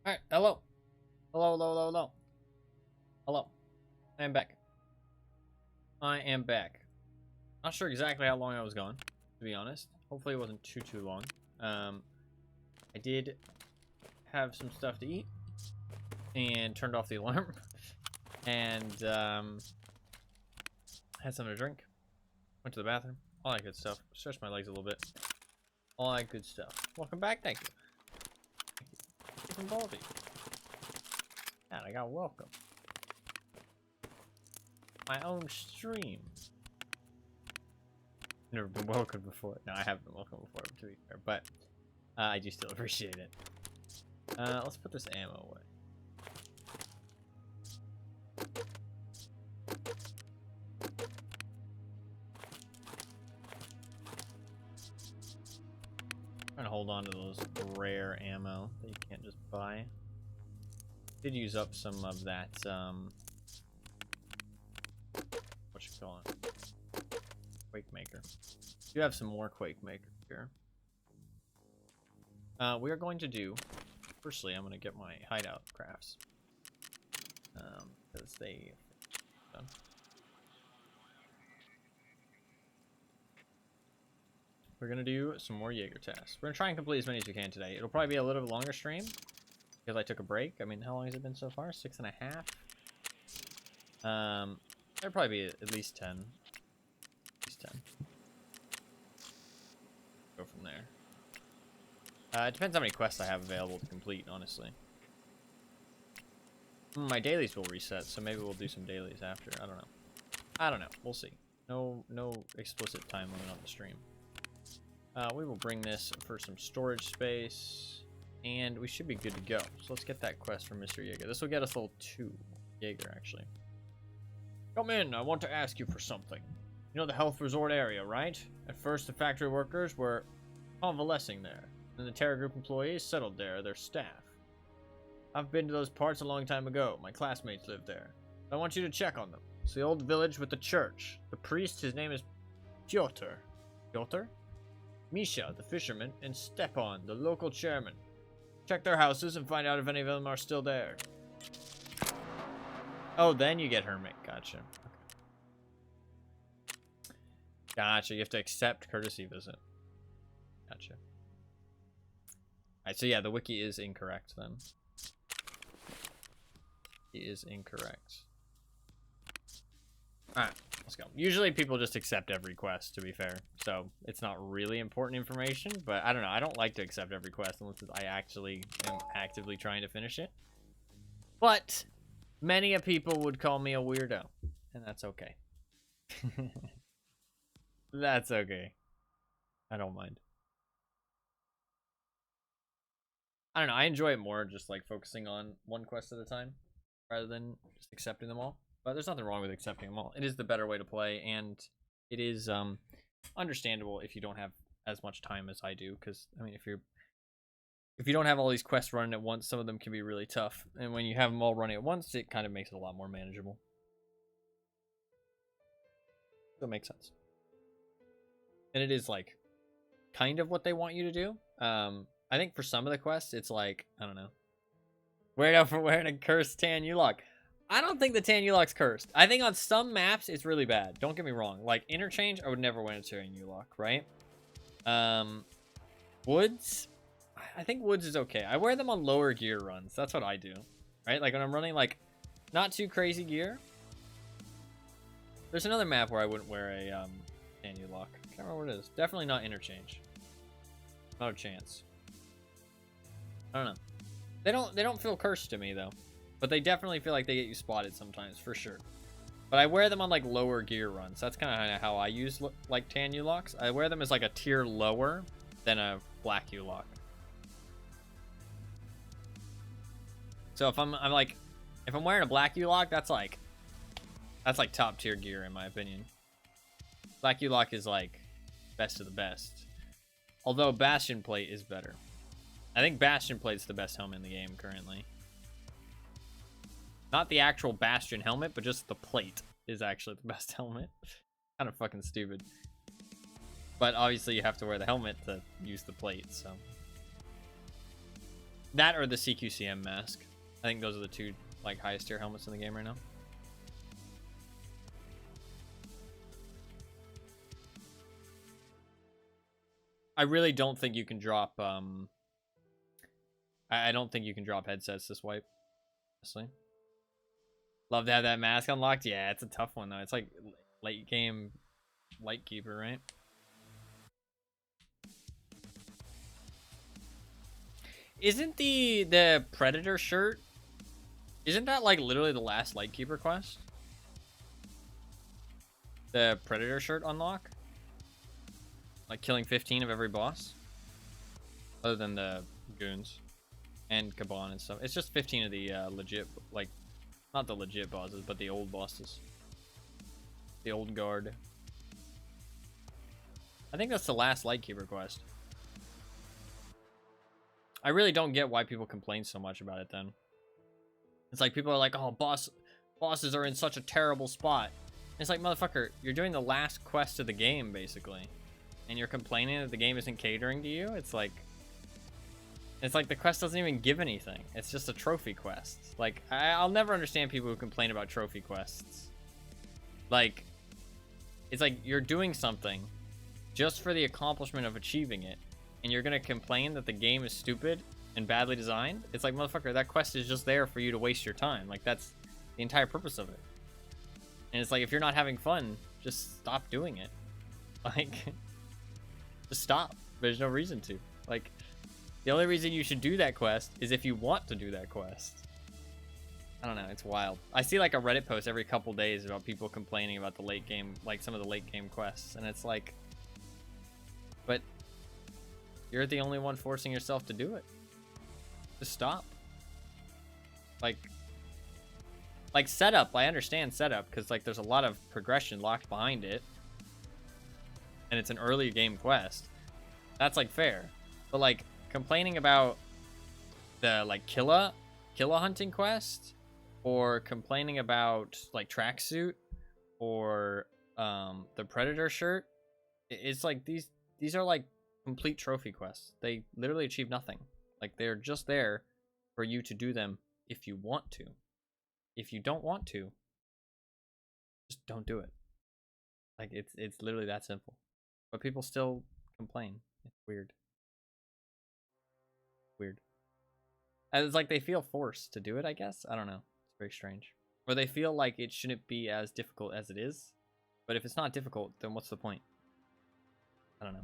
Alright, hello. Hello, hello, hello, hello. Hello. I am back. I am back. Not sure exactly how long I was gone, to be honest. Hopefully it wasn't too long. I did have some stuff to eat and turned off the alarm and had something to drink. Went to the bathroom. All that good stuff. Stretched my legs a little bit. All that good stuff. Welcome back. Thank you. Thank you from Baldy. And I got welcome. My own stream. Never been welcomed before. No, I haven't been welcomed before, to be fair, but I do still appreciate it. Let's put this ammo away. Trying to hold on to those rare ammo that you can't just buy. Did use up some of that, what you call it? Quake Maker. Do have some more Quake Maker here. We are going to do, firstly, I'm going to get my hideout crafts. Because they done. We're going to do some more Jaeger tests. We're going to try and complete as many as we can today. It'll probably be a little bit longer stream because I took a break. I mean, how long has it been so far? 6.5? There'll probably be at least 10. At least 10. Go from there. It depends how many quests I have available to complete, honestly. My dailies will reset, so maybe we'll do some dailies after. I don't know. I don't know. We'll see. No explicit time limit on the stream. We will bring this for some storage space, and we should be good to go. So let's get that quest from Mr. Jaeger. This will get us level 2 Jaeger, actually. Come in. I want to ask you for something. You know the health resort area, right? At first, the factory workers were convalescing there. Then the Terror Group employees settled there, their staff. I've been to those parts a long time ago. My classmates lived there. I want you to check on them. It's the old village with the church. The priest, his name is Piotr. Piotr? Misha, the fisherman, and Stepan, the local chairman. Check their houses and find out if any of them are still there. Oh, then you get Hermit. Gotcha. Okay. Gotcha. You have to accept courtesy visit. Gotcha. Alright, so yeah, the wiki is incorrect then. It is incorrect. Alright, let's go. Usually people just accept every quest, to be fair. So it's not really important information, but I don't know. I don't like to accept every quest unless I actually am actively trying to finish it. But many a people would call me a weirdo, and that's okay. That's okay. I don't mind. I don't know. I enjoy it more just like focusing on one quest at a time rather than just accepting them all. But there's nothing wrong with accepting them all. It is the better way to play, and it is understandable if you don't have as much time as I do. Because I mean, if you don't have all these quests running at once, some of them can be really tough. And when you have them all running at once, it kind of makes it a lot more manageable. That makes sense. And it is like kind of what they want you to do. I think for some of the quests, it's like, I don't know. Weird out for wearing a cursed tan U-lock. I don't think the tan U-lock's cursed. I think on some maps, it's really bad. Don't get me wrong. Like, Interchange, I would never wear a tan U-lock, right? Woods, I think Woods is okay. I wear them on lower gear runs. That's what I do, right? Like, when I'm running, like, not too crazy gear. There's another map where I wouldn't wear a tan U-lock. I can't remember what it is. Definitely not Interchange. Not a chance. I don't know. They don't feel cursed to me though, but they definitely feel like they get you spotted sometimes for sure. But I wear them on like lower gear runs. That's kind of how I use like tan U-locks. I wear them as like a tier lower than a black U-lock. So if I'm wearing a black U-lock, that's like top tier gear in my opinion. Black U-lock is like best of the best. Although Bastion Plate is better. I think Bastion Plate's the best helmet in the game currently. Not the actual Bastion helmet, but just the plate is actually the best helmet. Kind of fucking stupid. But obviously you have to wear the helmet to use the plate, so. That or the CQCM mask. I think those are the two like highest tier helmets in the game right now. I really don't think you can drop I don't think you can drop headsets this wipe, honestly. Love to have that mask unlocked. Yeah, it's a tough one though. It's like late game Lightkeeper, right? Isn't the Predator shirt, isn't that like literally the last Lightkeeper quest? The Predator shirt unlock? Like killing 15 of every boss? Other than the goons and Kaban and stuff. It's just 15 of the legit, like, not the legit bosses, but the old bosses. The old guard. I think that's the last Lightkeeper quest. I really don't get why people complain so much about it then. It's like people are like, oh, bosses are in such a terrible spot. And it's like, motherfucker, you're doing the last quest of the game, basically. And you're complaining that the game isn't catering to you? It's like the quest doesn't even give anything. It's just a trophy quest. Like, I'll never understand people who complain about trophy quests. Like, it's like you're doing something just for the accomplishment of achieving it. And you're gonna complain that the game is stupid and badly designed? It's like, motherfucker, that quest is just there for you to waste your time. Like, that's the entire purpose of it. And it's like, if you're not having fun, just stop doing it. Like, just stop. There's no reason to. Like, the only reason you should do that quest is if you want to do that quest. I don't know, it's wild. I see like a Reddit post every couple days about people complaining about the late game, like some of the late game quests. And it's like, but you're the only one forcing yourself to do it. Just stop. Like setup, I understand setup, because like there's a lot of progression locked behind it. And it's an early game quest. That's like fair. But like complaining about the like killa hunting quest, or complaining about like tracksuit, or the Predator shirt, it's like these are like complete trophy quests. They literally achieve nothing. Like, they're just there for you to do them if you want to. If you don't want to, just don't do it. Like, it's literally that simple. But people still complain. It's weird. Weird. And it's like they feel forced to do it, I guess. I don't know. It's very strange. Or they feel like it shouldn't be as difficult as it is. But if it's not difficult, then what's the point? I don't know.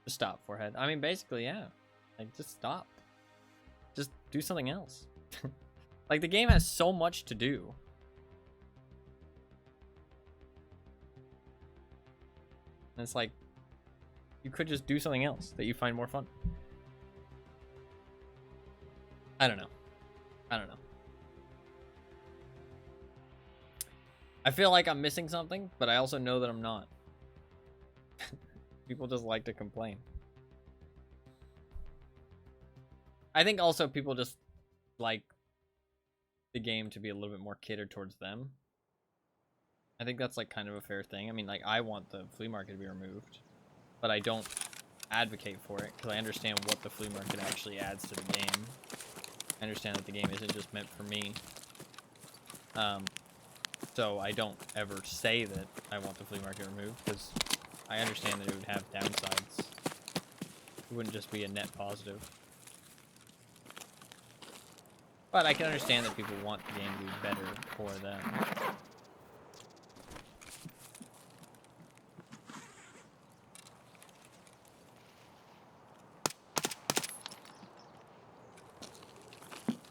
Just stop, Forehead. I mean, basically, yeah. Like, just stop. Just do something else. Like, the game has so much to do. And it's like, you could just do something else that you find more fun. I don't know. I don't know. I feel like I'm missing something, but I also know that I'm not. People just like to complain. I think also people just like the game to be a little bit more catered towards them. I think that's like kind of a fair thing. I mean, like, I want the flea market to be removed, but I don't advocate for it because I understand what the flea market actually adds to the game. I understand that the game isn't just meant for me. So I don't ever say that I want the flea market removed because I understand that it would have downsides. It wouldn't just be a net positive. But I can understand that people want the game to be better for them.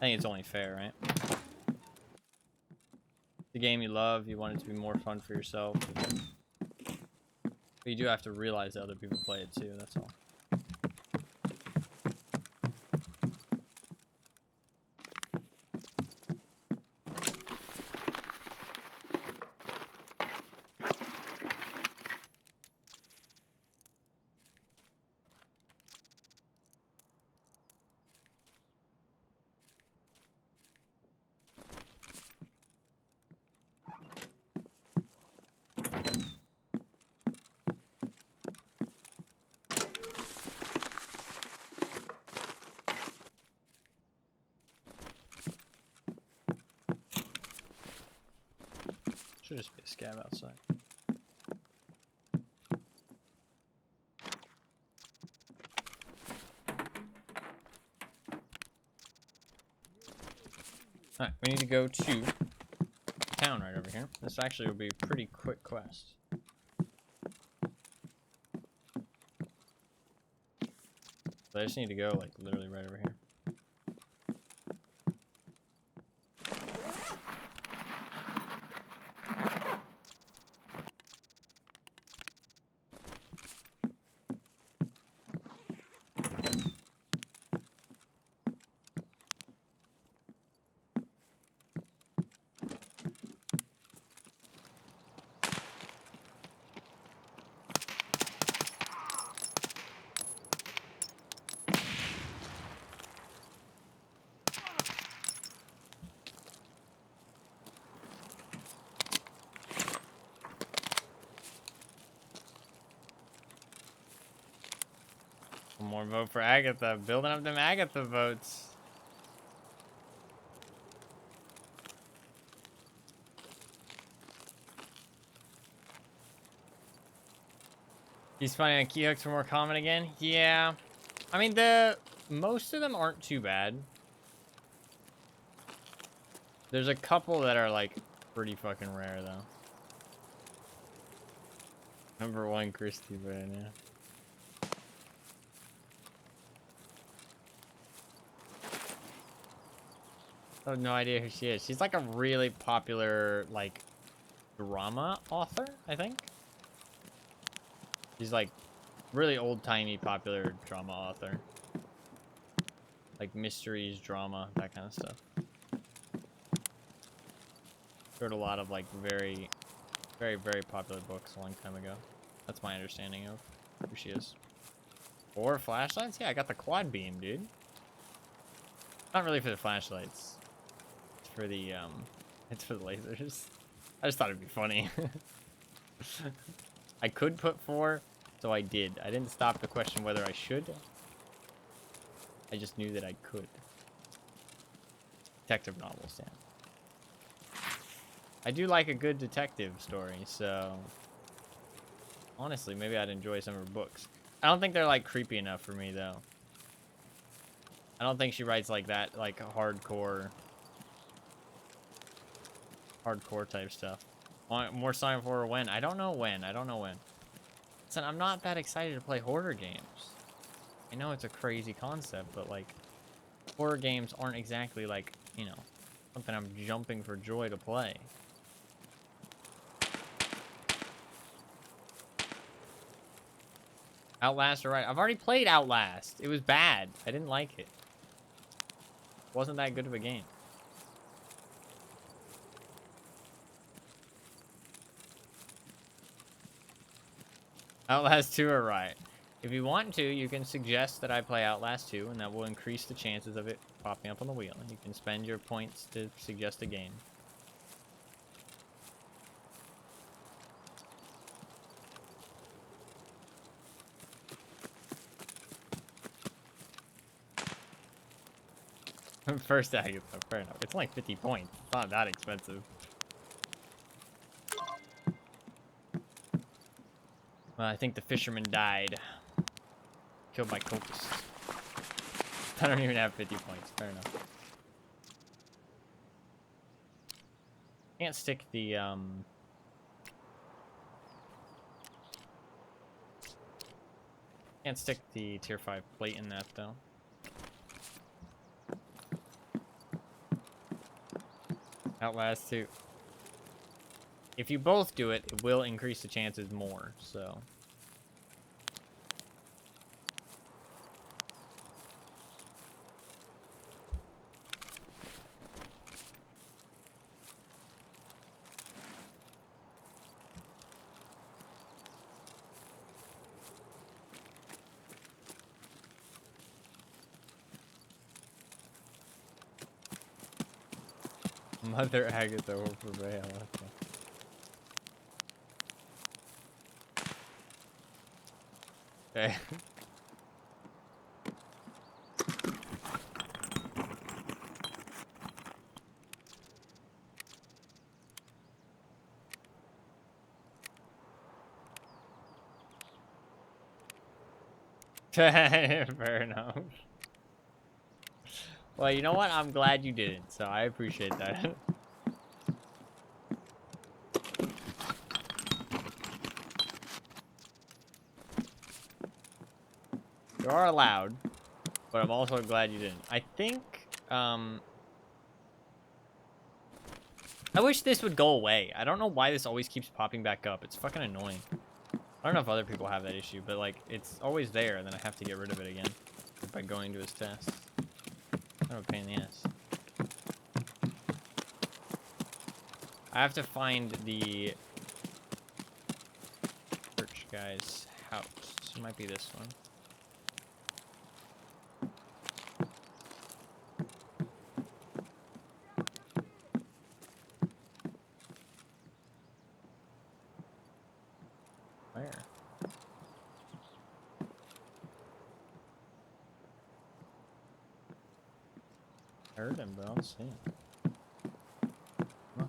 I think it's only fair, right? The game you love, you want it to be more fun for yourself. But you do have to realize that other people play it too, that's all. Should just be a scab outside. Alright, we need to go to town right over here. This actually will be a pretty quick quest. So I just need to go, like, literally right over here. One more vote for Agatha. Building up them Agatha votes. He's finding key hooks are more common again. Yeah. I mean, most of them aren't too bad. There's a couple that are, like, pretty fucking rare, though. Number 1, Christy, but yeah. I have no idea who she is. She's like a really popular, like, drama author, I think. She's like really old-timey popular drama author. Like mysteries, drama, that kind of stuff. Wrote a lot of like very, very, very popular books a long time ago. That's my understanding of who she is. 4 flashlights? Yeah, I got the quad beam, dude. Not really for the flashlights. It's for the lasers. I just thought it'd be funny. I could put 4, so I did. I didn't stop to question whether I should. I just knew that I could. Detective novels, yeah. I do like a good detective story, so... honestly, maybe I'd enjoy some of her books. I don't think they're, like, creepy enough for me, though. I don't think she writes like that, like, hardcore type stuff. More Silent Horror when? I don't know when. I don't know when. Listen, I'm not that excited to play horror games. I know it's a crazy concept, but, like, horror games aren't exactly, like, you know, something I'm jumping for joy to play. Outlast, alright. I've already played Outlast. It was bad. I didn't like it. It wasn't that good of a game. Outlast 2 are right. If you want to, you can suggest that I play Outlast 2, and that will increase the chances of it popping up on the wheel. You can spend your points to suggest a game. First Agatha, fair enough. It's only 50 points. It's not that expensive. Well, I think the fisherman died. Killed by cultists. I don't even have 50 points. Fair enough. Can't stick the, can't stick the tier 5 plate in that, though. Outlast 2. If you both do it, it will increase the chances more, so... Mother Agatha will prevail. Okay. Fair enough. Well, you know what? I'm glad you didn't, so I appreciate that. You are allowed, but I'm also glad you didn't. I think, I wish this would go away. I don't know why this always keeps popping back up. It's fucking annoying. I don't know if other people have that issue, but, like, it's always there, and then I have to get rid of it again by going to his tests. Kind of a pain in the ass. I have to find the church guy's house. It might be this one. Where? I heard him, but I don't see him. Huh.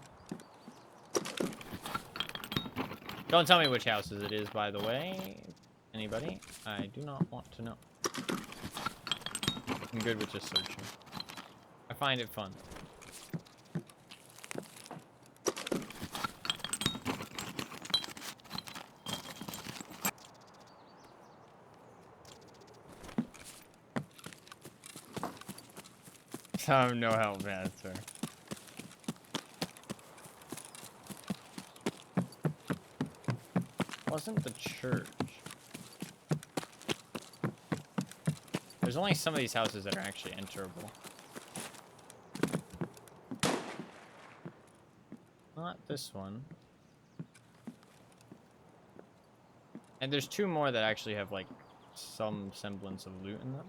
Don't tell me which houses it is, by the way. Anybody? I do not want to know. I'm good with just searching. I find it fun. No help, man, sir. Wasn't the church? There's only some of these houses that are actually enterable. Not this one. And there's two more that actually have, like, some semblance of loot in them.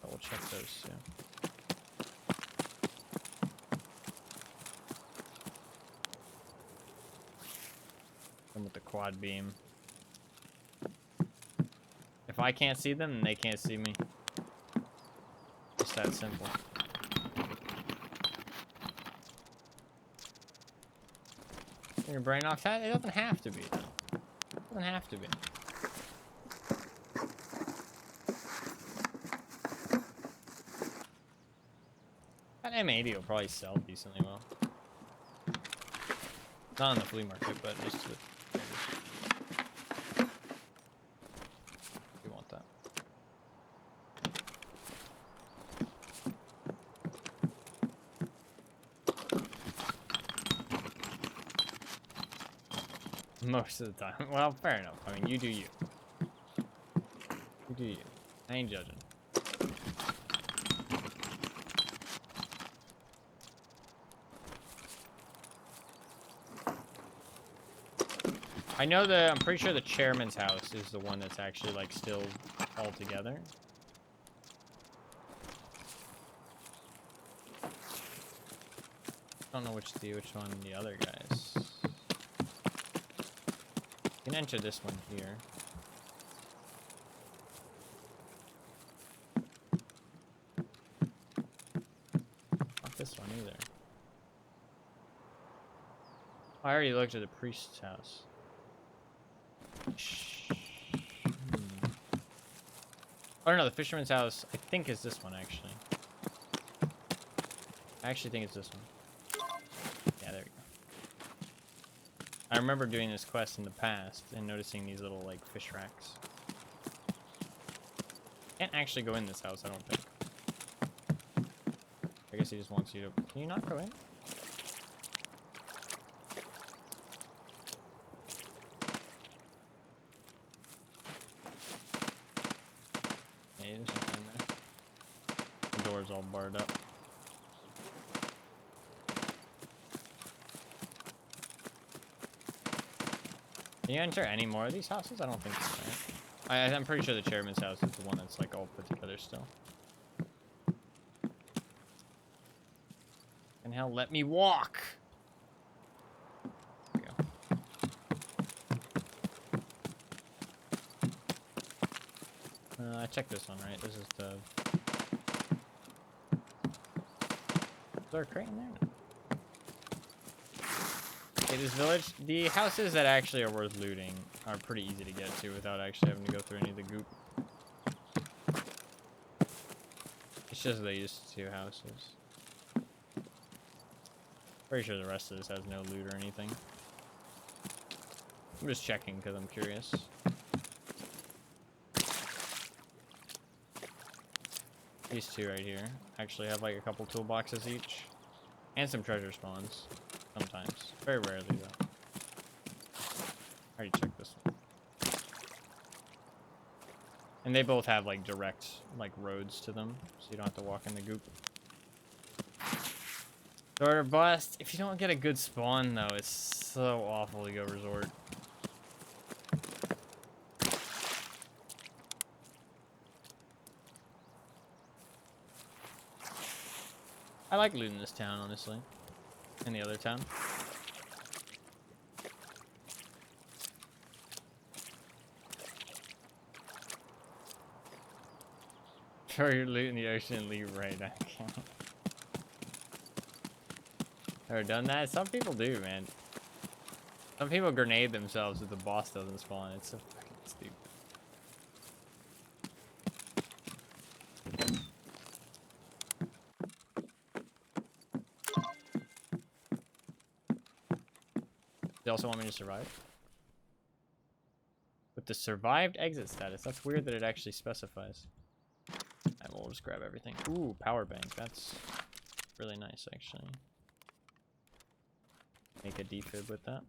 But we'll check those too. With the quad beam. If I can't see them, then they can't see me. Just that simple. Your brain off that? It doesn't have to be, though. It doesn't have to be. That M80 will probably sell decently well. Not on the flea market, but just to the we want that. Most of the time. Well, fair enough. I mean, you do you. You do you. I ain't judging. I know I'm pretty sure the chairman's house is the one that's actually, like, still all together. Don't know which one the other guys. You can enter this one here. Not this one either. I already looked at the priest's house. Oh no, the fisherman's house, I think, is this one, actually. I actually think it's this one. Yeah, there we go. I remember doing this quest in the past and noticing these little, like, fish racks. Can't actually go in this house, I don't think. I guess he just wants you to... Can you not go in? Yeah, there's nothing in there. The door's all barred up. Can you enter any more of these houses? I don't think so, right? I'm pretty sure the chairman's house is the one that's, like, all put together still. And hell, let me walk! There we go. I checked this one, right? This is the... Is there a crate in there? No. Okay, this village, the houses that actually are worth looting are pretty easy to get to without actually having to go through any of the goop. It's just these two houses. Pretty sure the rest of this has no loot or anything. I'm just checking because I'm curious. These two right here actually have like a couple toolboxes each. And some treasure spawns. Sometimes. Very rarely though. I already checked this one. And they both have like direct like roads to them, so you don't have to walk in the goop. Door bust. If you don't get a good spawn though, it's so awful to go resort. I like looting this town, honestly. And the other town. Throw your loot in the ocean and leave right now. Ever done that? Some people do, man. Some people grenade themselves if the boss doesn't spawn. It's so fucking stupid. They also want me to survive? With the survived exit status. That's weird that it actually specifies. And we'll just grab everything. Ooh, power bank. That's really nice, actually. Make a defib with that.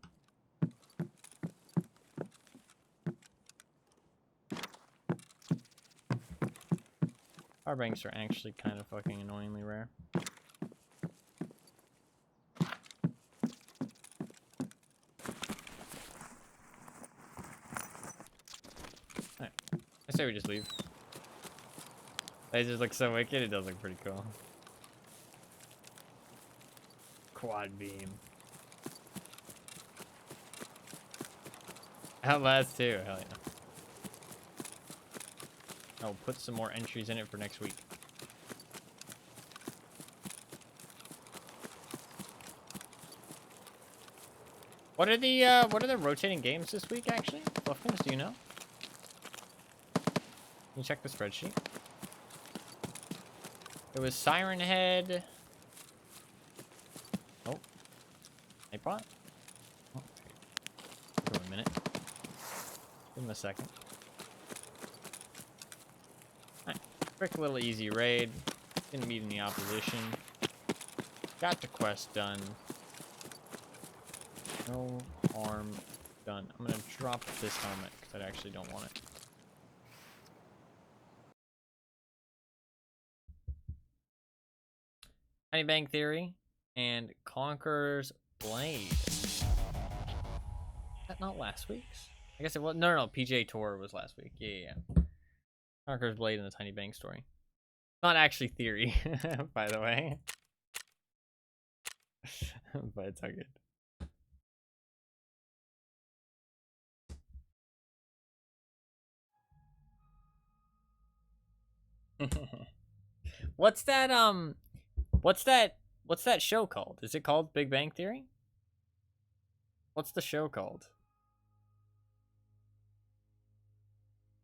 Power banks are actually kind of fucking annoyingly rare. Alright. I say we just leave. They just look so wicked, it does look pretty cool. Quad beam. Outlast too, hell yeah. I'll put some more entries in it for next week. What are the rotating games this week actually? Fluffkins, do you know? Can you check the spreadsheet? It was Siren Head. Oh. Apot? Oh, give him a minute. Give him a second. Alright. Quick little easy raid. Didn't meet any opposition. Got the quest done. No harm done. I'm gonna drop this helmet because I actually don't want it. Tiny Bang Theory and Conqueror's Blade. Is that not last week's? I guess it was. No, PJ Tour was last week. Yeah. Conqueror's Blade and the Tiny Bang story. Not actually Theory, by the way. But it's all good. What's that show called? Is it called Big Bang Theory? What's the show called?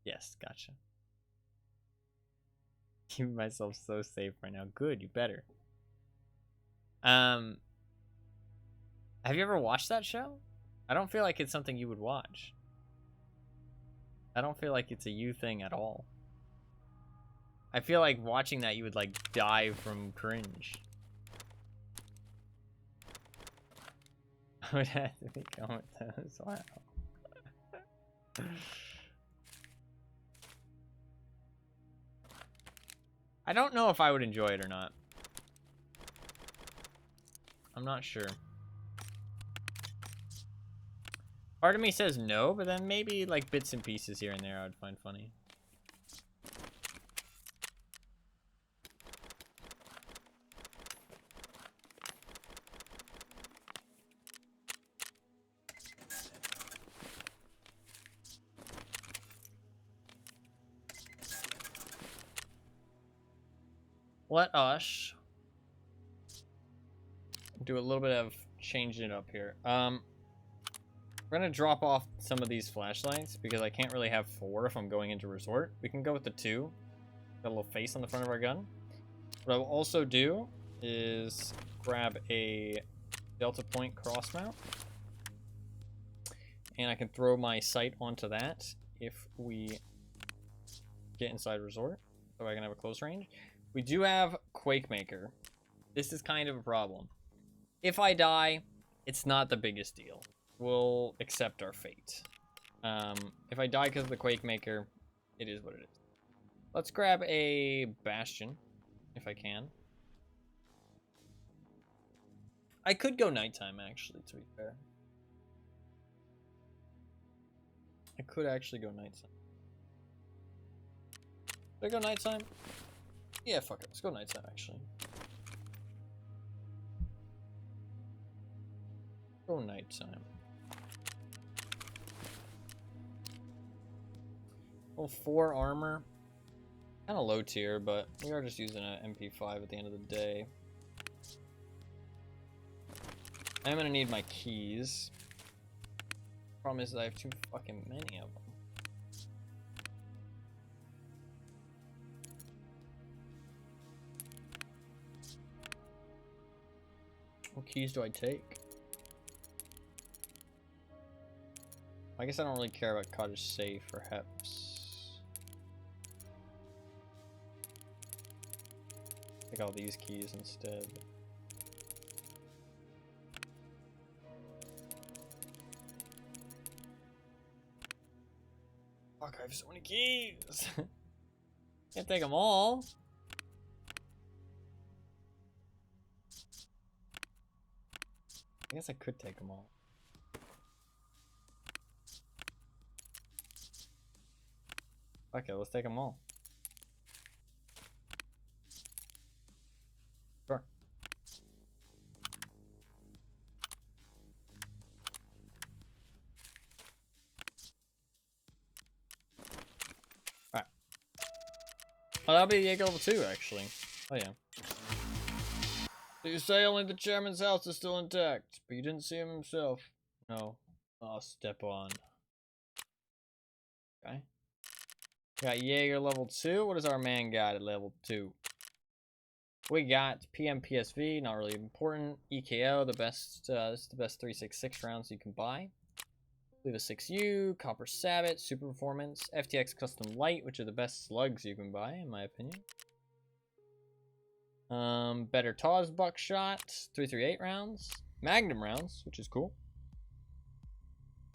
Yes, gotcha. Keeping myself so safe right now. Good, you better. Have you ever watched that show? I don't feel like it's something you would watch. I don't feel like it's a you thing at all. I feel like watching that you would like die from cringe. I would have to be going with those. Wow. I don't know if I would enjoy it or not. I'm not sure. Part of me says no, but then maybe like bits and pieces here and there I would find funny. Let us do a little bit of changing it up here. We're gonna drop off some of these flashlights because I can't really have 4 if I'm going into resort. We can go with the 2. Got a little face on the front of our gun. What I'll also do is grab a Delta Point cross mount. And I can throw my sight onto that if we get inside resort. So I can have a close range. We do have Quake Maker. This is kind of a problem. If I die, it's not the biggest deal. We'll accept our fate. If I die because of the Quake Maker, it is what it is. Let's grab a Bastion, if I can. I could go nighttime, actually, to be fair. I could actually go nighttime. Should I go nighttime? Yeah, fuck it. Let's go nighttime, actually. Go nighttime. Well, 4 armor. Kind of low tier, but we are just using an MP5 at the end of the day. I'm gonna need my keys. Problem is that I have too fucking many of them. What keys do I take? I guess I don't really care about cottage safe or heps. Take all these keys instead. Fuck, I have so many keys! Can't take them all! I guess I could take them all. Okay, let's take them all. Sure. Alright. Oh, that'll be Jaeger level 2, actually. Oh, yeah. So you say only the chairman's house is still intact, but you didn't see him himself. No. Oh, step on. Okay. Got Jaeger level 2. What does our man got at level 2? We got PMPSV, not really important. EKO, the best, this is the best 366 rounds you can buy. Leave a 6U, Copper Sabbath, Super Performance, FTX Custom Light, which are the best slugs you can buy, in my opinion. Better Taw's Buckshot, 338 rounds. Magnum rounds, which is cool.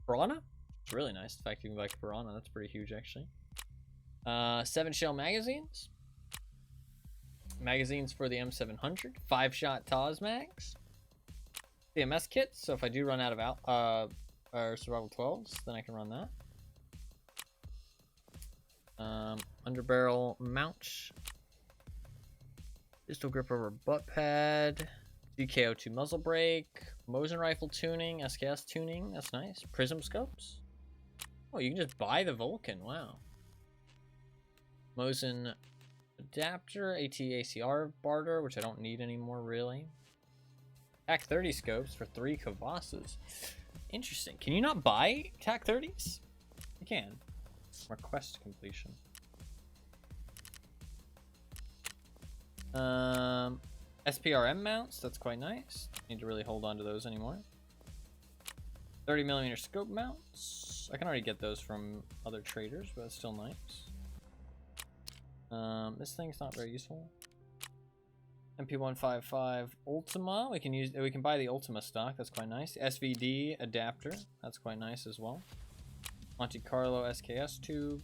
Piranha? It's really nice. The fact you can buy Piranha, that's pretty huge, actually. 7 shell magazines. Magazines for the M700. 5-shot Taz mags. CMS kits, so if I do run out of survival 12s, then I can run that. Underbarrel mount. Pistol grip over butt pad. DKO2 muzzle brake. Mosin rifle tuning. SKS tuning. That's nice. Prism scopes. Oh, you can just buy the Vulcan. Wow. Mosin adapter. AT-ACR barter, which I don't need anymore, really. TAC-30 scopes for 3 Kavasas. Interesting. Can you not buy TAC-30s? You can. Request completion. SPRM mounts. That's quite nice. Need to really hold on to those anymore. 30mm scope mounts. I can already get those from other traders, but it's still nice. This thing's not very useful. MP155 Ultima. We can buy the Ultima stock. That's quite nice. SVD adapter. That's quite nice as well. Monte Carlo SKS tube.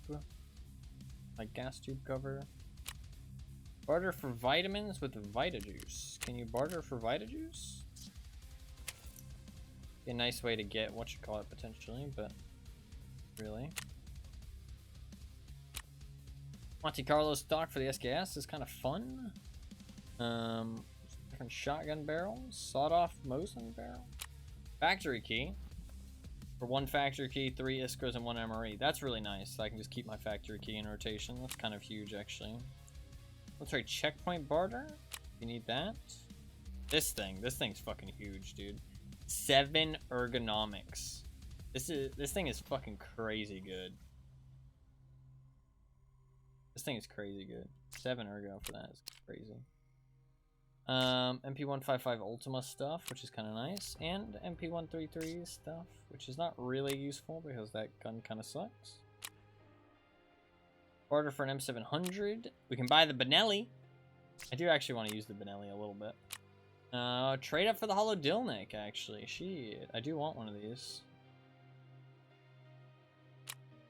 Like gas tube cover. Barter for vitamins with Vita Juice. Can you barter for Vita Juice? Be a nice way to get what you call it potentially, but really. Monte Carlo stock for the SKS is kind of fun. Different shotgun barrels. Sawed-off Mosin barrel. Factory key. For 1 factory key, 3 Iskros, and 1 MRE. That's really nice. So I can just keep my factory key in rotation. That's kind of huge, actually. Let's try checkpoint barter. You need that. This thing's fucking huge, dude. 7 ergonomics. This thing is fucking crazy good. This thing is crazy good. 7 ergo for that is crazy. MP155 Ultima stuff, which is kind of nice, and MP133 stuff, which is not really useful because that gun kind of sucks. Order for an M700. We can buy the Benelli. I do actually want to use the Benelli a little bit. Trade up for the Hollow Dilnik, actually. Shit, I do want one of these.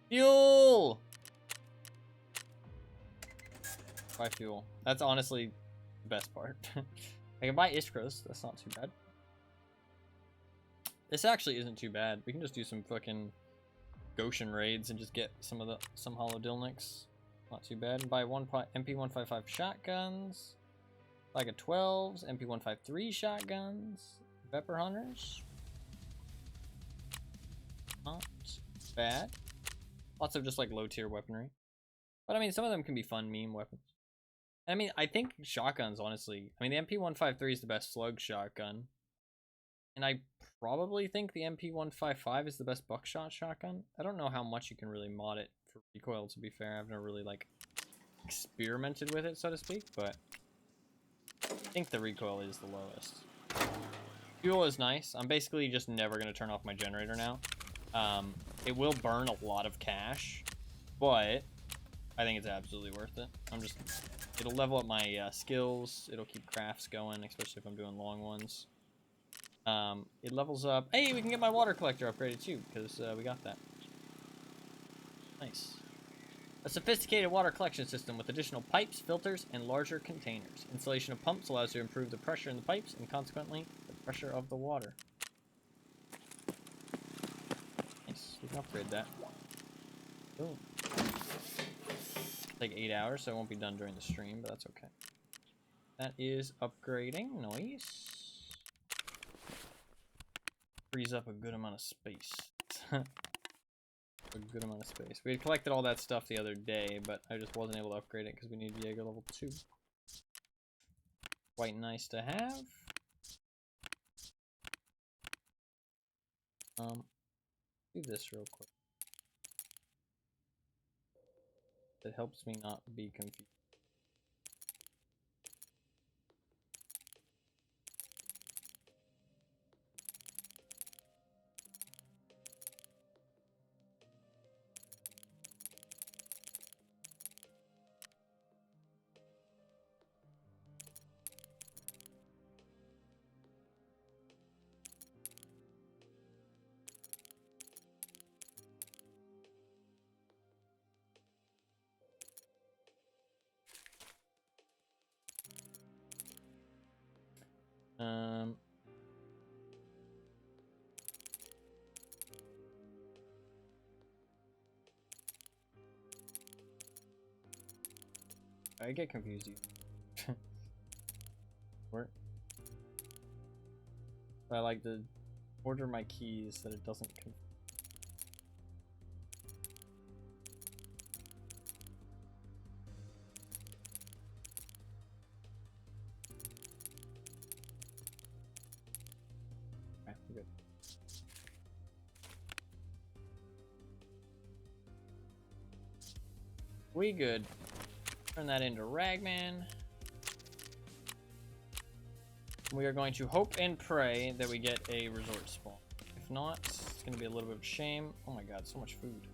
Fuel! Buy fuel. That's honestly the best part. I can buy Iskros. That's not too bad. This actually isn't too bad. We can just do some fucking Goshen raids and just get some Hollow Dilniks. Not too bad. And buy MP155 shotguns. Like a 12s, MP153 shotguns. Vepr Hunters. Not bad. Lots of just like low tier weaponry. But I mean, some of them can be fun meme weapons. I mean, I think shotguns, honestly. I mean, the MP153 is the best slug shotgun. And I probably think the MP155 is the best buckshot shotgun. I don't know how much you can really mod it for recoil, to be fair. I've never really, like, experimented with it, so to speak. But I think the recoil is the lowest. Fuel is nice. I'm basically just never going to turn off my generator now. It will burn a lot of cash, but I think it's absolutely worth it. It'll level up my skills. It'll keep crafts going, especially if I'm doing long ones. It levels up. Hey, we can get my water collector upgraded too, because we got that. Nice. A sophisticated water collection system with additional pipes, filters, and larger containers. Installation of pumps allows you to improve the pressure in the pipes and consequently the pressure of the water. Nice. We can upgrade that. Boom. Like 8 hours, so it won't be done during the stream, but that's okay. That is upgrading. Nice. Frees up a good amount of space. A good amount of space. We had collected all that stuff the other day, but I just wasn't able to upgrade it because we need Jaeger level 2. Quite nice to have. Do this real quick. It helps me not be confused. I get confused. Where? I like to order my keys so that it doesn't confuse. Okay, we're good. We good. Turn that into Ragman. We are going to hope and pray that we get a resort spawn. If not, it's going to be a little bit of a shame. Oh my god, so much food.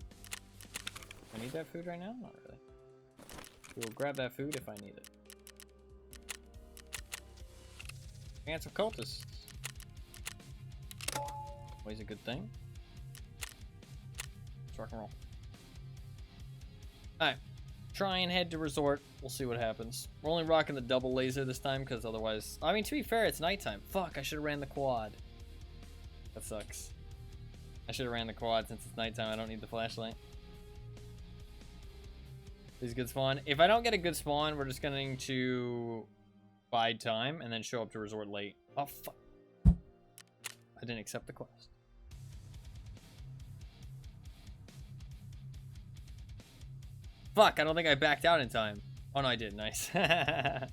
I need that food right now? Not really. We will grab that food if I need it. Ants of cultists. Always a good thing. Let's rock and roll. Alright. Try and head to resort. We'll see what happens. We're only rocking the double laser this time because otherwise... I mean, to be fair, it's nighttime. Fuck, I should have ran the quad. That sucks. I should have ran the quad since it's nighttime. I don't need the flashlight. Is good spawn. If I don't get a good spawn, we're just going to bide time and then show up to resort late. Oh, fuck. I didn't accept the quest. Fuck, I don't think I backed out in time. Oh no, I did. Nice. I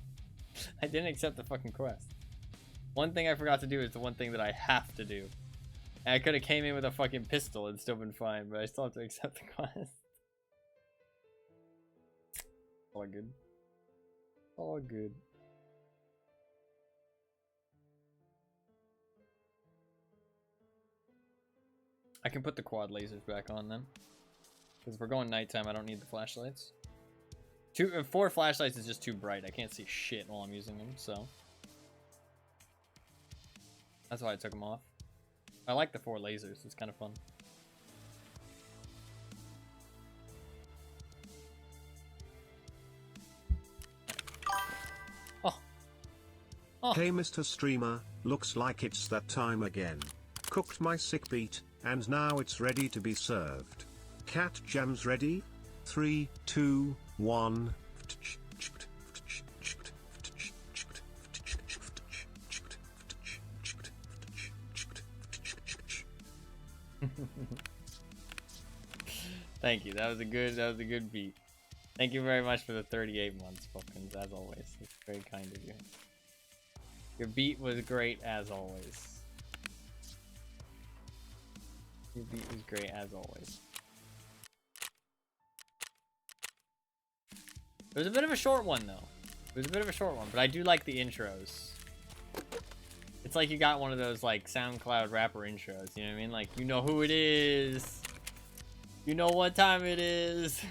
didn't accept the fucking quest. One thing I forgot to do is the one thing that I have to do. And I could have came in with a fucking pistol and still been fine, but I still have to accept the quest. All good. All good. I can put the quad lasers back on then. Because if we're going nighttime, I don't need the flashlights. 4 flashlights is just too bright. I can't see shit while I'm using them, so. That's why I took them off. I like the 4 lasers. It's kind of fun. Oh. Oh. Hey Mr. Streamer, looks like it's that time again. Cooked my sick beat, and now it's ready to be served. Cat jams ready? 3, 2, 1. Thank you. That was a good beat. Thank you very much for the 38 months, Pumpkins, as always. It's very kind of you. Your beat was great as always. Your beat was great as always. It was a bit of a short one though. It was a bit of a short one, but I do like the intros. It's like you got one of those like SoundCloud rapper intros, you know what I mean? Like, you know who it is. You know what time it is.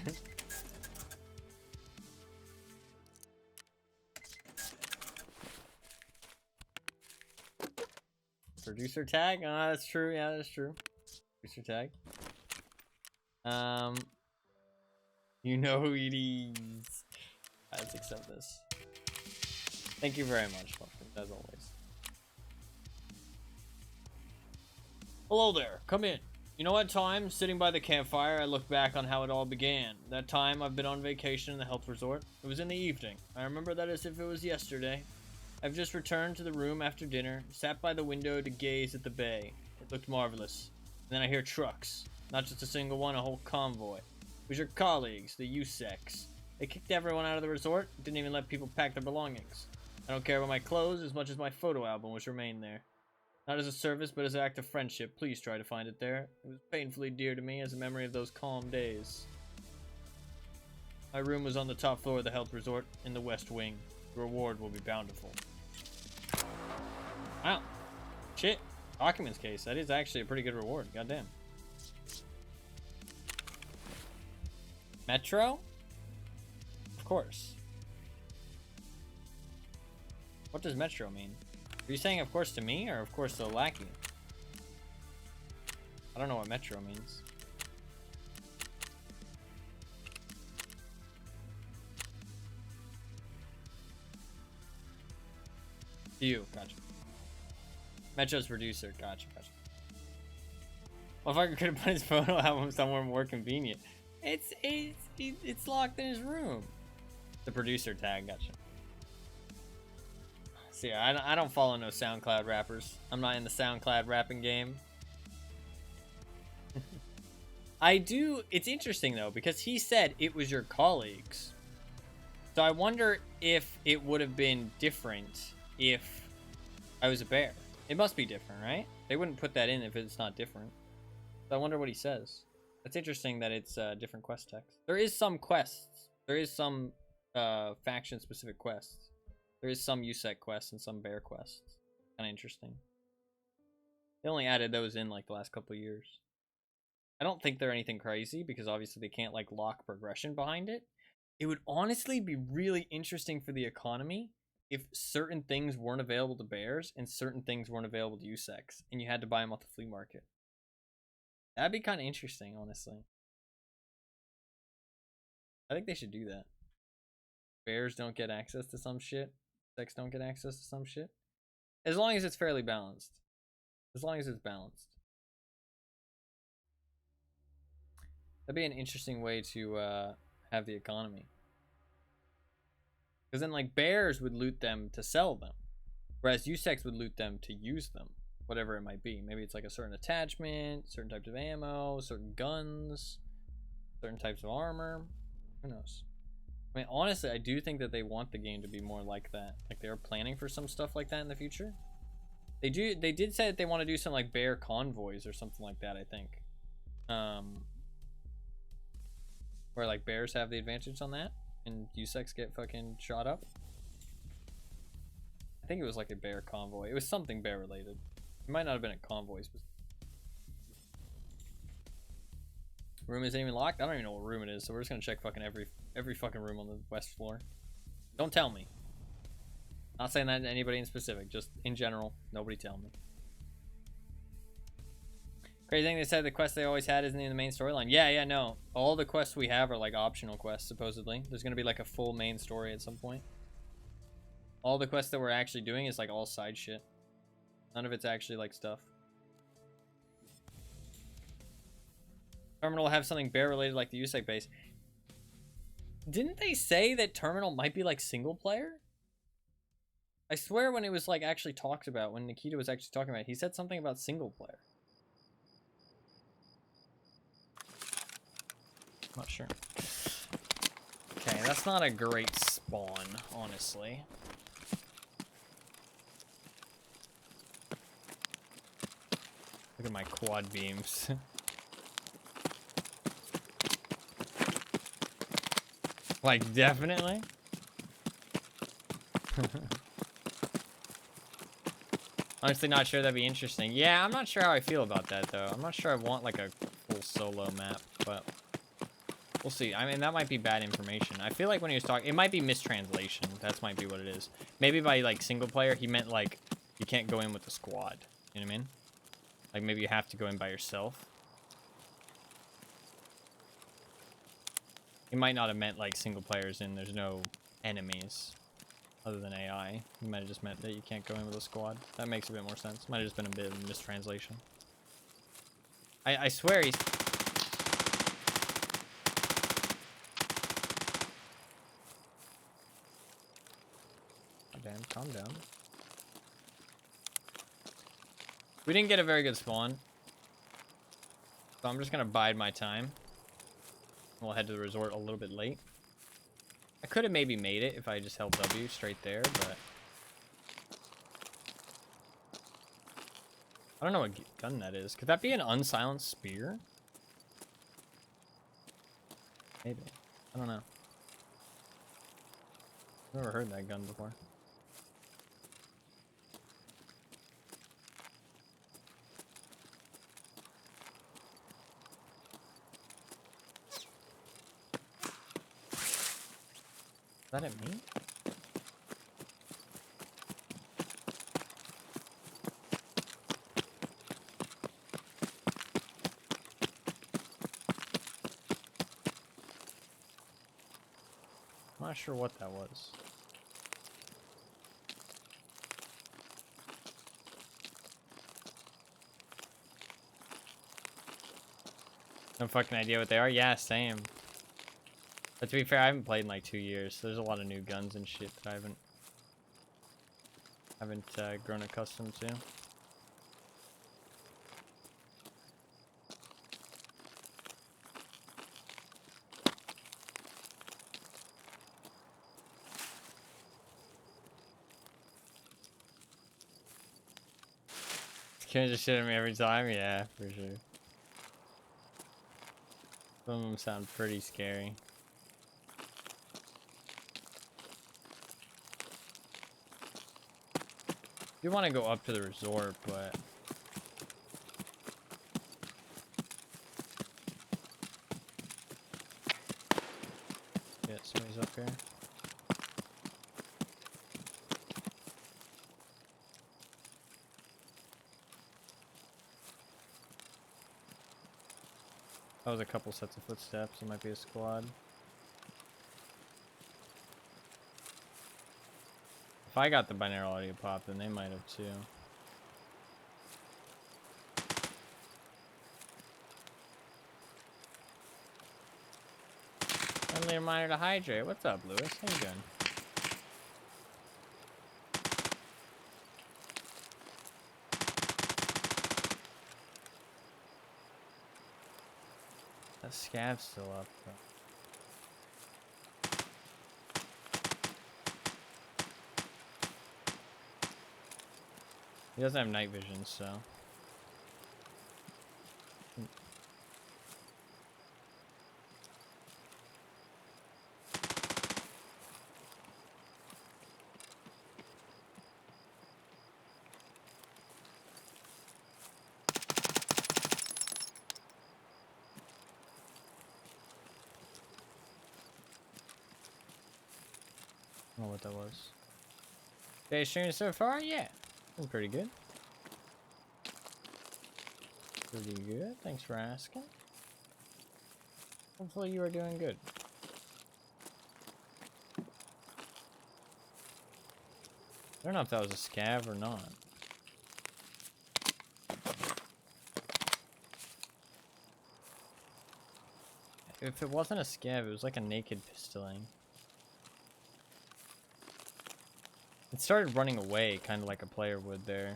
Producer tag? Ah, that's true. Yeah, that's true. Producer tag. You know who it is. Let's accept this. Thank you very much, Pumpkins, as always. Hello there. Come in. You know what time? Sitting by the campfire, I look back on how it all began. That time I've been on vacation in the health resort. It was in the evening. I remember that as if it was yesterday. I've just returned to the room after dinner, sat by the window to gaze at the bay. It looked marvelous. And then I hear trucks. Not just a single one, a whole convoy. It was your colleagues, the USECs. They kicked everyone out of the resort, didn't even let people pack their belongings. I don't care about my clothes as much as my photo album which remained there. Not as a service, but as an act of friendship, please try to find it there. It was painfully dear to me as a memory of those calm days. My room was on the top floor of the health resort, in the west wing. The reward will be bountiful. Wow. Shit. Documents case. That is actually a pretty good reward. Goddamn. Metro? Of course. What does Metro mean? Are you saying of course to me or of course to the lackey? I don't know what Metro means. You, gotcha. Metro's producer, gotcha. Motherfucker could have put his photo album somewhere more convenient. It's locked in his room. The producer tag, gotcha. See, I don't follow no SoundCloud rappers. I'm not in the SoundCloud rapping game. I do. It's interesting though because he said it was your colleagues. So I wonder if it would have been different if I was a bear. It must be different, right? They wouldn't put that in if it's not different. So I wonder what he says. It's interesting that it's different quest text. There is some quests. There is some faction-specific quests. There is some USEC quests and some bear quests. Kind of interesting. They only added those in like the last couple of years. I don't think they're anything crazy because obviously they can't like lock progression behind it. It would honestly be really interesting for the economy if certain things weren't available to bears and certain things weren't available to USECs and you had to buy them off the flea market. That'd be kind of interesting, honestly. I think they should do that. Bears don't get access to some shit. Sex don't get access to some shit. As long as it's fairly balanced. As long as it's balanced. That'd be an interesting way to have the economy. Because then, like, bears would loot them to sell them. Whereas USECs would loot them to use them. Whatever it might be. Maybe it's like a certain attachment, certain types of ammo, certain guns, certain types of armor. Who knows? I mean, honestly, I do think that they want the game to be more like that. Like, they're planning for some stuff like that in the future. They did say that they want to do some like bear convoys or something like that, I think. Where like bears have the advantage on that and USECs get fucking shot up. I think it was like a bear convoy. It was something bear related. It might not have been a convoy. Room isn't even locked? I don't even know what room it is, so we're just gonna check fucking every fucking room on the west floor. Don't tell me. Not saying that to anybody in specific, just in general. Nobody tell me. Crazy thing, they said the quest they always had isn't in the main storyline. Yeah, no. All the quests we have are like optional quests, supposedly. There's gonna be like a full main story at some point. All the quests that we're actually doing is like all side shit. None of it's actually like stuff. Terminal will have something bear related like the USEC base. Didn't they say that Terminal might be like single player? I swear when it was like actually talked about, when Nikita was actually talking about it, he said something about single player. Not sure. Okay, that's not a great spawn, honestly. Look at my quad beams. Like, definitely. Honestly, not sure that'd be interesting. Yeah, I'm not sure how I feel about that, though. I'm not sure I want, like, a full solo map, but we'll see. I mean, that might be bad information. I feel like when he was talking, it might be mistranslation. That might be what it is. Maybe by, like, single player, he meant, like, you can't go in with the squad. You know what I mean? Like, maybe you have to go in by yourself. He might not have meant, like, single players and there's no enemies other than AI. He might have just meant that you can't go in with a squad. That makes a bit more sense. Might have just been a bit of a mistranslation. I swear he's... Oh, damn, calm down. We didn't get a very good spawn. So I'm just gonna bide my time. We'll head to the resort a little bit late. I could have maybe made it if I just held W straight there, but... I don't know what gun that is. Could that be an unsilenced spear? Maybe. I don't know. I've never heard that gun before. Is that at me? I'm not sure what that was. No fucking idea what they are? Yeah, same. But to be fair, I haven't played in like 2 years, so there's a lot of new guns and shit that I haven't grown accustomed to. Can you just shit at me every time? Yeah, for sure. Some of them sound pretty scary. You want to go up to the resort, but... Yeah, somebody's up here. That was a couple sets of footsteps. It might be a squad. If I got the binaural audio pop, then they might have too. Friendly reminder to hydrate. What's up, Lewis? How you doing? That scav's still up, bro. He doesn't have night vision, so. I don't know what that was. Day streaming so far? Yeah. Been pretty good. Pretty good. Thanks for asking. Hopefully you are doing good. I don't know if that was a scav or not. If it wasn't a scav, it was like a naked pistoling. It started running away, kind of like a player would there.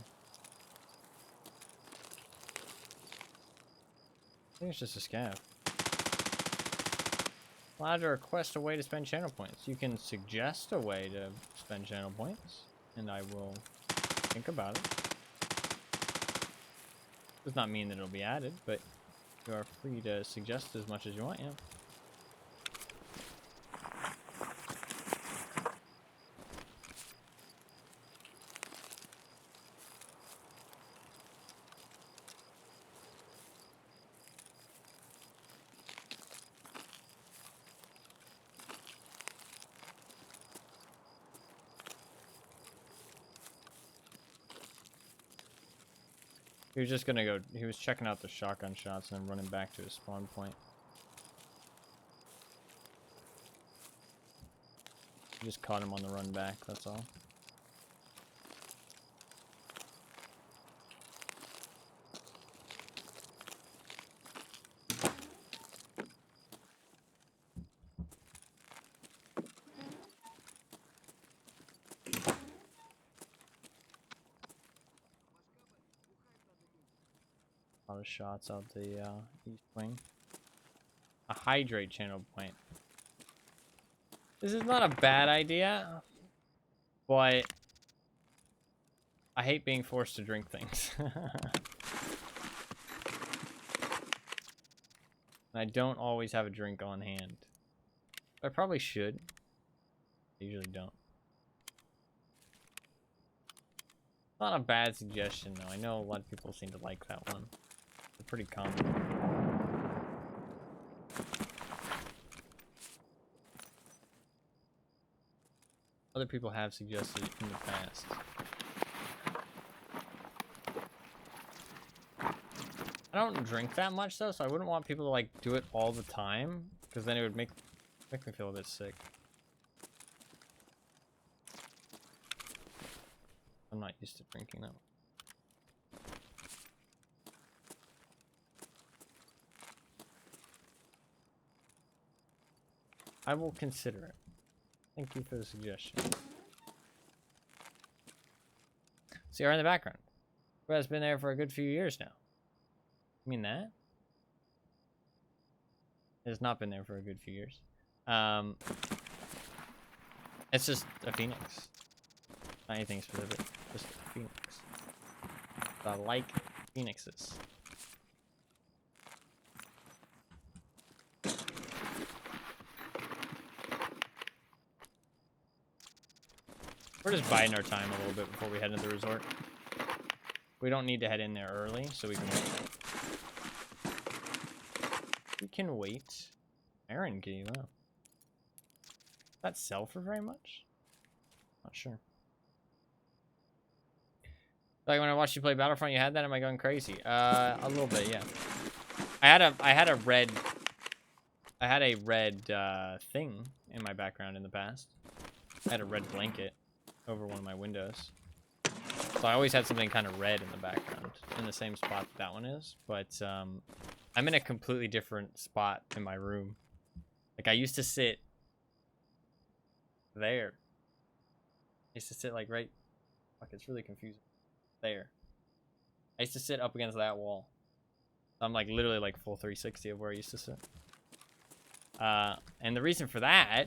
I think it's just a scav. Allowed to request a way to spend channel points. You can suggest a way to spend channel points, and I will think about it. Does not mean that it'll be added, but you are free to suggest as much as you want, yeah. He was just gonna go, he was checking out the shotgun shots and then running back to his spawn point. Just caught him on the run back, that's all. A lot of shots out the east wing. A hydrate channel point. This is not a bad idea, but I hate being forced to drink things. I don't always have a drink on hand. I probably should. I usually don't. Not a bad suggestion though. I know a lot of people seem to like that one. They're pretty common. Other people have suggested it in the past. I don't drink that much though, so I wouldn't want people to like do it all the time, because then it would make me feel a bit sick. I'm not used to drinking that. I will consider it. Thank you for the suggestion. CR in the background. Who has been there for a good few years now. You mean that? It has not been there for a good few years. It's just a phoenix. Not anything specific. Just a phoenix. I like phoenixes. We're just biding our time a little bit before we head into the resort. We don't need to head in there early, so we can wait. We can wait. Iron key, wow. Does that sell for very much? Not sure. Like when I watched you play Battlefront, you had that? Am I going crazy? A little bit, yeah. I had a red thing in my background in the past. I had a red blanket over one of my windows. So I always had something kind of red in the background, in the same spot that one is. But I'm in a completely different spot in my room. Like I used to sit there. I used to sit like right. Fuck, it's really confusing. There. I used to sit up against that wall. I'm like literally like full 360 of where I used to sit. And the reason for that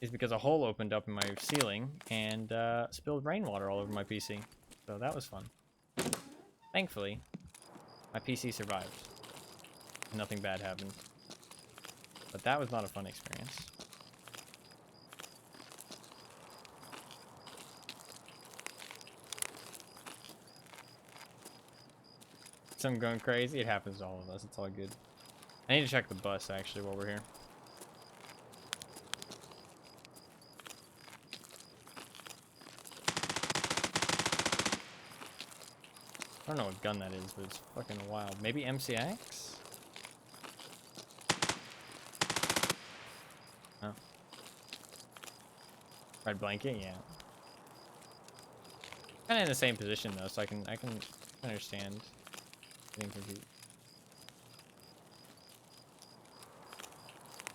is because a hole opened up in my ceiling and spilled rainwater all over my PC. So that was fun. Thankfully, my PC survived. Nothing bad happened. But that was not a fun experience. I'm going crazy. It happens to all of us. It's all good. I need to check the bus actually while we're here. I don't know what gun that is, but it's fucking wild. Maybe MCX? Oh. Red blanket, yeah. Kind of in the same position though, so I can understand. Getting confused.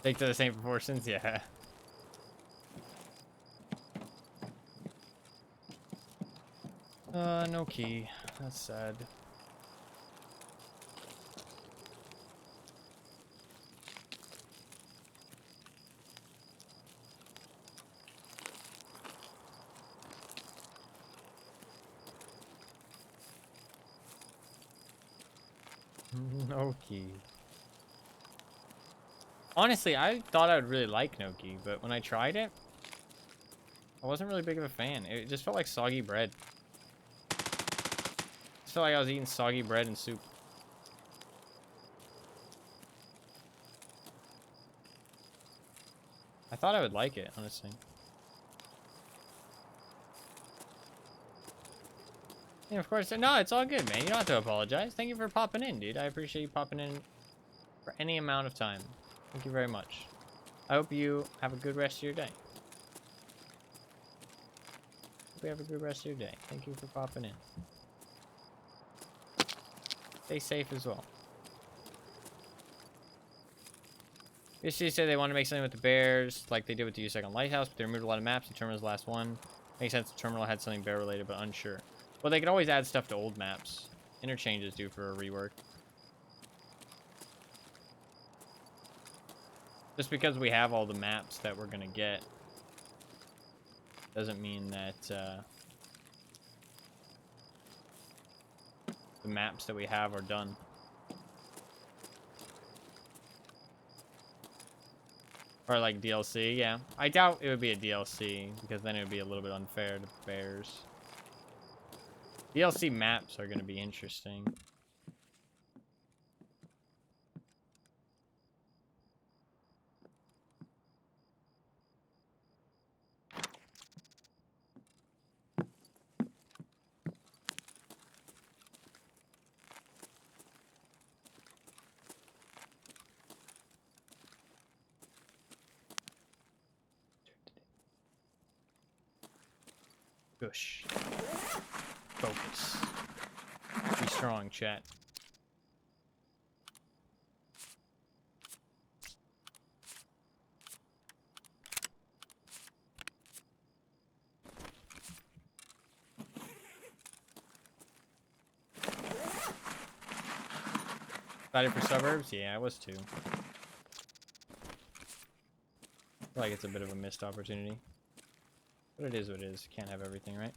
Take to the same proportions, yeah. No key. That's sad. No key. Honestly, I thought I would really like Noki, but when I tried it, I wasn't really big of a fan. It just felt like soggy bread. It felt like I was eating soggy bread and soup. I thought I would like it, honestly. Yeah, of course. No, it's all good, man. You don't have to apologize. Thank you for popping in, dude. I appreciate you popping in for any amount of time. Thank you very much. I hope you have a good rest of your day. Hope you have a good rest of your day. Thank you for popping in. Stay safe as well. BC said they want to make something with the bears, like they did with the U-Second Lighthouse, but they removed a lot of maps. The terminal's the last one. Makes sense the terminal had something bear-related, but unsure. Well, they could always add stuff to old maps. Interchange is due for a rework. Just because we have all the maps that we're going to get doesn't mean that the maps that we have are done. Or like DLC, yeah. I doubt it would be a DLC, because then it would be a little bit unfair to bears. DLC maps are going to be interesting. Gosh. Focus. Be strong, chat. Excited for suburbs? Yeah, I was too. I feel like it's a bit of a missed opportunity. But it is what it is. Can't have everything, right?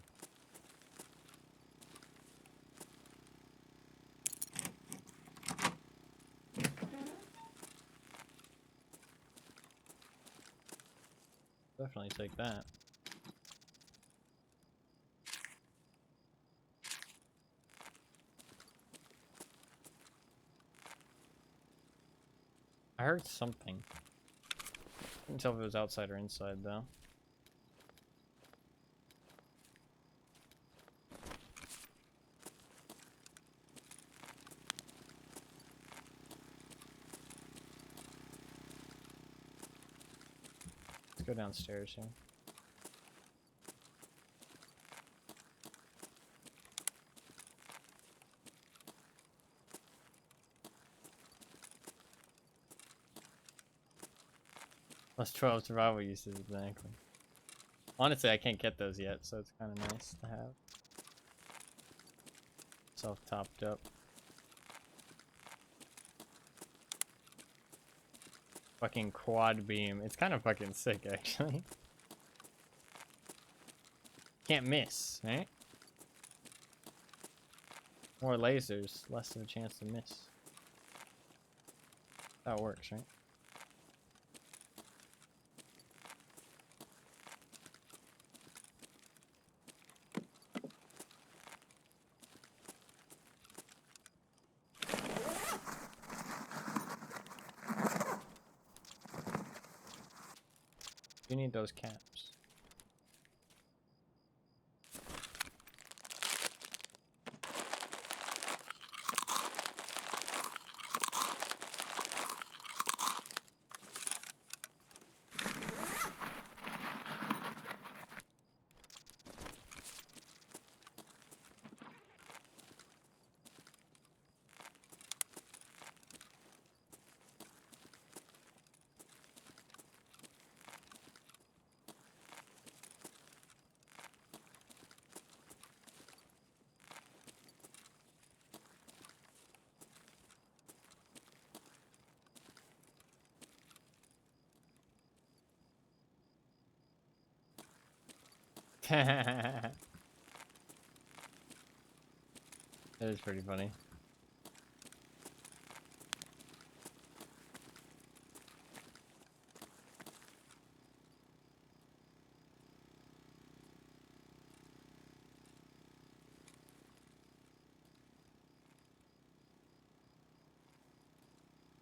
Definitely take that. I heard something. Couldn't tell if it was outside or inside, though. Let's go downstairs here. Plus 12 survival uses, exactly. Honestly, I can't get those yet, so it's kind of nice to have. Self-topped up. Fucking quad beam. It's kind of fucking sick, actually. Can't miss, right? More lasers, less of a chance to miss. That works, right? You need those caps. That is pretty funny.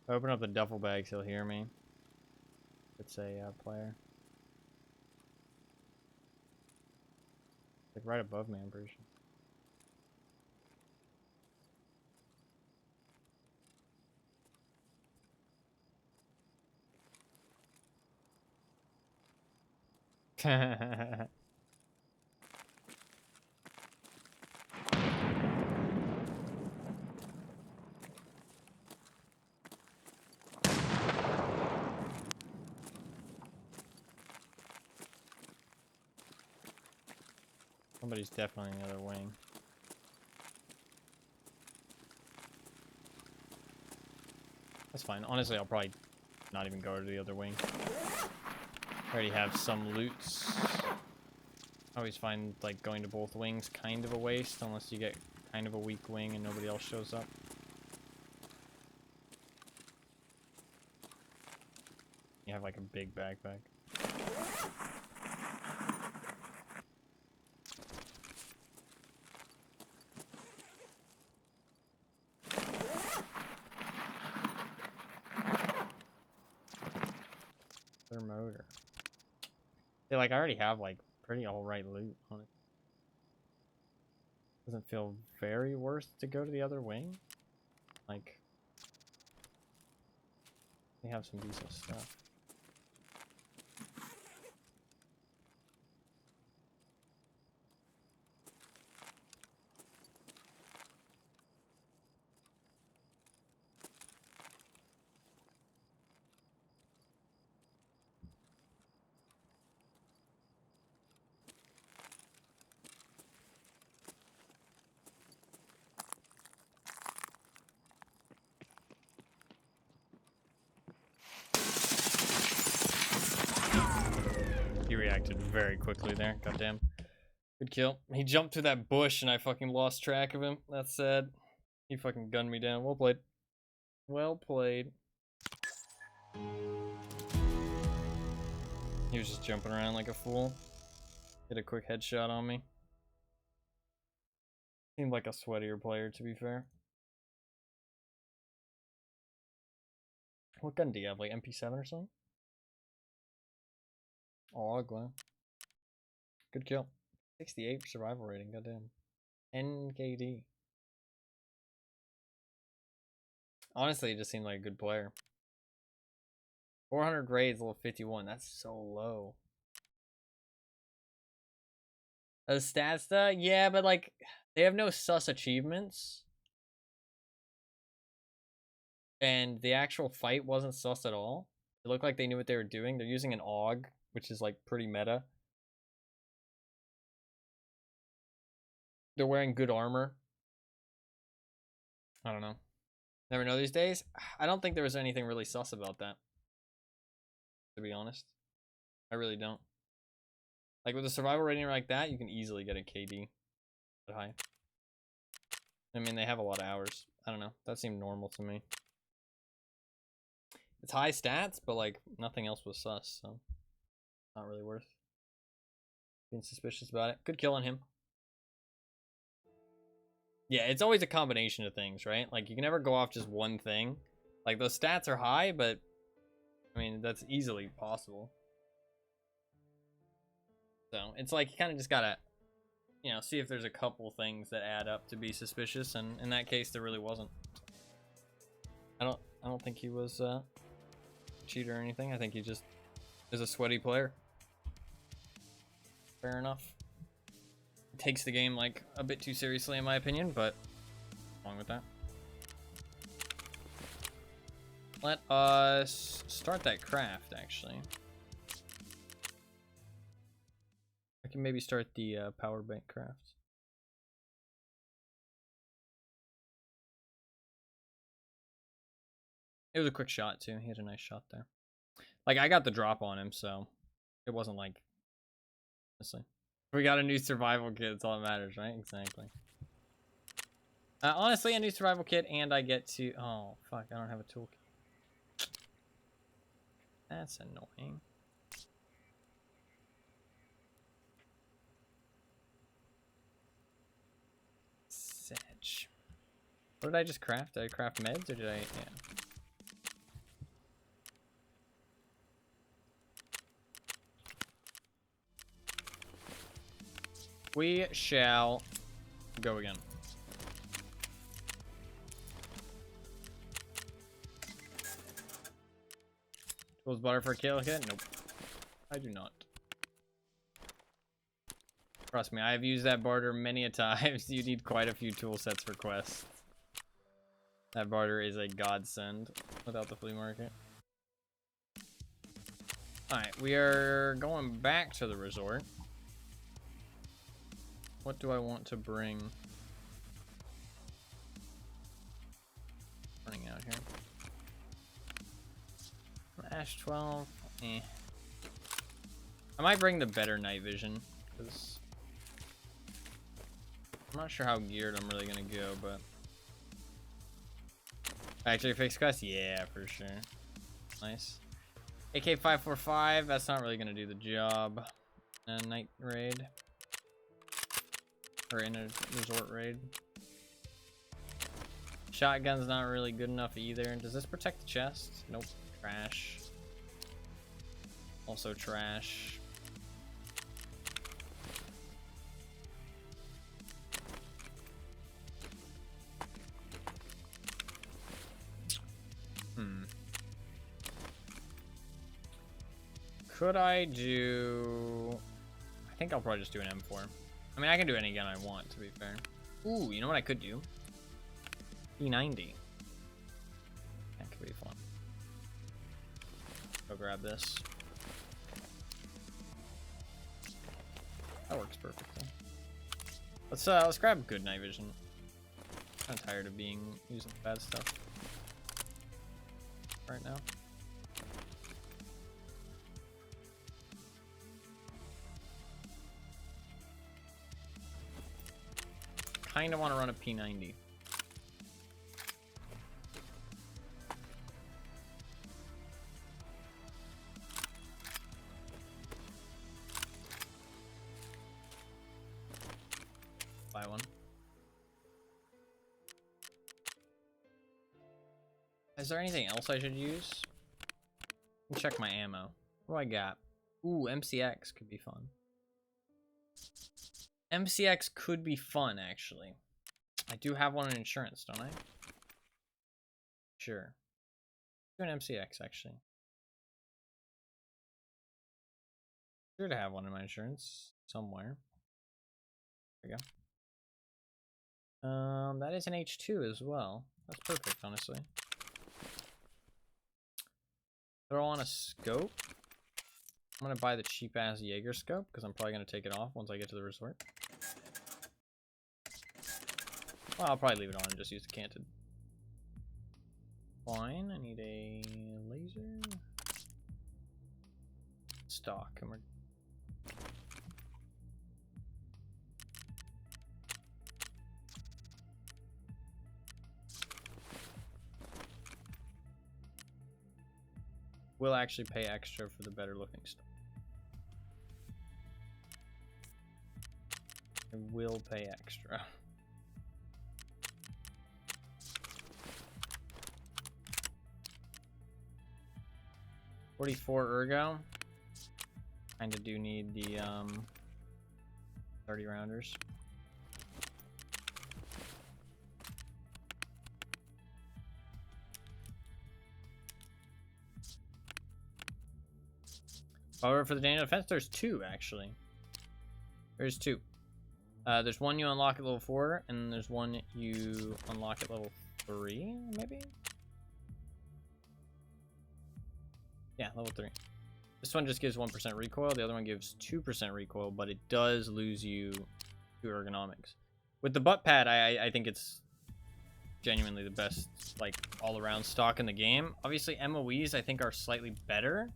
Open up the duffel bags, he'll hear me. It's a player. Like right above me, I'm pretty sure. Somebody's definitely in the other wing. That's fine. Honestly, I'll probably not even go to the other wing. I already have some loots. I always find like going to both wings kind of a waste unless you get kind of a weak wing and nobody else shows up. You have like a big backpack. Their motor. Yeah, like I already have like pretty alright loot on it. Doesn't feel very worth to go to the other wing. Like they have some decent stuff. He reacted very quickly there. Goddamn. Good kill. He jumped through that bush and I fucking lost track of him. That's sad. He fucking gunned me down. Well played. Well played. He was just jumping around like a fool. Hit a quick headshot on me. Seemed like a sweatier player, to be fair. What gun do you have? Like MP7 or something? Oh, wow. Good kill. 68 survival rating, goddamn. NKD. Honestly, he just seemed like a good player. 400 grades, level 51. That's so low. A stats stuff? Yeah, but like, they have no sus achievements. And the actual fight wasn't sus at all. It looked like they knew what they were doing. They're using an AUG, which is like pretty meta. They're wearing good armor. I don't know. Never know these days. I don't think there was anything really sus about that, to be honest. I really don't. Like with a survival rating like that, you can easily get a KD that high. I mean, they have a lot of hours. I don't know. That seemed normal to me. It's high stats, but like nothing else was sus, so not really worth being suspicious about it. Good kill on him. Yeah, it's always a combination of things, right? Like you can never go off just one thing. Like those stats are high, but I mean that's easily possible. So it's like you kind of just gotta, you know, see if there's a couple things that add up to be suspicious, and in that case there really wasn't. I don't think he was a cheater or anything. I think he just is a sweaty player. Fair enough. Takes the game like a bit too seriously in my opinion, but wrong with that. Let us start that craft actually. I can maybe start the power bank craft. It was a quick shot too. He had a nice shot there. Like I got the drop on him, so it wasn't like honestly. We got a new survival kit, that's all that matters, right? Exactly. Honestly, a new survival kit, and I get to... Oh, fuck, I don't have a toolkit. That's annoying. Sedge. What did I just craft? Did I craft meds, or did I... Yeah. We shall go again. Tools butter for a kill kit? Nope. I do not. Trust me, I have used that barter many a times. You need quite a few tool sets for quests. That barter is a godsend without the flea market. Alright, we are going back to the resort. What do I want to bring? Running out here. Ash 12. Eh. I might bring the better night vision, because I'm not sure how geared I'm really gonna go, but factory fix quest, yeah, for sure. Nice. AK-545, that's not really gonna do the job. Night raid. Or in a resort raid. Shotgun's not really good enough either. Does this protect the chest? Nope. Trash. Also trash. Could I do... I think I'll probably just do an M4. I mean, I can do any gun I want, to be fair. Ooh, you know what I could do? P90. That could be fun. Go grab this. That works perfectly. Let's grab good night vision. I'm kind of tired of using bad stuff right now. Kind of want to run a P90. Buy one. Is there anything else I should use? Let me check my ammo. What do I got? Ooh, MCX could be fun. MCX could be fun, actually. I do have one in insurance, don't I? Sure. Do an MCX, actually. Sure to have one in my insurance somewhere. There we go. That is an H2 as well. That's perfect, honestly. Throw on a scope. I'm gonna buy the cheap ass Jaeger scope because I'm probably gonna take it off once I get to the resort. Well, I'll probably leave it on and just use the canted. Fine, I need a laser. Stock. And we're... We'll actually pay extra for the better looking stuff. I will pay extra. $44 ergo. Kinda do need the 30 rounders. However, for the Daniel defense, there's two actually. There's two. There's one you unlock at level 4, and there's one you unlock at level 3, maybe? Yeah, level 3. This one just gives 1% recoil, the other one gives 2% recoil, but it does lose you 2 ergonomics. With the butt pad, I think it's genuinely the best, like, all-around stock in the game. Obviously, MOEs, I think, are slightly better.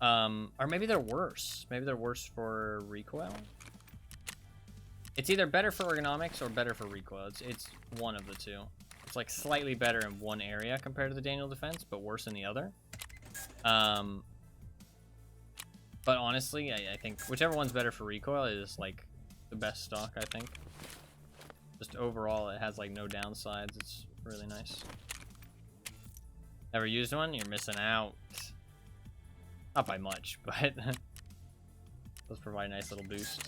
Or maybe they're worse. Maybe they're worse for recoil. It's either better for ergonomics or better for recoil. It's one of the two. It's like slightly better in one area compared to the Daniel defense, but worse in the other. But honestly, I think whichever one's better for recoil is like the best stock, I think. Just overall, it has like no downsides. It's really nice. Never used one? You're missing out. Not by much, but does provide a nice little boost.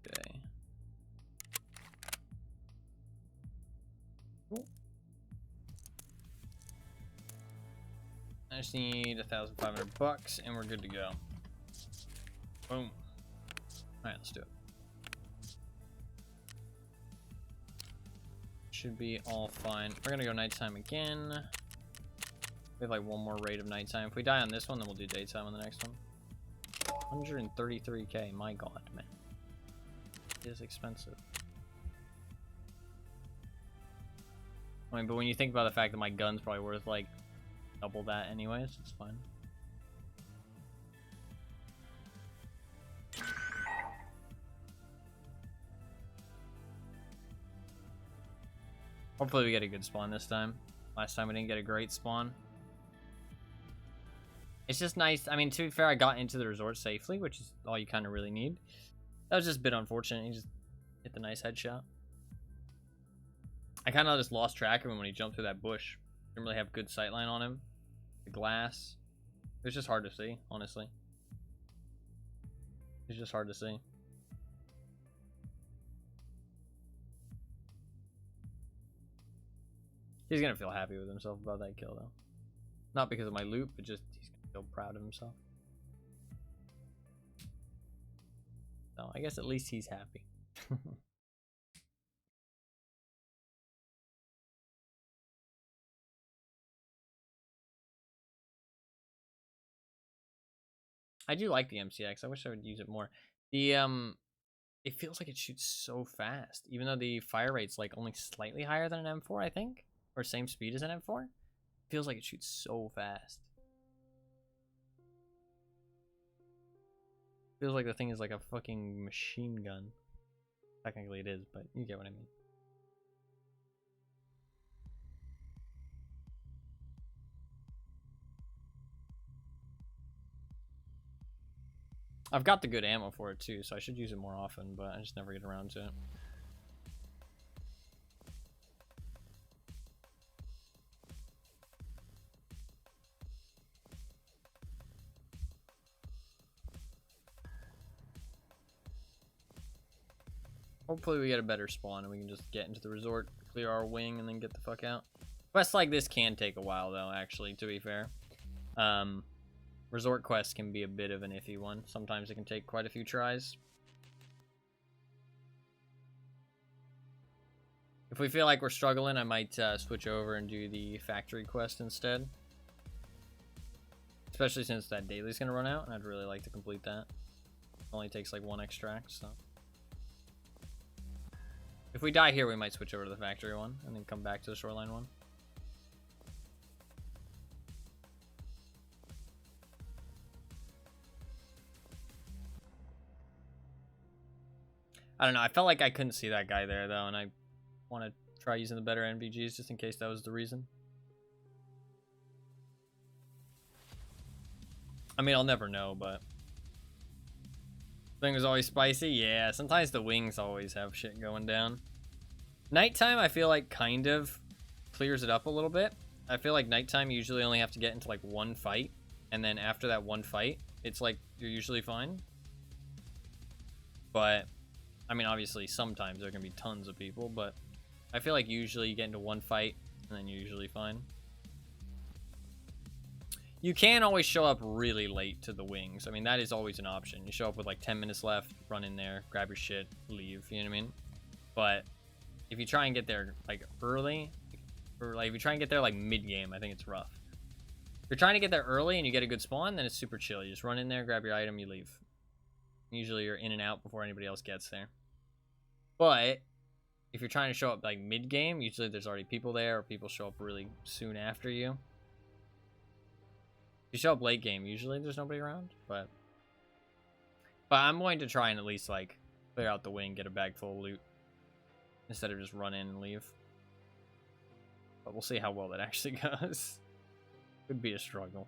Okay. Cool. I just need $1,500 and we're good to go. Boom. Alright, let's do it. Should be all fine. We're gonna go nighttime again. We have like one more raid of nighttime. If we die on this one, then we'll do daytime on the next one. 133k, my god, man. It is expensive. I mean, but when you think about the fact that my gun's probably worth like double that anyways, it's fine. Hopefully we get a good spawn this time. Last time we didn't get a great spawn. It's just nice. I mean, to be fair, I got into the resort safely, which is all you kind of really need. That was just a bit unfortunate. He just hit the nice headshot. I kind of just lost track of him when he jumped through that bush. Didn't really have good sightline on him. The glass. It was just hard to see, honestly. It's just hard to see. He's gonna feel happy with himself about that kill, though. Not because of my loot, but just he's gonna feel proud of himself. So I guess at least he's happy. I do like the MCX. I wish I would use it more. The it feels like it shoots so fast, even though the fire rate's like only slightly higher than an M4, I think. Or same speed as an M4. Feels like it shoots so fast. Feels like the thing is like a fucking machine gun. Technically it is, but you get what I mean. I've got the good ammo for it too, so I should use it more often, but I just never get around to it. Hopefully we get a better spawn and we can just get into the resort, clear our wing, and then get the fuck out. Quests like this can take a while though, actually, to be fair. Resort quests can be a bit of an iffy one. Sometimes it can take quite a few tries. If we feel like we're struggling, I might switch over and do the factory quest instead. Especially since that daily's gonna run out, and I'd really like to complete that. It only takes like 1 extract, so. If we die here, we might switch over to the factory one, and then come back to the shoreline one. I don't know, I felt like I couldn't see that guy there, though, and I want to try using the better NVGs just in case that was the reason. I mean, I'll never know, but thing is always spicy. Yeah, sometimes the wings always have shit going down. Nighttime, I feel like kind of clears it up a little bit. I feel like nighttime you usually only have to get into like one fight, and then after that one fight, it's like you're usually fine. But I mean, obviously sometimes there are gonna be tons of people, but I feel like usually you get into one fight and then you're usually fine. You can always show up really late to the wings. I mean, that is always an option. You show up with like 10 minutes left, run in there, grab your shit, leave, you know what I mean? But if you try and get there like early, or like if you try and get there like mid-game, I think it's rough. If you're trying to get there early and you get a good spawn, then it's super chill. You just run in there, grab your item, you leave. Usually you're in and out before anybody else gets there. But if you're trying to show up like mid-game, usually there's already people there, or people show up really soon after you. If you show up late game, usually there's nobody around, but I'm going to try and at least like clear out the wing, get a bag full of loot, instead of just run in and leave. But we'll see how well that actually goes. Could be a struggle.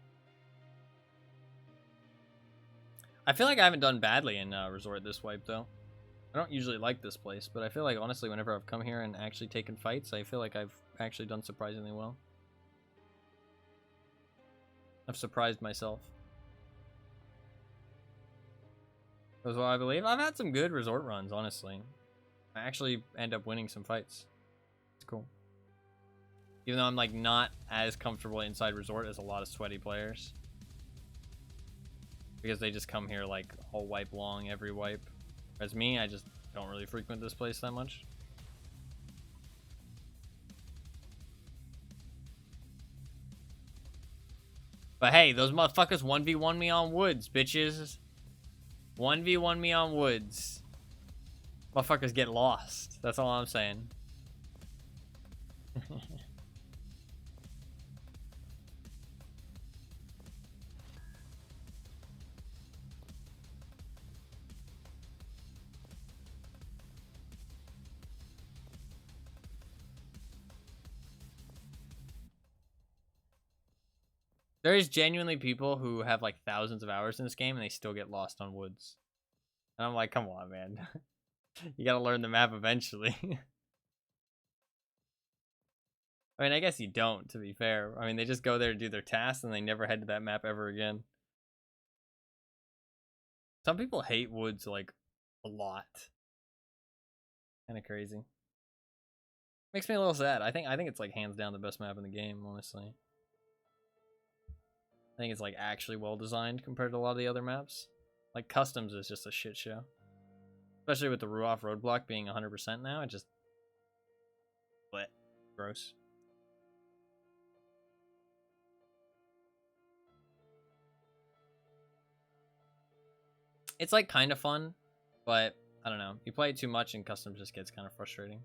I feel like I haven't done badly in Resort this wipe, though. I don't usually like this place, but I feel like, honestly, whenever I've come here and actually taken fights, I feel like I've actually done surprisingly well. I've surprised myself. That's what I believe. I've had some good Resort runs, honestly. I actually end up winning some fights. It's cool. Even though I'm, like, not as comfortable inside Resort as a lot of sweaty players. Because they just come here, like, all wipe long, every wipe. As me, I just don't really frequent this place that much. But hey, those motherfuckers 1v1 me on woods, bitches. 1v1 me on woods. Motherfuckers get lost. That's all I'm saying. There's genuinely people who have like thousands of hours in this game and they still get lost on woods. And I'm like, come on, man. You gotta learn the map eventually. I mean, I guess you don't, to be fair. I mean, they just go there to do their tasks and they never head to that map ever again. Some people hate woods, like, a lot. Kind of crazy. Makes me a little sad. I think it's, like, hands down the best map in the game, honestly. I think it's, like, actually well-designed compared to a lot of the other maps. Like, Customs is just a shit show. Especially with the Ruoff roadblock being 100% now, it just... Blech. Gross. It's, like, kind of fun, but, I don't know. You play it too much and Customs just gets kind of frustrating.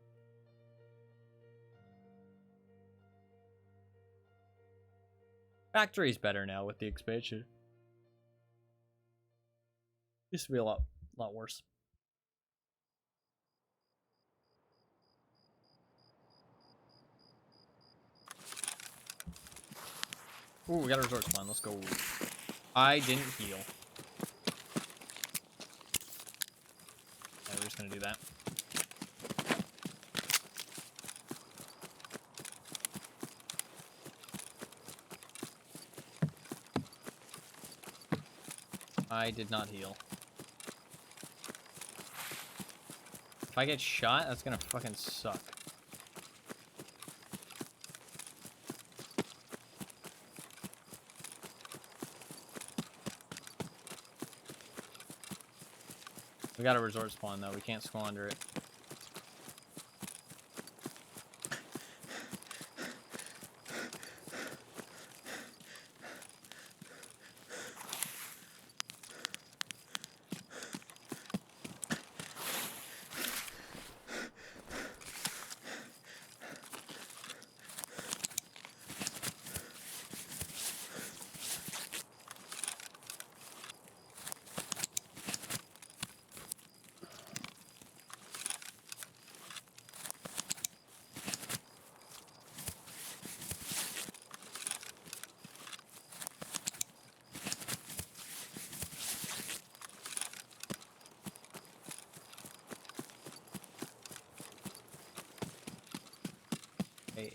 Factory's better now with the expansion. Used to be a lot worse. Ooh, we got a resort spawn. Let's go. I didn't heal. Yeah, we're just gonna do that. I did not heal. If I get shot, that's gonna fucking suck. We got a resort spawn though, we can't squander it.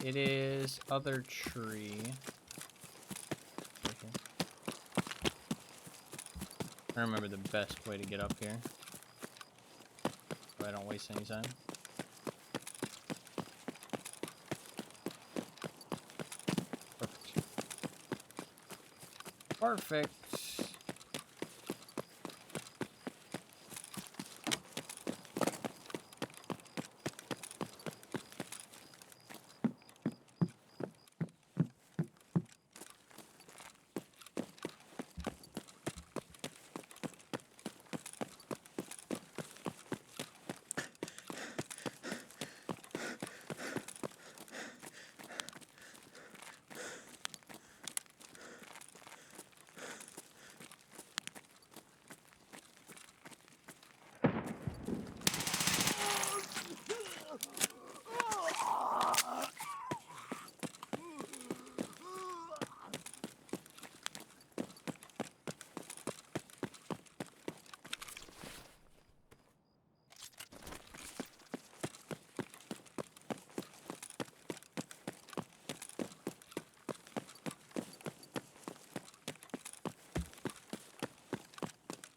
It is other tree. Okay. I remember the best way to get up here, so I don't waste any time. Perfect. Perfect.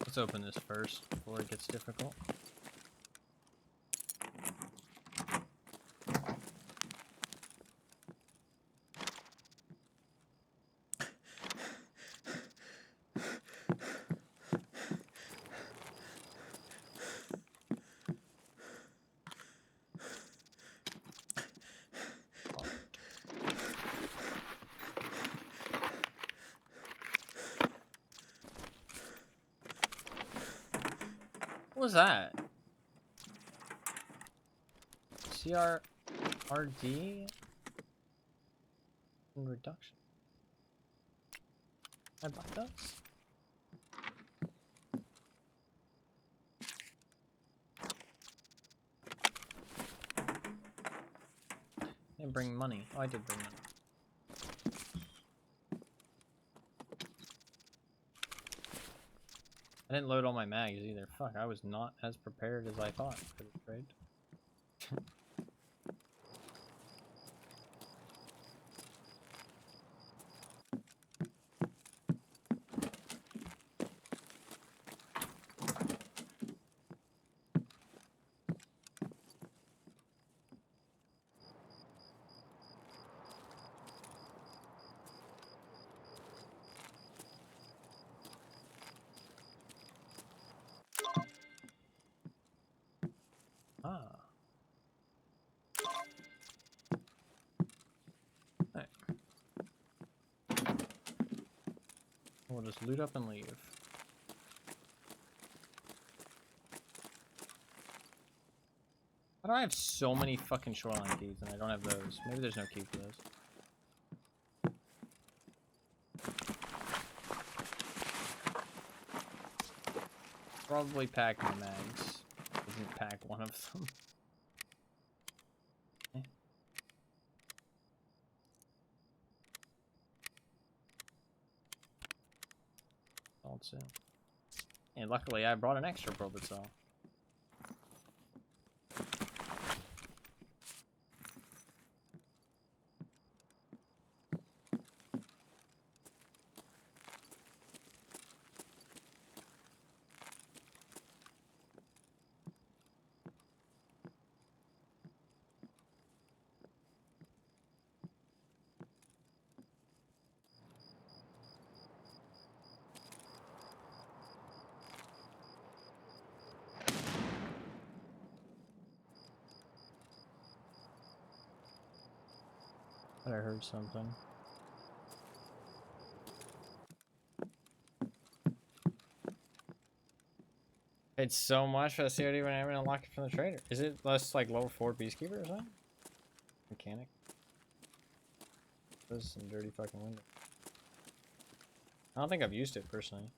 Let's open this first before it gets difficult. What was that? CRRD reduction. I bought those. I didn't bring money. Oh, I did bring money. I didn't load all my mags either. Fuck, I was not as prepared as I thought for the trade. Ah. Alright. We'll just loot up and leave. How do I have so many fucking shoreline keys and I don't have those? Maybe there's no key for those. Probably pack my mags. Didn't pack one of them. Okay. Also. And luckily I brought an extra bullet cell. But I heard something. It's so much for the COD when I haven't unlocked it from the trader. Is it less like level 4 Peacekeeper or something? Mechanic. This is some dirty fucking window. I don't think I've used it personally.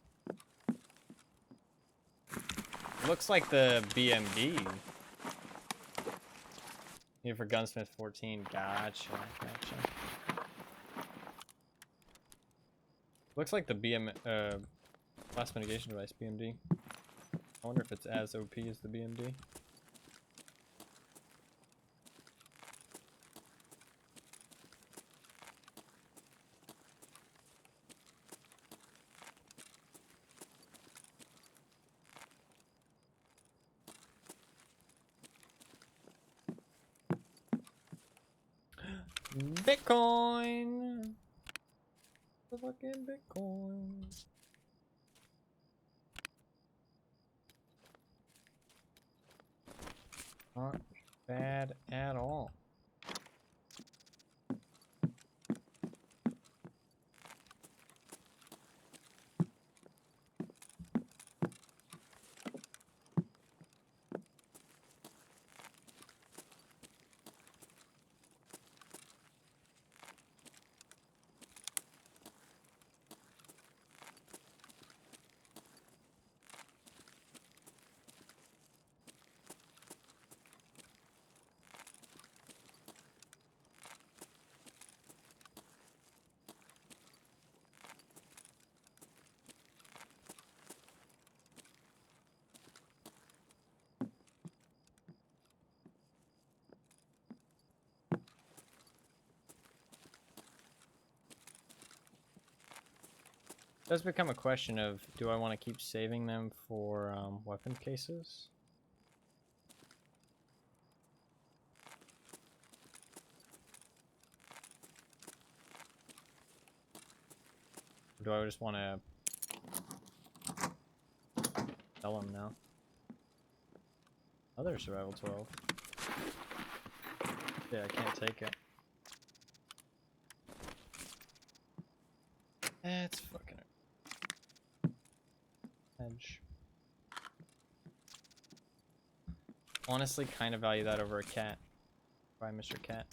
It looks like the BMD. Here for Gunsmith 14. Gotcha. Looks like the blast mitigation device, BMD. I wonder if it's as OP as the BMD. Bitcoin. The fucking Bitcoin. Not bad at all. It does become a question of, do I want to keep saving them for weapon cases? Or do I just want to sell them now? Other survival 12. Yeah, I can't take it. That's fucking edge. Honestly, kind of value that over a cat. Bye, Mr. Cat.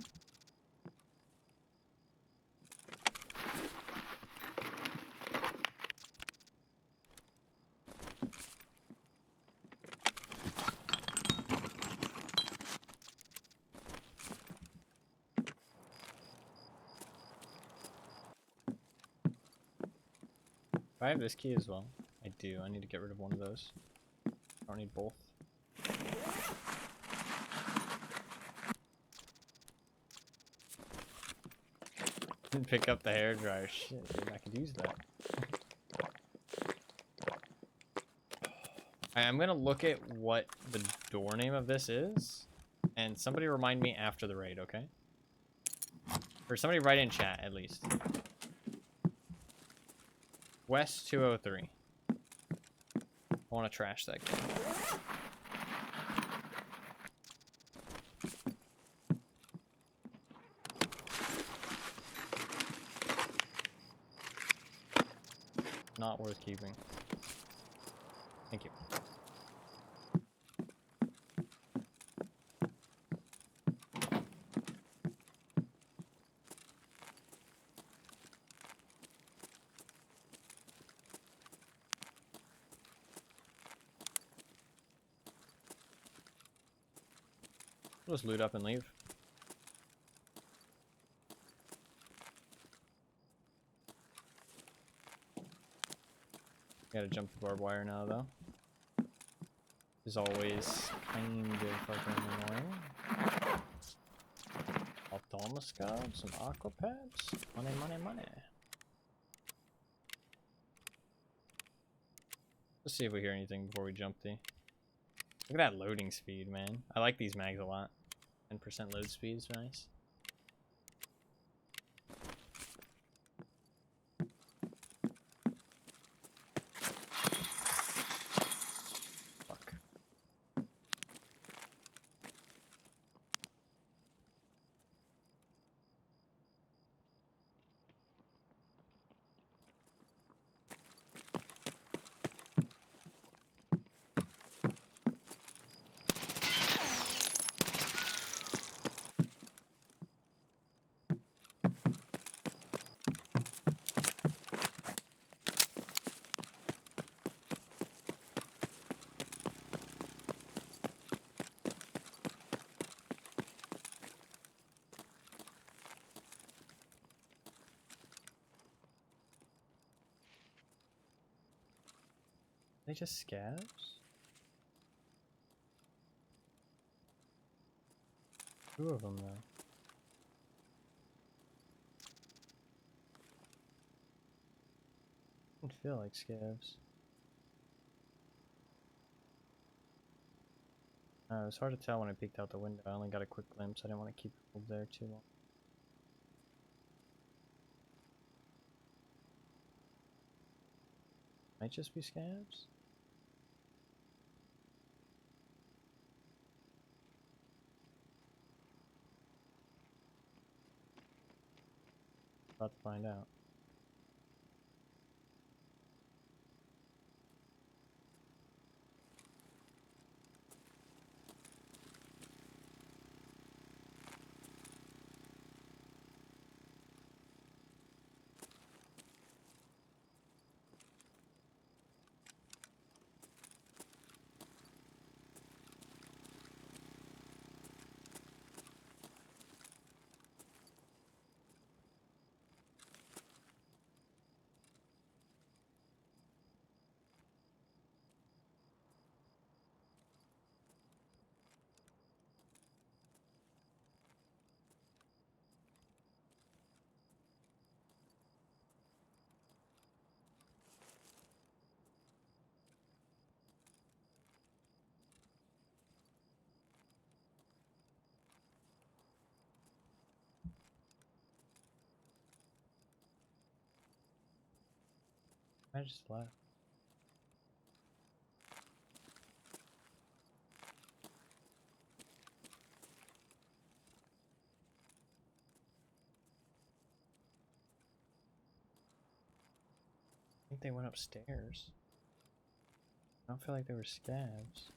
I have this key as well. I do. I need to get rid of one of those. I don't need both. Didn't pick up the hairdryer. Shit, dude, I could use that. I'm gonna look at what the door name of this is, and somebody remind me after the raid, okay? Or somebody write in chat, at least. West 203. I want to trash that game. Not worth keeping. Thank you. We'll just loot up and leave. Gotta jump the barbed wire now, though. Is always kind of fucking annoying. Ophthalmoscope, some aqua pads. Money, money, money. Let's see if we hear anything before we jump the. Look at that loading speed, man. I like these mags a lot. 10% load speed is nice. Fuck. They just scabs? Two of them though. Didn't feel like scabs. It was hard to tell when I peeked out the window. I only got a quick glimpse. I didn't want to keep it there too long. Might just be scabs. About to find out. I just left. I think they went upstairs. I don't feel like they were scabs.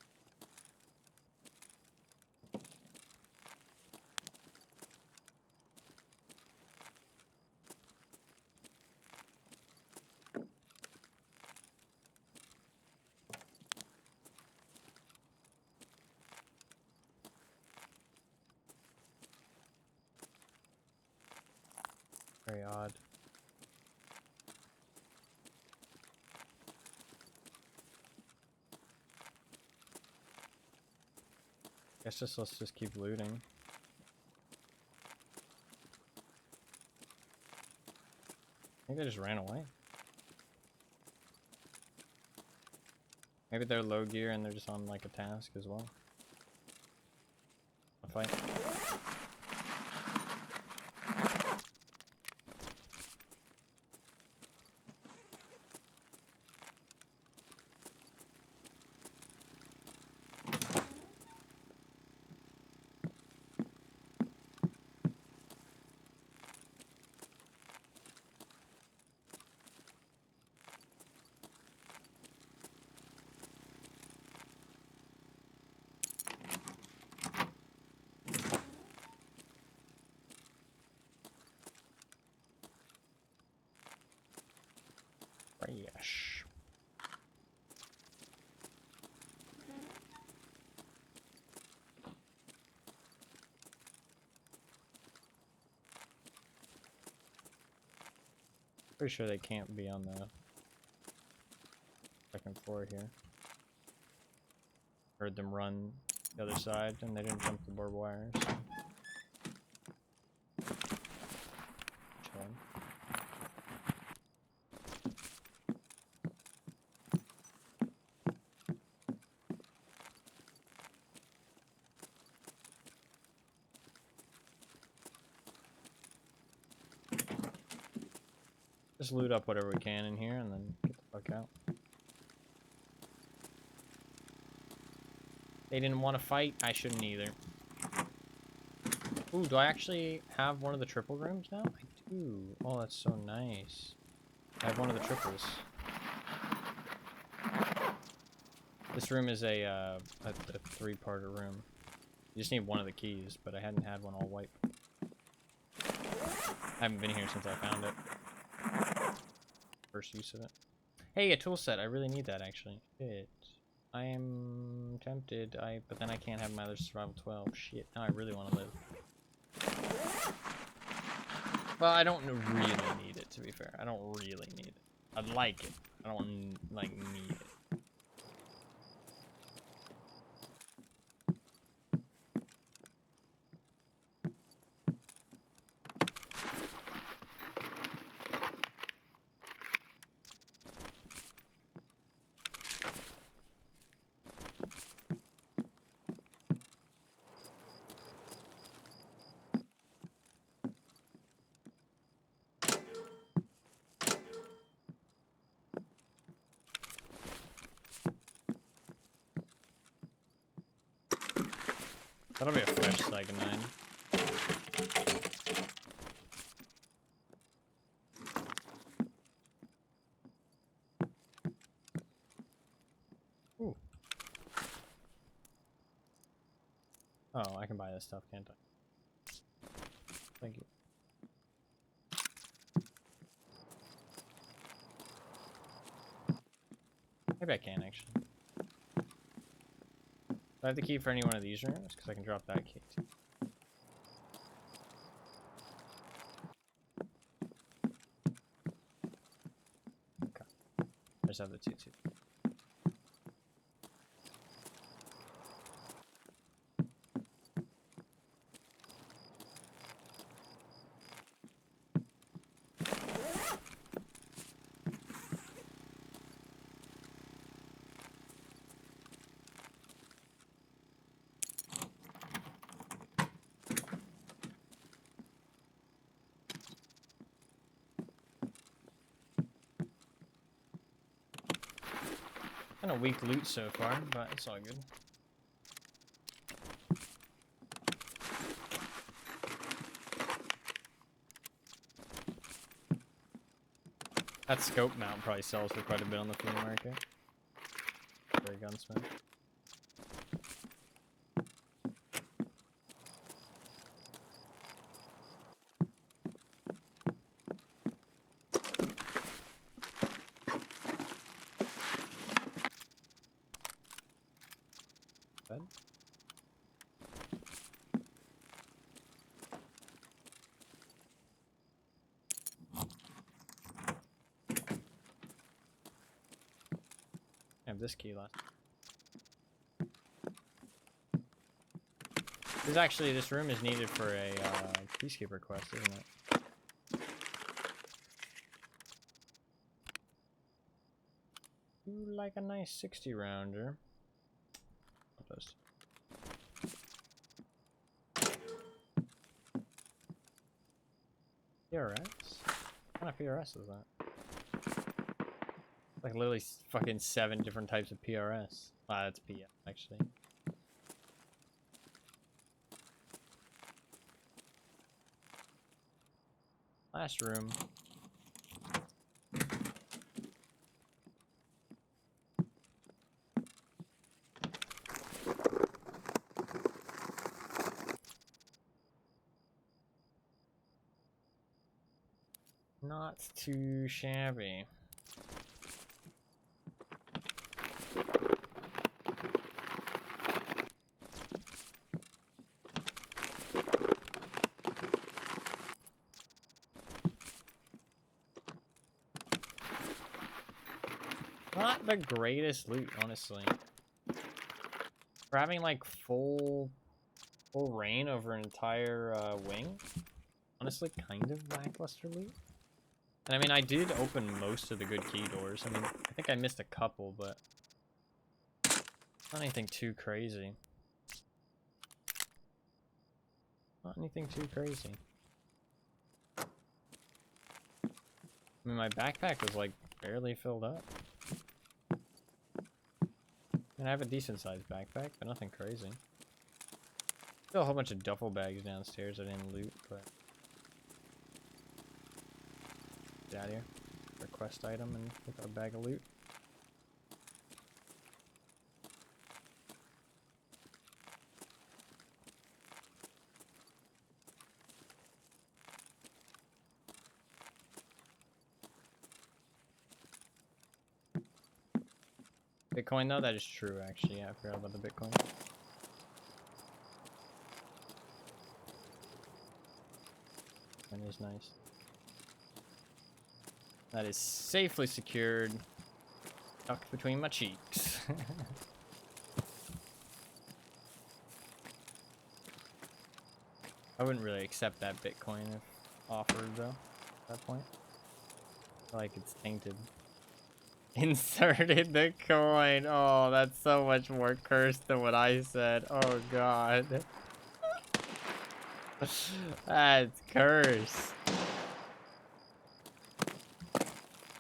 Very odd. Let's just keep looting. I think they just ran away. Maybe they're low gear and they're just on like a task as well. A fight. Fresh. Pretty sure they can't be on the second floor here. Heard them run the other side and they didn't jump the barbed wires. Chilling. Just loot up whatever we can in here and then get the fuck out. They didn't want to fight. I shouldn't either. Ooh, do I actually have one of the triple rooms now? I do. Oh, that's so nice. I have one of the triples. This room is a three-parter room. You just need one of the keys, but I hadn't had one all white. I haven't been here since I found it. First use of it. Hey, a tool set. I really need that, actually. Shit. I am tempted, but then I can't have my other survival 12. Shit, now I really want to live. Well, I don't really need it, to be fair. I don't really need it. I'd like it. I don't, like, need it. That'll be a fresh Psycho 9. Ooh. Oh, I can buy this stuff, can't I? Thank you. Maybe I can, actually. Do I have the key for any one of these rooms? Because I can drop that key, too. Okay. I just have the 2-2. Kind of weak loot so far, but it's all good. That scope mount probably sells for quite a bit on the flea market. For a gunsmith. Bed. I have this key left. This room is needed for a peacekeeper quest, isn't it? You like a nice 60 rounder. Post. PRS? What kind of PRS is that? Like literally fucking 7 different types of PRS. Ah, that's PM actually. Last room. Not too shabby. Not the greatest loot, honestly. For having like full reign over an entire wing, honestly, kind of lackluster loot. And I mean, I did open most of the good key doors. I mean, I think I missed a couple, but not anything too crazy. Not anything too crazy. I mean, my backpack was like barely filled up. And I have a decent sized backpack, but nothing crazy. Still a whole bunch of duffel bags downstairs I didn't loot, but get out of here. Request item and pick up a bag of loot. Bitcoin though, that is true actually. Yeah, I forgot about the Bitcoin. That is nice. That is safely secured. Tucked between my cheeks. I wouldn't really accept that Bitcoin if offered though, at that point. I feel like it's tainted. Inserted the coin. Oh, that's so much more cursed than what I said. Oh god. That's cursed.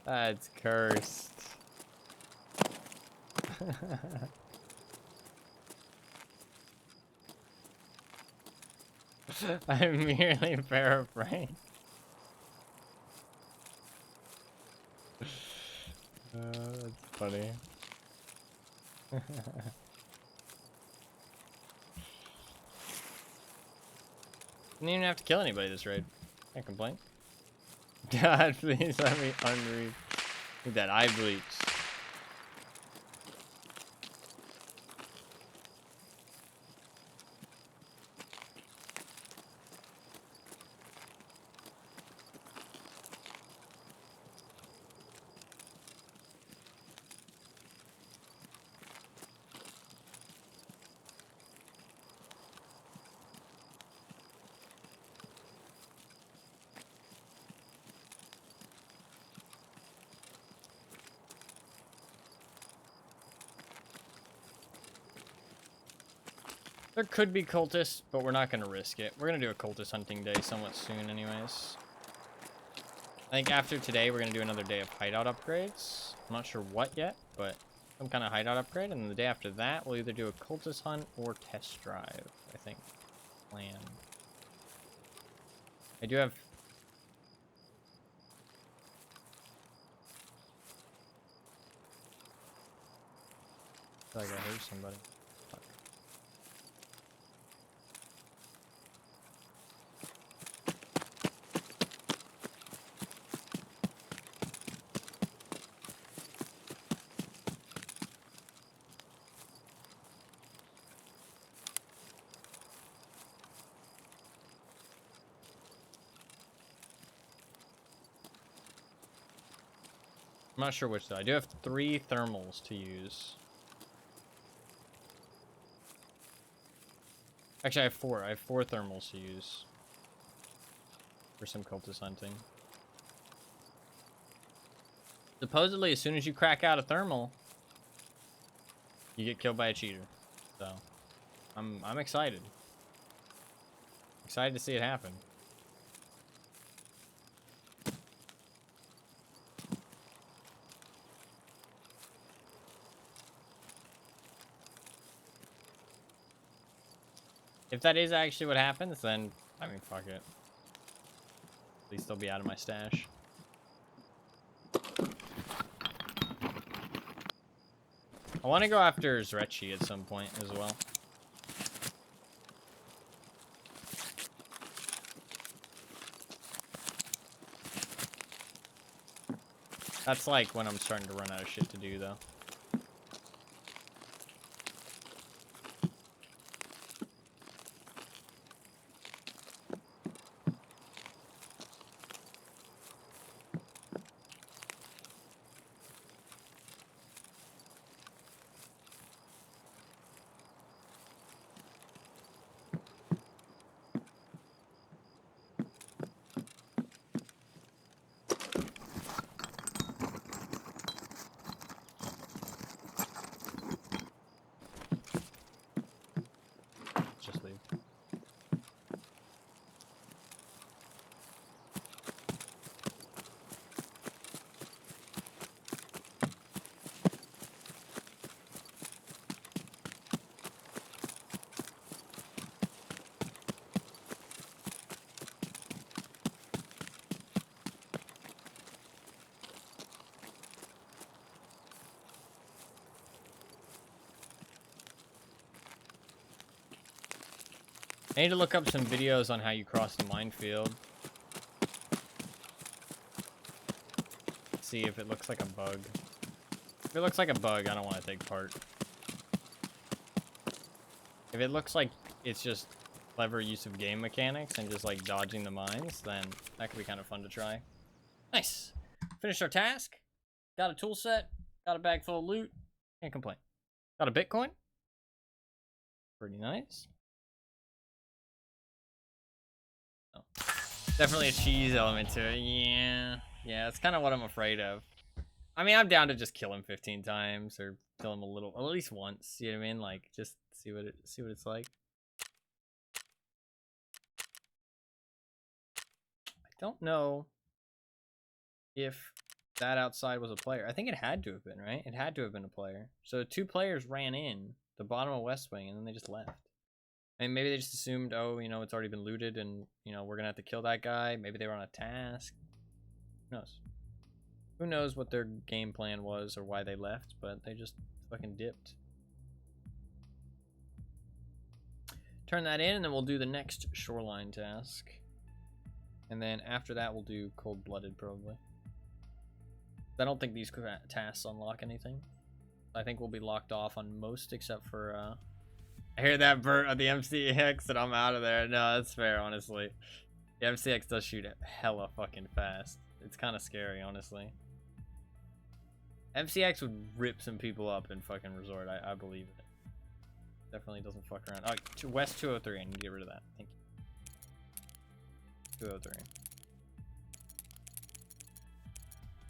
That's cursed. I'm merely paraphrasing. That's funny. Didn't even have to kill anybody this raid. Can't complain. God, please let me unread. Need that eye bleach. There could be cultists, but we're not going to risk it. We're going to do a cultist hunting day somewhat soon anyways. I think after today, we're going to do another day of hideout upgrades. I'm not sure what yet, but some kind of hideout upgrade. And the day after that, we'll either do a cultist hunt or test drive, I think. Plan. I do have... I feel like I heard somebody. I'm not sure which though. I do have 3 thermals to use. Actually, I have 4. I have 4 thermals to use for some cultist hunting. Supposedly, as soon as you crack out a thermal, you get killed by a cheater. So, I'm excited. Excited to see it happen. If that is actually what happens, then, I mean, fuck it. At least they'll be out of my stash. I want to go after Zrechi at some point as well. That's like when I'm starting to run out of shit to do, though. Just leave. I need to look up some videos on how you cross the minefield. See if it looks like a bug. If it looks like a bug, I don't want to take part. If it looks like it's just clever use of game mechanics and just like dodging the mines, then that could be kind of fun to try. Nice. Finished our task. Got a tool set. Got a bag full of loot. Can't complain. Got a Bitcoin. Pretty nice. Oh. Definitely a cheese element to it. Yeah. Yeah, that's kind of what I'm afraid of. I mean, I'm down to just kill him 15 times or kill him a little, at least once. You know what I mean? Like, just see what it's like. I don't know if that outside was a player. I think it had to have been, right? It had to have been a player. So 2 players ran in the bottom of West Wing and then they just left. And maybe they just assumed, oh, you know, it's already been looted and, you know, we're gonna have to kill that guy. Maybe they were on a task. Who knows? Who knows what their game plan was or why they left, but they just fucking dipped. Turn that in and then we'll do the next shoreline task. And then after that we'll do cold-blooded probably. I don't think these tasks unlock anything. I think we'll be locked off on most except for I hear that Bert on the MCX and I'm out of there. No, that's fair, honestly. The MCX does shoot hella fucking fast. It's kind of scary, honestly. MCX would rip some people up in fucking Resort. I believe it. Definitely doesn't fuck around. Oh, to West 203. I need to get rid of that. Thank you. 203.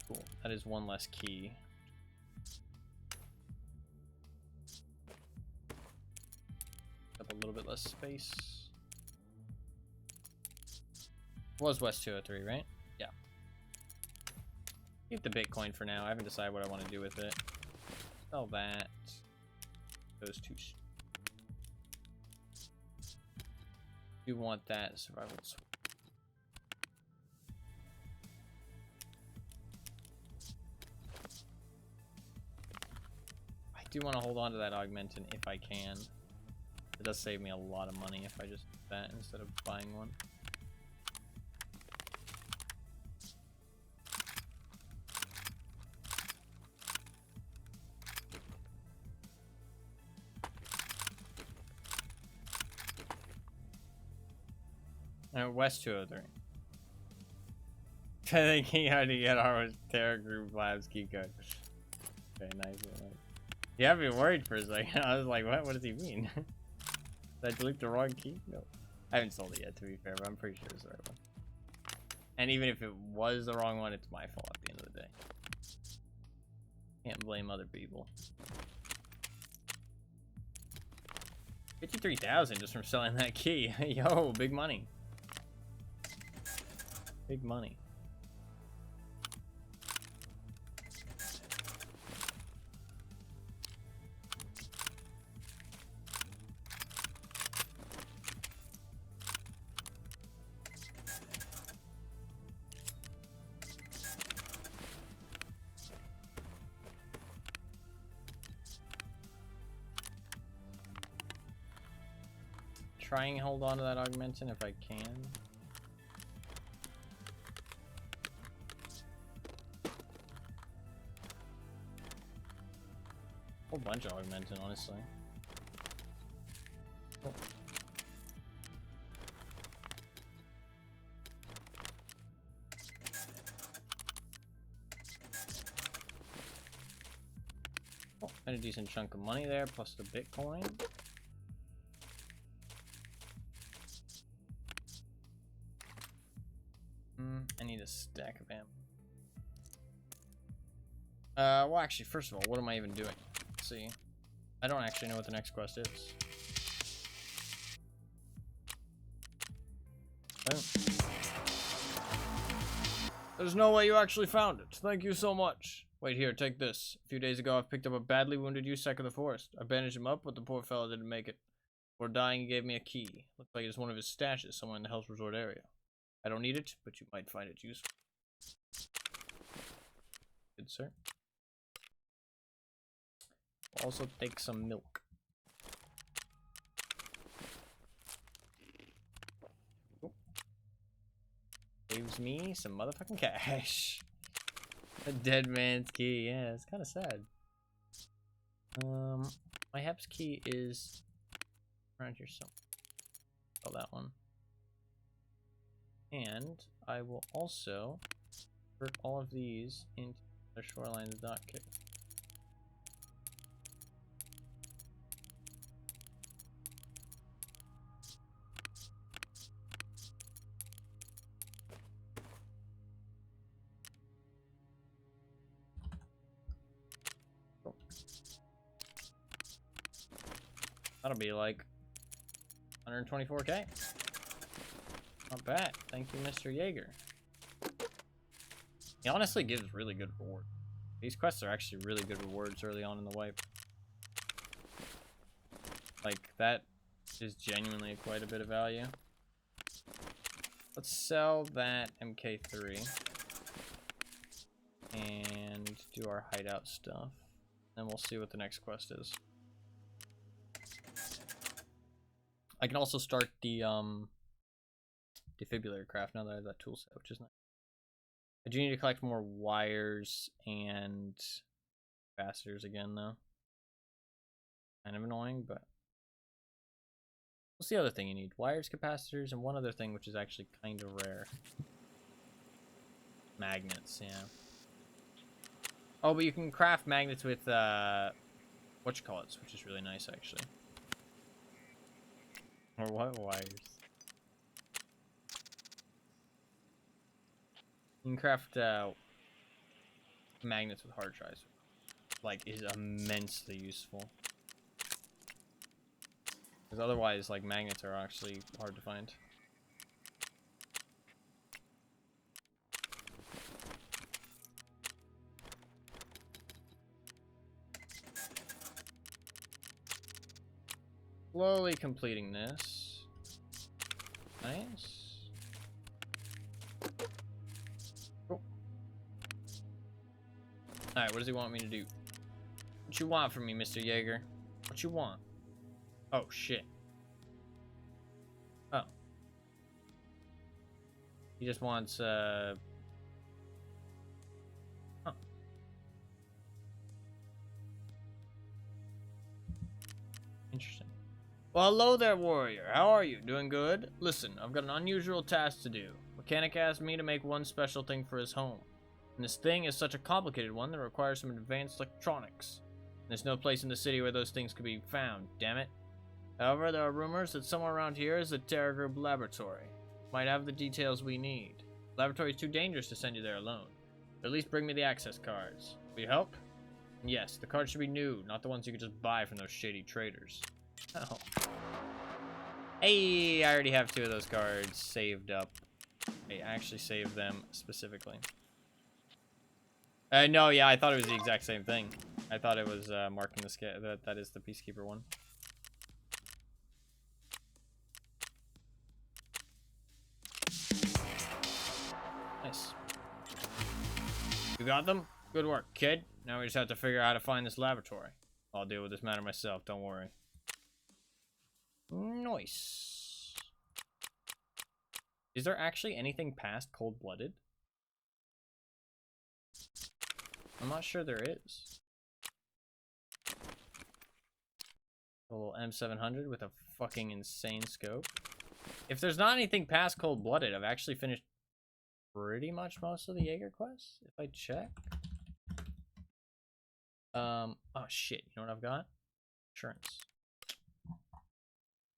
Cool. That is one less key. Up a little bit less space. Was West 203, right? Yeah. Keep the Bitcoin for now. I haven't decided what I want to do with it. Sell that. Those two. Do want that survival. I do want to hold on to that Augmentin if I can. It does save me a lot of money if I just do that instead of buying one. West 203. Thinking how to get our Terra Group Labs key code. Okay, nice. You have me worried for a second. I was like, what? What does he mean? Did I delete the wrong key? No. I haven't sold it yet, to be fair, but I'm pretty sure it's the right one. And even if it was the wrong one, it's my fault at the end of the day. Can't blame other people. 53,000 just from selling that key. Yo, big money. Big money. Try and hold on to that Augmentin if I can. Whole bunch of Augmentin, honestly. Oh. Oh, and a decent chunk of money there, plus the Bitcoin. I need a stack of ammo. Well, actually, first of all, what am I even doing? Let's see. I don't actually know what the next quest is. Oh. There's no way you actually found it. Thank you so much. Wait here, take this. A few days ago, I picked up a badly wounded Yusek in the forest. I bandaged him up, but the poor fellow didn't make it. Before dying, he gave me a key. Looks like it's one of his stashes somewhere in the Hell's Resort area. I don't need it, but you might find it useful. Good, sir. Also take some milk. Cool. Saves me some motherfucking cash. A dead man's key. Yeah, it's kind of sad. My Hep's key is around here somewhere. Oh, that one. And I will also convert all of these into the Shorelines dock kit. Cool. That'll be like 124k. Not bad. Thank you, Mr. Jaeger. He honestly gives really good reward. These quests are actually really good rewards early on in the wipe. Like, that which is genuinely quite a bit of value. Let's sell that MK3 and do our hideout stuff. Then we'll see what the next quest is. I can also start the defibrillator craft now that I have that tool set, which is nice. I do need to collect more wires and capacitors again, though. Kind of annoying, but what's the other thing you need? Wires, capacitors, and one other thing, which is actually kind of rare. Magnets, yeah. Oh, but you can craft magnets with whatchamacallits, which is really nice, actually. Or what wires? You can craft magnets with hard drives. Like, is immensely useful. Because otherwise, like, magnets are actually hard to find. Slowly completing this. Nice. Oh. Alright, what does he want me to do? What you want from me, Mr. Jaeger? What you want? Oh, shit. Oh. He just wants, Oh. Interesting. Well, hello there, warrior. How are you? Doing good? Listen, I've got an unusual task to do. Mechanic asked me to make one special thing for his home. And this thing is such a complicated one that requires some advanced electronics. And there's no place in the city where those things could be found, damn it. However, there are rumors that somewhere around here is a Terra Group laboratory. Might have the details we need. The laboratory is too dangerous to send you there alone. But at least bring me the access cards. Will you help? And yes, the cards should be new, not the ones you could just buy from those shady traders. Oh. Hey, I already have 2 of those cards saved up. I actually saved them specifically. No, yeah, I thought it was the exact same thing. I thought it was marking the scale. That is the Peacekeeper one. Nice. You got them? Good work, kid. Now we just have to figure out how to find this laboratory. I'll deal with this matter myself, don't worry. Nice. Is there actually anything past cold-blooded? I'm not sure there is. A little M700 with a fucking insane scope. If there's not anything past cold-blooded, I've actually finished pretty much most of the Jaeger quests, if I check. Oh shit, you know what I've got? Insurance.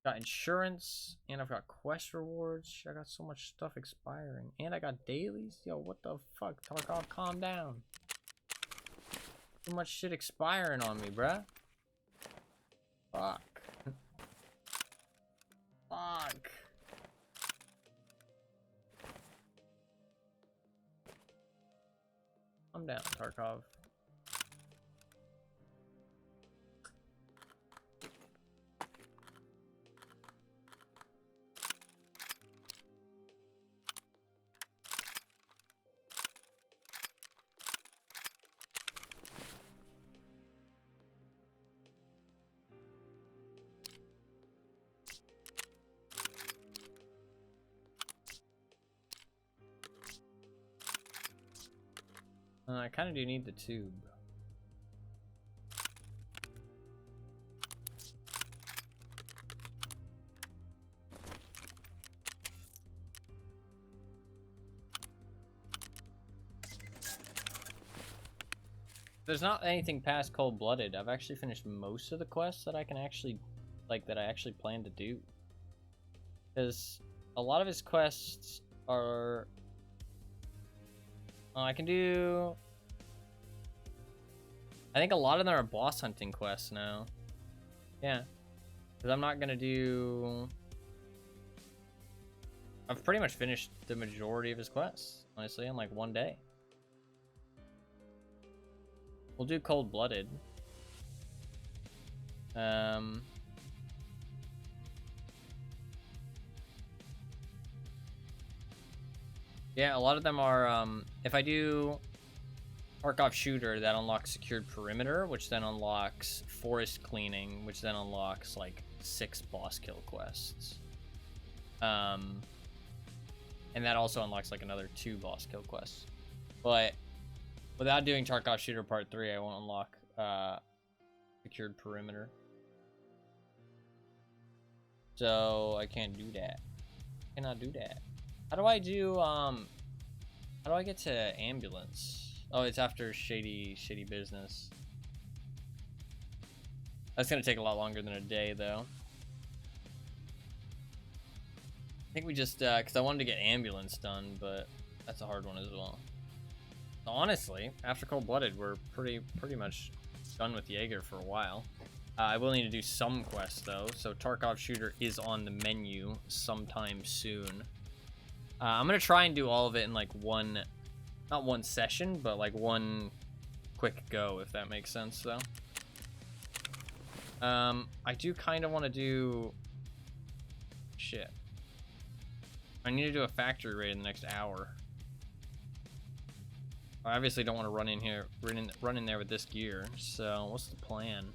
Got insurance, and I've got quest rewards. I got so much stuff expiring. And I got dailies. Yo, what the fuck? Tarkov, calm down. Too much shit expiring on me, bruh. Fuck. Fuck. Calm down, Tarkov. I kind of do need the tube. There's not anything past cold-blooded. I've actually finished most of the quests that I can actually, like, that I actually plan to do. Because a lot of his quests are... I can do... I think a lot of them are boss hunting quests now. Yeah. Because I'm not going to do... I've pretty much finished the majority of his quests, honestly, in like one day. We'll do cold-blooded. Yeah, a lot of them are, if I do Tarkov Shooter, that unlocks Secured Perimeter, which then unlocks Forest Cleaning, which then unlocks, like, 6 boss kill quests. And that also unlocks, like, another 2 boss kill quests. But without doing Tarkov Shooter Part 3, I won't unlock, Secured Perimeter. So, I can't do that. I cannot do that. How do I do, how do I get to ambulance? Oh, it's after shady business. That's gonna take a lot longer than a day, though. I think we just, because I wanted to get ambulance done, but that's a hard one as well. So honestly, after Cold-Blooded, we're pretty much done with Jaeger for a while. I will need to do some quests, though, so Tarkov Shooter is on the menu sometime soon. I'm gonna try and do all of it in, like, not one session, but, like, one quick go, if that makes sense, though. I do kind of want to do... Shit. I need to do a factory raid in the next hour. I obviously don't want to run in there with this gear, so what's the plan?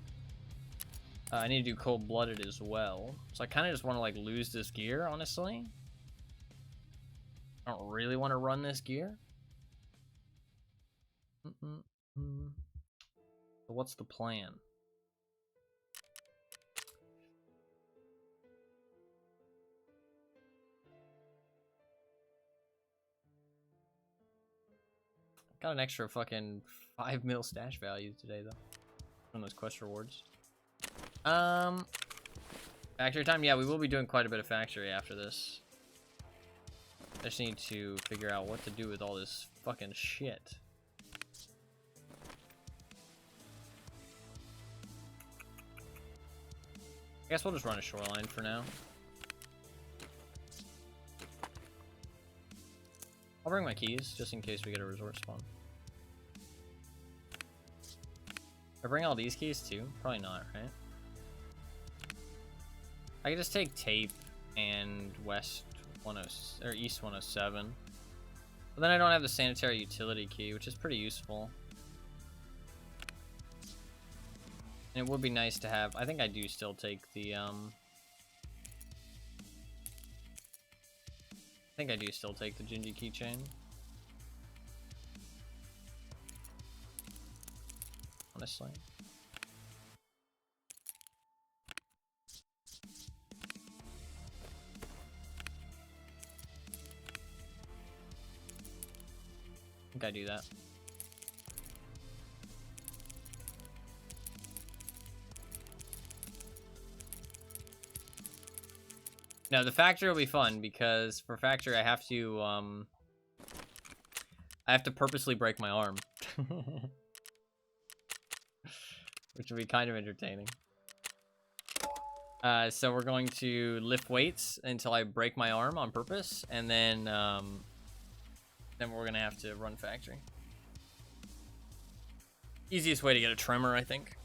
I need to do Cold-Blooded as well. So I kind of just want to, like, lose this gear, honestly. I don't really want to run this gear. So what's the plan? Got an extra fucking 5 mil stash value today, though. From those quest rewards. Factory time? Yeah, we will be doing quite a bit of factory after this. I just need to figure out what to do with all this fucking shit. I guess we'll just run a shoreline for now. I'll bring my keys, just in case we get a resort spawn. I bring all these keys too? Probably not, right? I can just take tape and East 107. But then I don't have the sanitary utility key, which is pretty useful. And it would be nice to have. I think I do still take the I think I do still take the Gingy keychain. Honestly. I think I do that. No, the factory will be fun because for factory I have to purposely break my arm. Which will be kind of entertaining. So we're going to lift weights until I break my arm on purpose, and then we're gonna have to run factory. Easiest way to get a tremor, I think.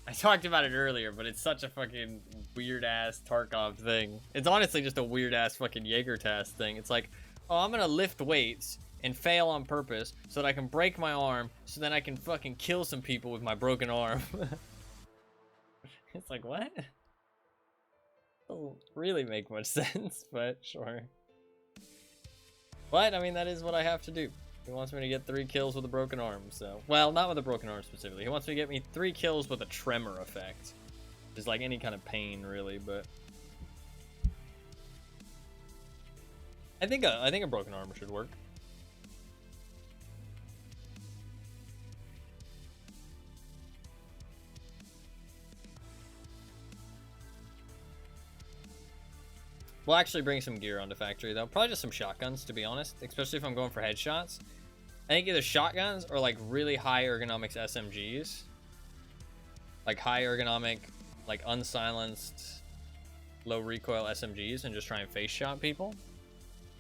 I talked about it earlier, but it's such a fucking weird-ass Tarkov thing. It's honestly just a weird-ass fucking Jaeger task thing. It's like, oh, I'm gonna lift weights and fail on purpose so that I can break my arm so then I can fucking kill some people with my broken arm. It's like, what? Doesn't really make much sense, but sure. But, I mean, that is what I have to do. He wants me to get 3 kills with a broken arm, so... Well, not with a broken arm specifically. He wants me to get me 3 kills with a tremor effect. Just like any kind of pain, really, but... I think a broken arm should work. We'll actually bring some gear onto factory, though. Probably just some shotguns, to be honest. Especially if I'm going for headshots. I think either shotguns or, like, really high ergonomics SMGs. Like, high ergonomic, like, unsilenced, low recoil SMGs and just try and face shot people.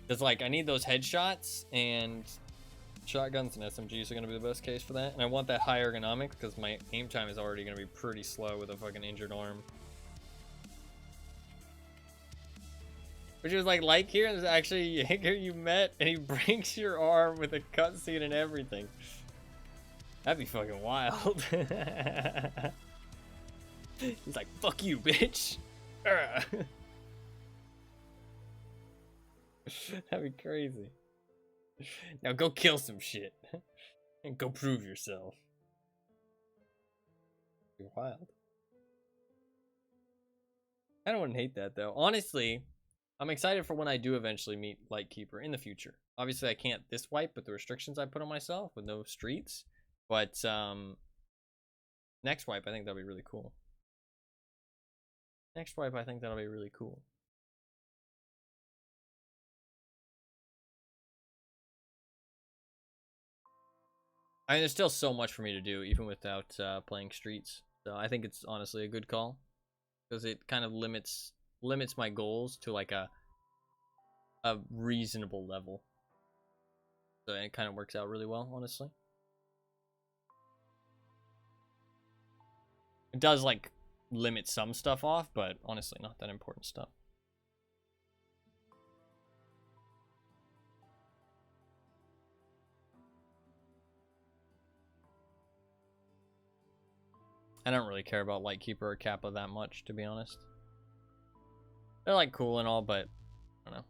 Because, like, I need those headshots, and Shotguns and SMGs are going to be the best case for that. And I want that high ergonomics because my aim time is already going to be pretty slow with a fucking injured arm. Which was like here, there's actually Jaeger you met, and he breaks your arm with a cutscene and everything. That'd be fucking wild. He's like, fuck you, bitch. That'd be crazy. Now go kill some shit. And go prove yourself. You're wild. I don't hate that though. Honestly, I'm excited for when I do eventually meet Lightkeeper in the future. Obviously I can't this wipe with the restrictions I put on myself with no streets. But next wipe I think that'll be really cool. Next wipe I think that'll be really cool. I mean, there's still so much for me to do, even without playing streets. So I think it's honestly a good call, because it kind of limits my goals to like a reasonable level. So it kind of works out really well, honestly. It does like limit some stuff off, but honestly, not that important stuff. I don't really care about Lightkeeper or Kappa that much, to be honest. They're like cool and all, but I don't know.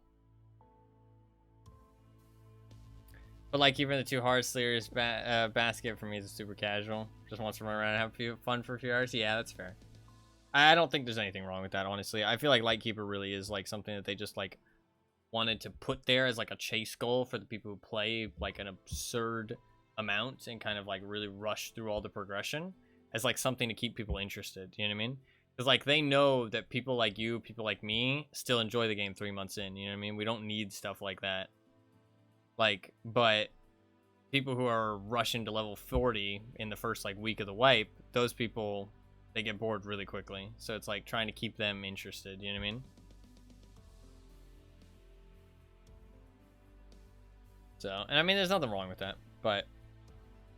But like even the two hard slayers basket for me is super casual. Just wants to run around and have fun for a few hours. Yeah, that's fair. I don't think there's anything wrong with that, honestly. I feel like Lightkeeper really is like something that they just like wanted to put there as like a chase goal for the people who play like an absurd amount and kind of like really rush through all the progression as like something to keep people interested. You know what I mean? Because like they know that people like you, people like me, still enjoy the game 3 months in. You know what I mean? We don't need stuff like that. Like, but people who are rushing to level 40 in the first like week of the wipe, those people, they get bored really quickly. So it's like trying to keep them interested. You know what I mean? So, and I mean, there's nothing wrong with that, but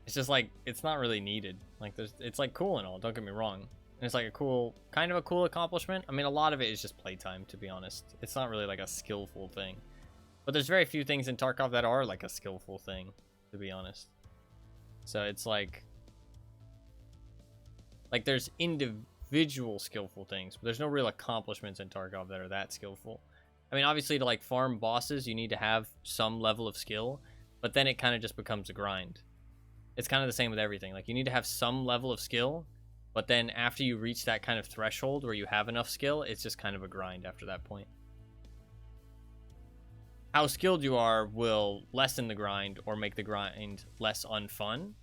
it's just like, it's not really needed. Like it's like cool and all, don't get me wrong. And it's like a cool, kind of a cool accomplishment. I mean, a lot of it is just playtime, to be honest. It's not really like a skillful thing. But there's very few things in Tarkov that are like a skillful thing, to be honest. So it's like there's individual skillful things, but there's no real accomplishments in Tarkov that are that skillful. I mean, obviously to like farm bosses, you need to have some level of skill, but then it kind of just becomes a grind. It's kind of the same with everything. Like you need to have some level of skill, but then after you reach that kind of threshold where you have enough skill, it's just kind of a grind after that point. How skilled you are will lessen the grind or make the grind less unfun,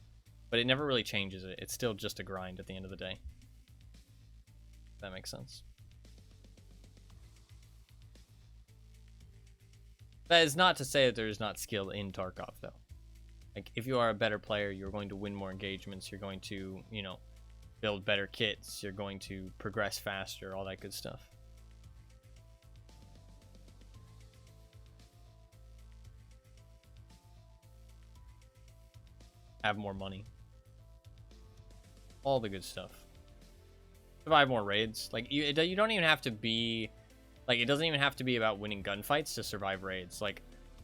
but it never really changes it. It's still just a grind at the end of the day. If that makes sense. That is not to say that there is not skill in Tarkov, though. Like, if you are a better player, you're going to win more engagements. You're going to, you know, build better kits. You're going to progress faster, all that good stuff. Have more money. All the good stuff. Survive more raids. Like, you don't even have to be... Like, it doesn't even have to be about winning gunfights to survive raids. Like,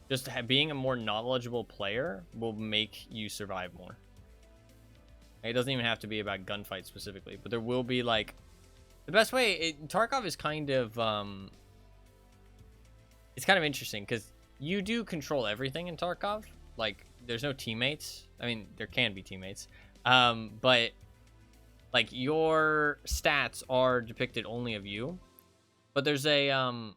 just being a more knowledgeable player will make you survive more. It doesn't even have to be about gunfights specifically, but there will be, like... The best way... Tarkov is kind of... It's kind of interesting, because you do control everything in Tarkov. Like, there's no teammates. I mean, there can be teammates. But, like, your stats are depicted only of you. But there's a,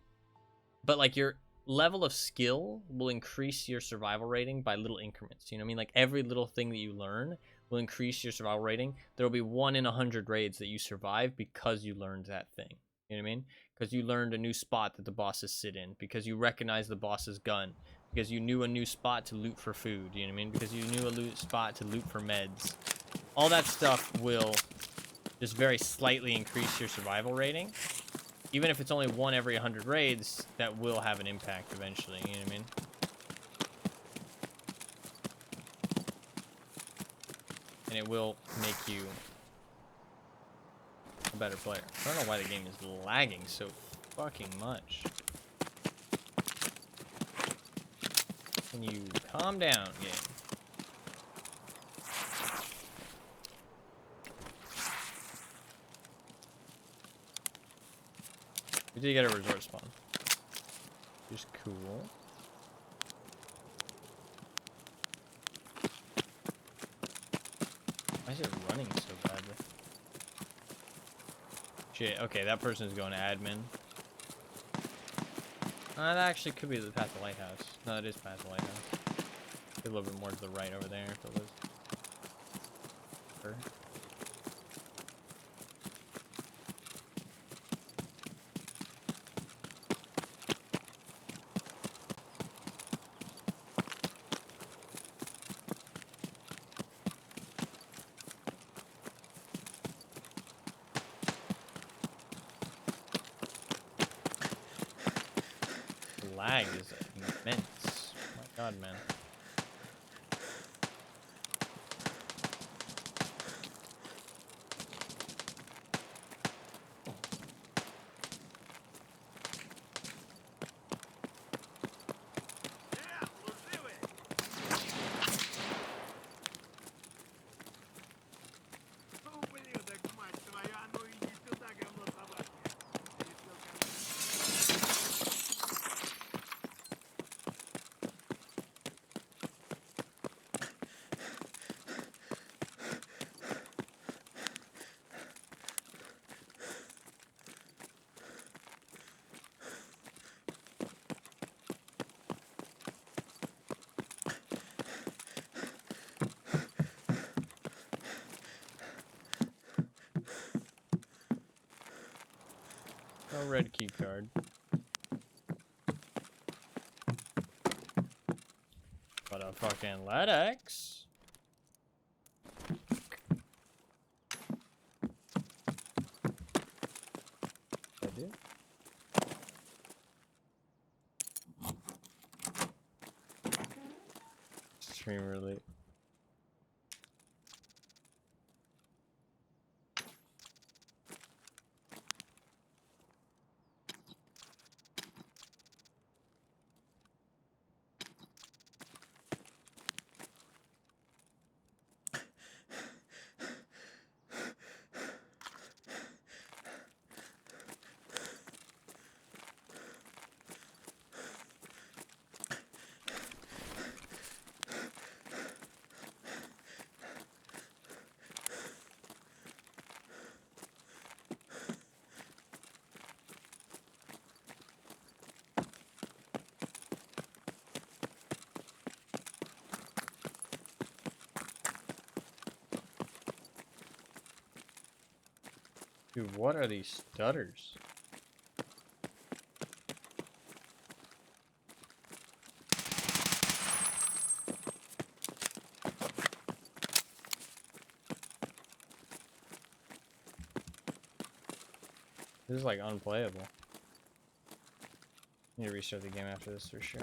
but like your level of skill will increase your survival rating by little increments. You know what I mean? Like every little thing that you learn will increase your survival rating. There will be 1 in 100 raids that you survive because you learned that thing. You know what I mean? Because you learned a new spot that the bosses sit in. Because you recognize the boss's gun. Because you knew a new spot to loot for food. You know what I mean? Because you knew a spot to loot for meds. All that stuff will just very slightly increase your survival rating. Even if it's only 1 every 100 raids, that will have an impact eventually, you know what I mean? and it will make you a better player. I don't know why the game is lagging so fucking much. Can you calm down, game? We did get a resort spawn. Which is cool. Why is it running so badly? Shit, okay, that person's going to admin. That actually could be the path to lighthouse. No, it is path to lighthouse. A little bit more to the right over there if it was her. Lag is immense. Oh my god, man. No red key card. But a fucking LEDX. I do. Stream relate. Dude, what are these stutters? This is like unplayable. Need to restart the game after this for sure.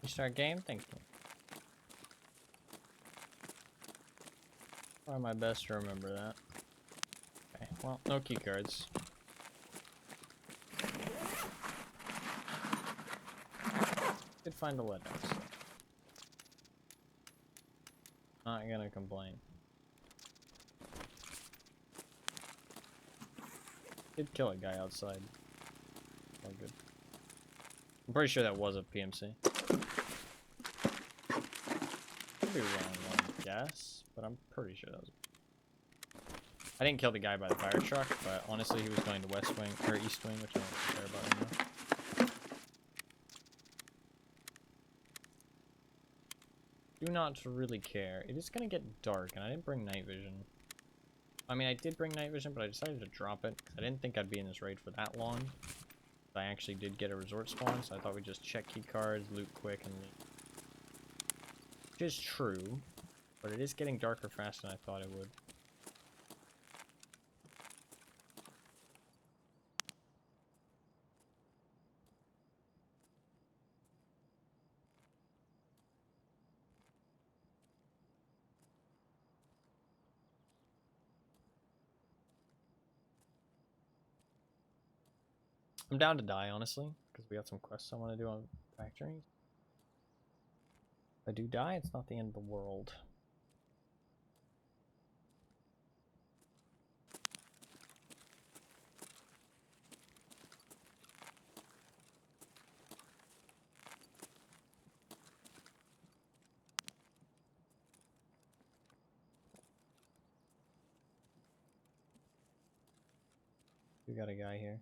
Restart game? Thank you. Try my best to remember that. Okay, well, no key cards. Did find a LEDX. Not gonna complain. Did kill a guy outside. Oh, good. I'm pretty sure that was a PMC. Could be wrong on gas, but I'm pretty sure that was. I didn't kill the guy by the fire truck, but honestly, he was going to West Wing or East Wing, which I don't care about anymore. Do not really care. It is gonna get dark, and I didn't bring night vision. I mean, I did bring night vision, but I decided to drop it. I didn't think I'd be in this raid for that long. But I actually did get a resort spawn, so I thought we'd just check key cards, loot quick, and leave. Which is true, but it is getting darker faster than I thought it would. I'm down to die, honestly, because we got some quests I want to do on factories. If I do die, it's not the end of the world. We got a guy here.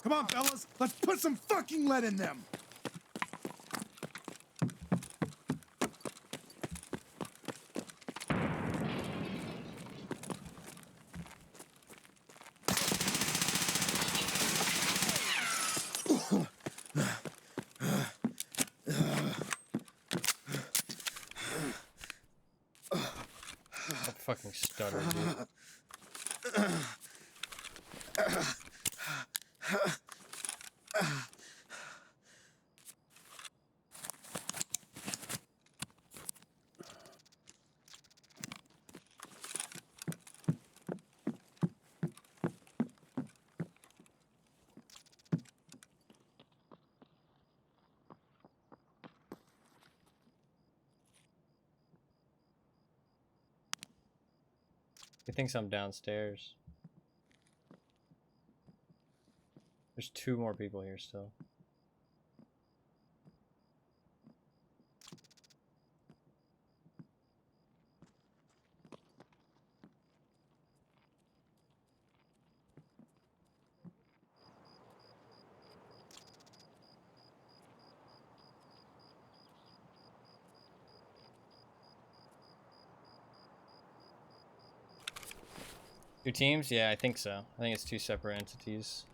Come on, fellas, let's put some fucking lead in them! That fucking stutter, dude. He thinks I'm downstairs. There's 2 more people here still. Two teams? Yeah, I think so. I think it's 2 separate entities.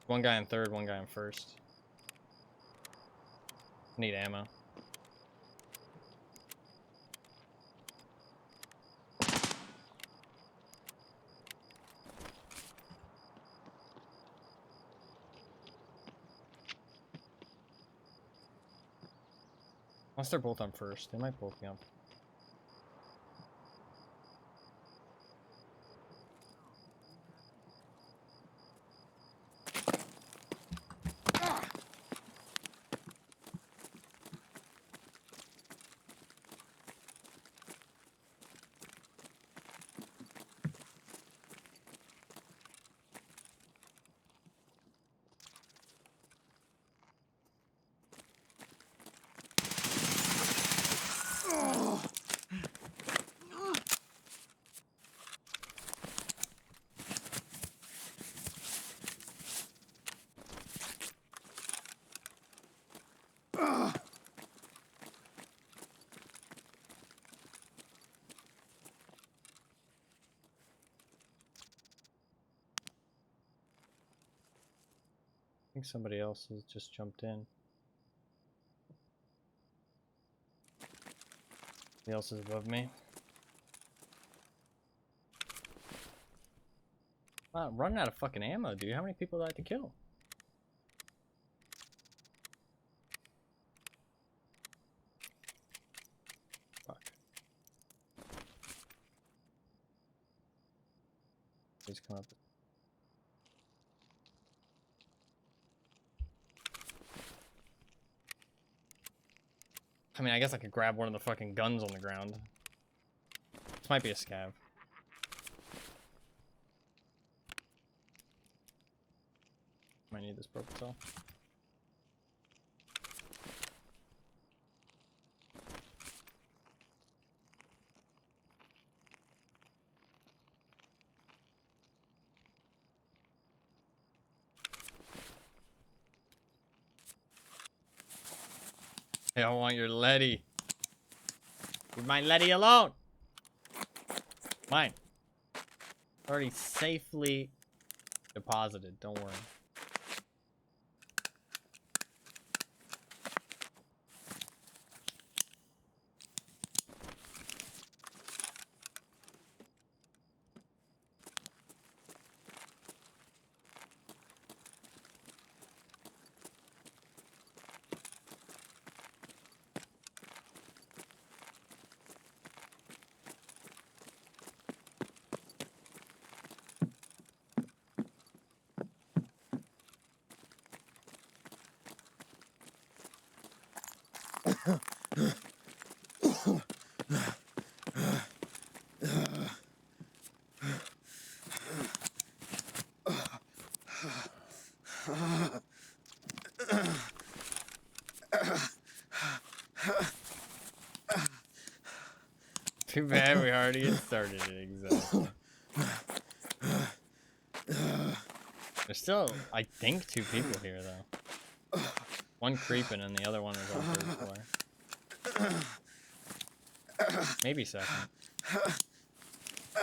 One guy in third, one guy in first. Need ammo. Unless they're both on first. They might both be on. think somebody else has just jumped in. Somebody else is above me. Wow, I'm running out of fucking ammo, dude. How many people do I have to kill? Fuck. He's coming up. I mean, I guess I could grab one of the fucking guns on the ground. This might be a scav. Might need this propofol. Hey, I want your Letty. Leave my Letty alone. Mine. Already safely deposited. Don't worry. Too bad we already had started it, exactly. There's still, I think, 2 people here, though. One creeping and the other one is on 3rd floor. Maybe 2nd.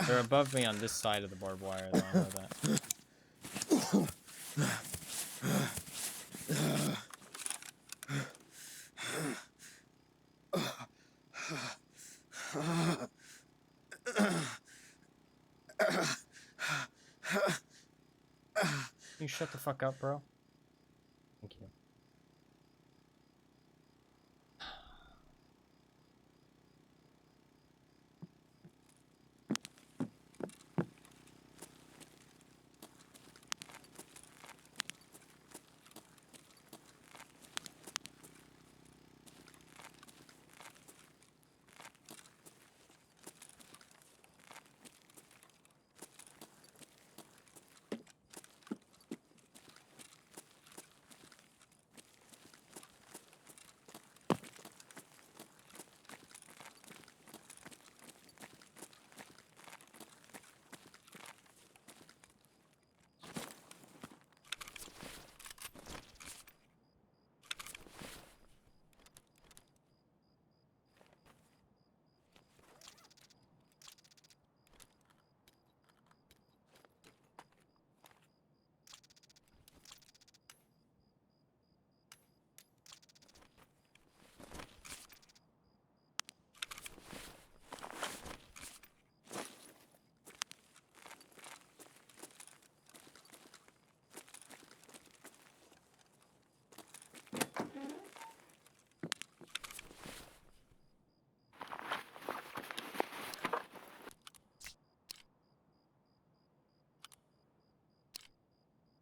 They're above me on this side of the barbed wire, though, I know that. Can you shut the fuck up, bro? Thank you.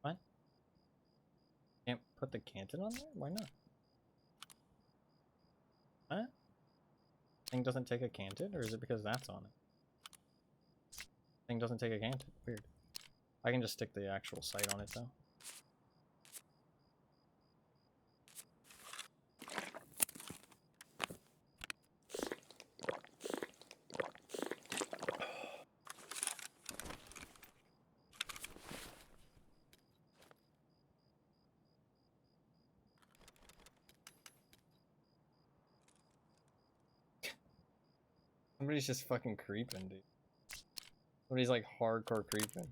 What? Can't put the canton on there? Why not? Huh? Thing doesn't take a canton, or is it because that's on it? Thing doesn't take a canton. Weird. I can just stick the actual sight on it, though. Somebody's just fucking creeping, dude. Somebody's like hardcore creeping.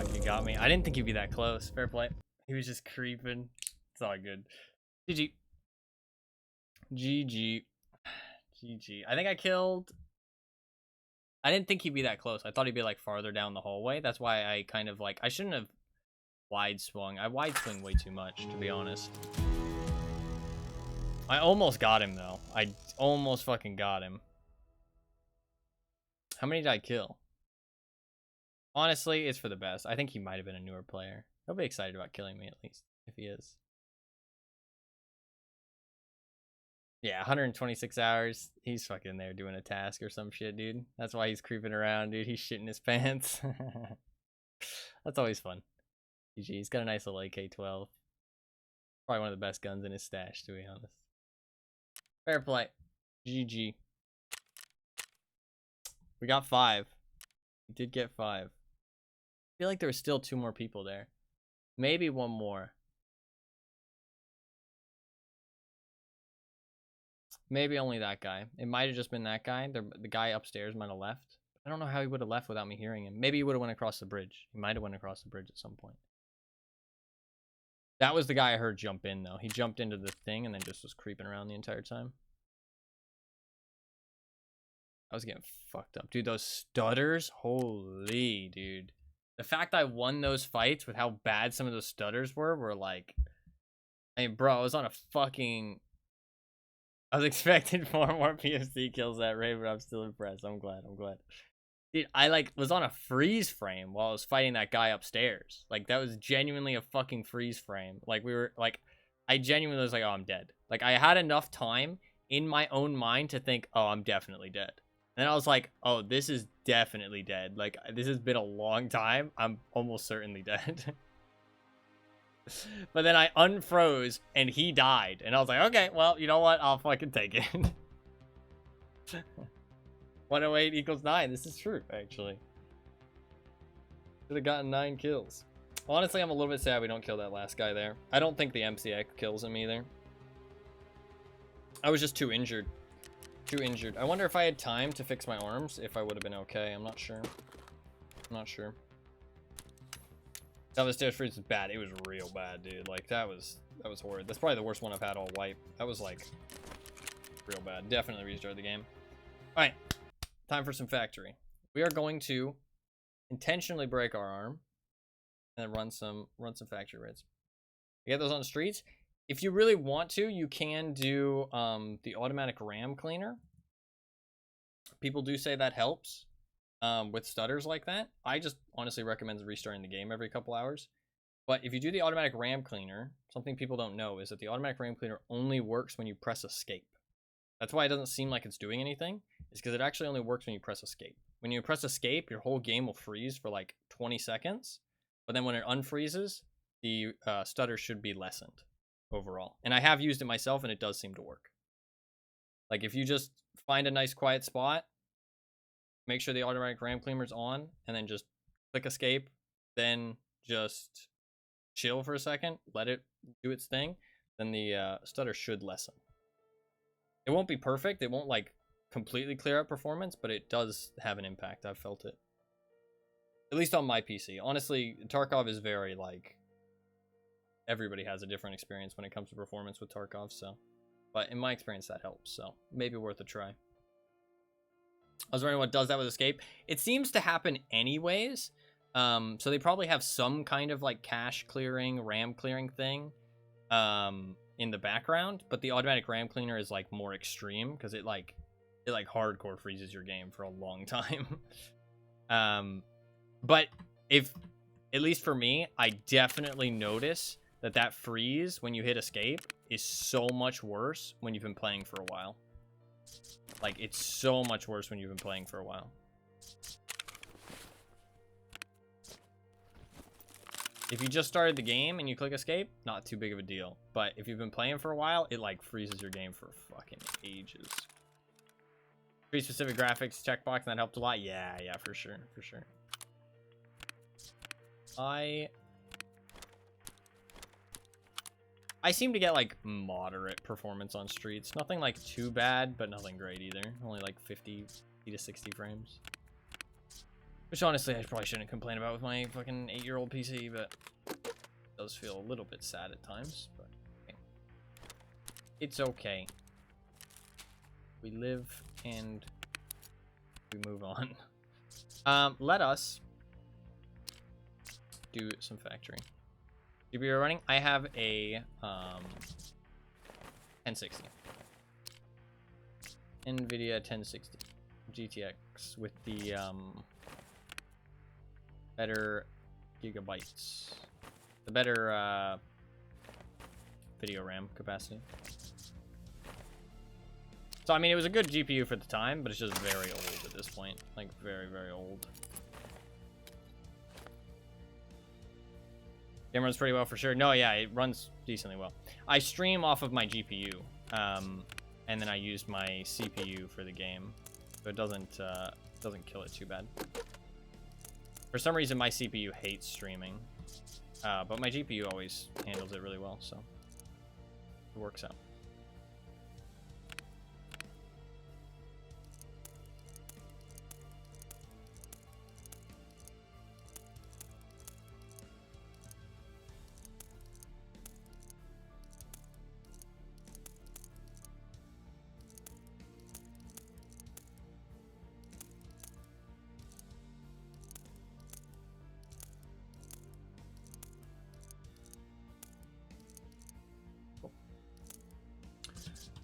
time he got me. I didn't think he'd be that close. Fair play. He was just creeping. It's all good. GG. GG. GG. I think I killed... I didn't think he'd be that close. I thought he'd be like farther down the hallway. That's why I kind of like... I shouldn't have wide swung. I wide swing way too much, to be honest. I almost got him, though. I almost fucking got him. How many did I kill? Honestly, it's for the best. I think he might have been a newer player. He'll be excited about killing me, at least, if he is. Yeah, 126 hours. He's fucking there doing a task or some shit, dude. That's why he's creeping around, dude. He's shitting his pants. That's always fun. GG. He's got a nice little AK-12. Probably one of the best guns in his stash, to be honest. Fair play. GG. We got 5. We did get 5. I feel like there was still 2 more people there. Maybe 1 more. Maybe only that guy. It might have just been that guy. The guy upstairs might have left. I don't know how he would have left without me hearing him. Maybe he would have went across the bridge. He might have went across the bridge at some point. That was the guy I heard jump in, though. He jumped into the thing and then just was creeping around the entire time. I was getting fucked up. Dude, those stutters? Holy, dude. The fact I won those fights with how bad some of those stutters were like... I mean, bro, I was on a fucking... I was expecting 4 more PFC kills that raid, but I'm still impressed. I'm glad. Dude, I like was on a freeze frame while I was fighting that guy upstairs. Like, that was genuinely a fucking freeze frame. Like, we were like, I genuinely was like, oh, I'm dead. Like, I had enough time in my own mind to think, oh, I'm definitely dead. And then I was like, oh, this is definitely dead. Like, this has been a long time. I'm almost certainly dead. But then I unfroze and he died. And I was like, okay, well, you know what? I'll fucking take it. 108 equals 9. This is true, actually. Should have gotten 9 kills. Honestly, I'm a little bit sad we don't kill that last guy there. I don't think the MCX kills him either. I was just too injured. I wonder if I had time to fix my arms, if I would have been okay. I'm not sure. That was stairs freeze was bad. It was real bad, dude. Like, that was horrid. That's probably the worst one I've had all wipe. That was like real bad. Definitely restart the game. All right, time for some factory. We are going to intentionally break our arm and then run some factory raids. You get those on the streets. If you really want to, you can do the automatic RAM cleaner. People do say that helps. With stutters like that. I just honestly recommend restarting the game every couple hours. But if you do the automatic RAM cleaner, something people don't know is that the automatic RAM cleaner only works when you press escape. That's why it doesn't seem like it's doing anything, is because it actually only works when you press escape. When you press escape, your whole game will freeze for like 20 seconds. But then when it unfreezes, the stutter should be lessened overall. And I have used it myself and it does seem to work. Like, if you just find a nice quiet spot, make sure the automatic RAM cleaner's on, and then just click escape, then just chill for a second, let it do its thing, then the stutter should lessen. It won't be perfect, it won't like completely clear up performance, but it does have an impact. I've felt it. At least on my PC. Honestly, Tarkov is very like, everybody has a different experience when it comes to performance with Tarkov, so. But in my experience, that helps, so maybe worth a try. I was wondering what does that with escape. It seems to happen anyways. So they probably have some kind of like cache clearing, RAM clearing thing in the background. But the automatic RAM cleaner is like more extreme because it like hardcore freezes your game for a long time. But if, at least for me, I definitely notice that freeze when you hit escape is so much worse when you've been playing for a while. Like, it's so much worse when you've been playing for a while. If you just started the game and you click escape, not too big of a deal. But if you've been playing for a while, it like freezes your game for fucking ages. Pretty specific graphics checkbox, and that helped a lot. Yeah, for sure. I seem to get like moderate performance on streets. Nothing like too bad, but nothing great either. Only like 50 to 60 frames. Which honestly, I probably shouldn't complain about with my fucking 8-year-old PC, but it does feel a little bit sad at times. But okay. It's okay. We live and we move on. Let us do some factoring. GPU running. I have a 1060. NVIDIA 1060 GTX with the better gigabytes, the better video RAM capacity. So I mean, it was a good GPU for the time, but it's just very old at this point, like very, very old. Game runs pretty well for sure. No, yeah, it runs decently well. I stream off of my GPU, and then I use my CPU for the game, so it doesn't kill it too bad. For some reason, my CPU hates streaming, but my GPU always handles it really well, so it works out.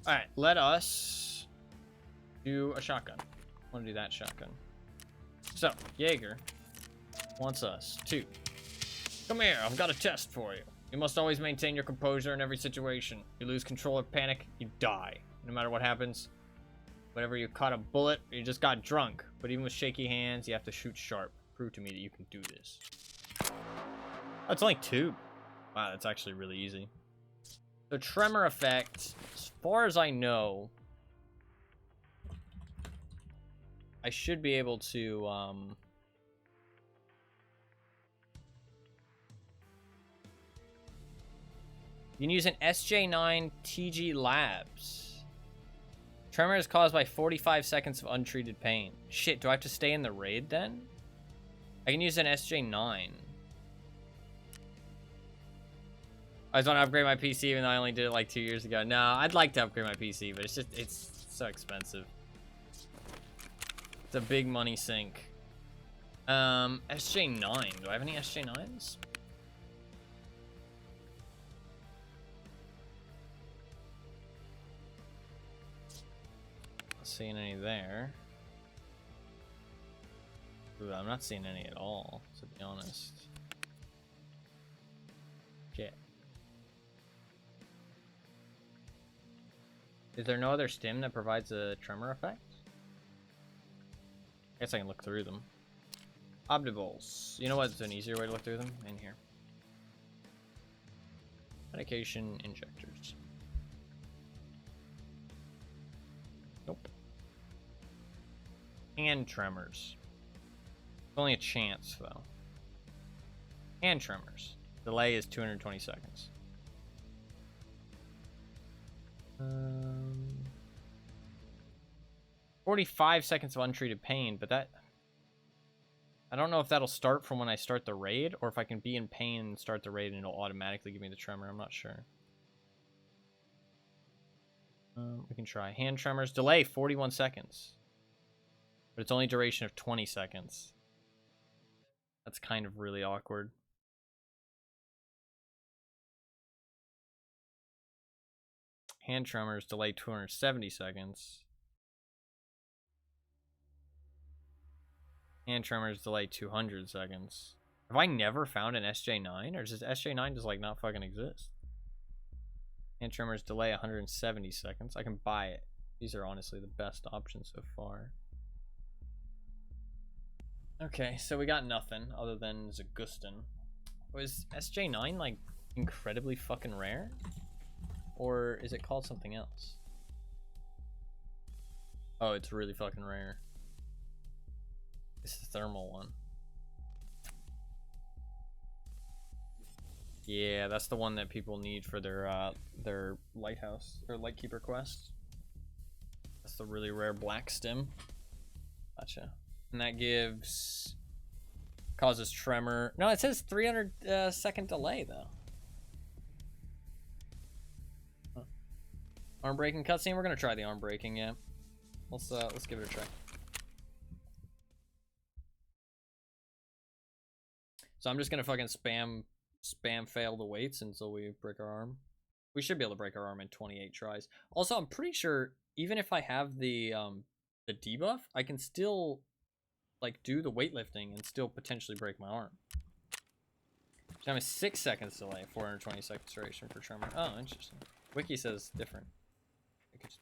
All right, let us do a shotgun. I want to do that shotgun. So, Jaeger wants us to come here. I've got a test for you. You must always maintain your composure in every situation. You lose control or panic, you die. No matter what happens, whenever you caught a bullet, or you just got drunk. But even with shaky hands, you have to shoot sharp. Prove to me that you can do this. That's only 2. Wow, that's actually really easy. The tremor effect, as far as I know, I should be able to, you can use an SJ9 TG Labs. Tremor is caused by 45 seconds of untreated pain. Shit, do I have to stay in the raid then? I can use an SJ9. I just want to upgrade my PC even though I only did it like 2 years ago. No, I'd like to upgrade my PC, but it's so expensive. It's a big money sink. SJ9. Do I have any SJ9s? Not seeing any there. Ooh, I'm not seeing any at all, to be honest. Shit. Is there no other stim that provides a tremor effect? I guess I can look through them. Obdibles. You know what's an easier way to look through them? In here. Medication injectors. Nope. Hand tremors. Only a chance, though. Hand tremors. Delay is 220 seconds. 45 seconds of untreated pain, but that... I don't know if that'll start from when I start the raid, or if I can be in pain and start the raid and it'll automatically give me the tremor. I'm not sure. We can try. Hand tremors. Delay, 41 seconds. But it's only duration of 20 seconds. That's kind of really awkward. Hand tremors, delay 270 seconds. Hand tremors, delay 200 seconds. Have I never found an SJ9? Or does SJ9 just like not fucking exist? Hand tremors, delay 170 seconds. I can buy it. These are honestly the best options so far. Okay, so we got nothing other than Zagustin. Was SJ9 like incredibly fucking rare? Or is it called something else? Oh, it's really fucking rare. It's the thermal one. Yeah, that's the one that people need for their lighthouse or lightkeeper quest. That's the really rare black stim. Gotcha. And that gives Causes tremor. No, it says 300 second delay though. Huh. Arm breaking cutscene. We're gonna try the arm breaking. Yeah. Let's give it a try. So I'm just gonna fucking spam fail the weights until we break our arm. We should be able to break our arm in 28 tries. Also, I'm pretty sure even if I have the debuff, I can still like do the weightlifting and still potentially break my arm. So I'm a 6 seconds delay, 420 seconds duration for tremor. Oh, interesting. Wiki says different. I could just...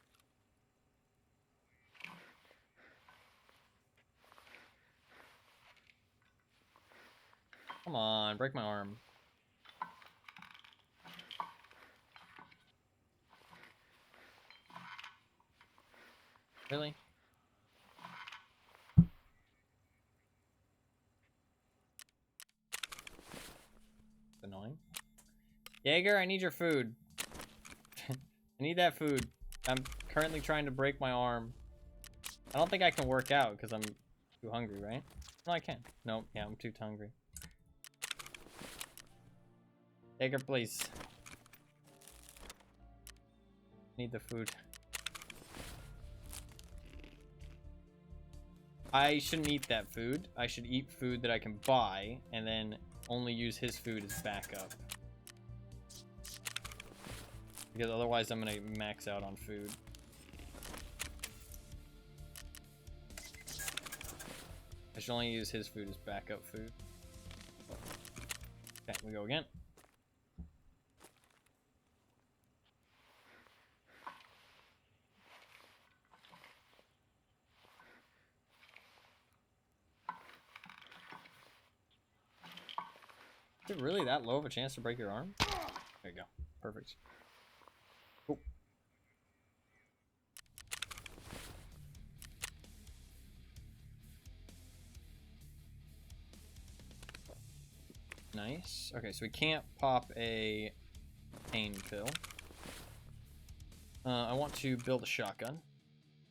Come on, break my arm. Really? Annoying. Jaeger, I need your food. I need that food. I'm currently trying to break my arm. I don't think I can work out because I'm too hungry, right? No, I can. Nope. Yeah, I'm too hungry. Jaeger, please. Need the food. I shouldn't eat that food. I should eat food that I can buy and then only use his food as backup. Because otherwise I'm gonna max out on food. I should only use his food as backup food. Okay, we go again. Is it really that low of a chance to break your arm? There you go. Perfect. Cool. Nice. Okay, so we can't pop a pain pill. I want to build a shotgun.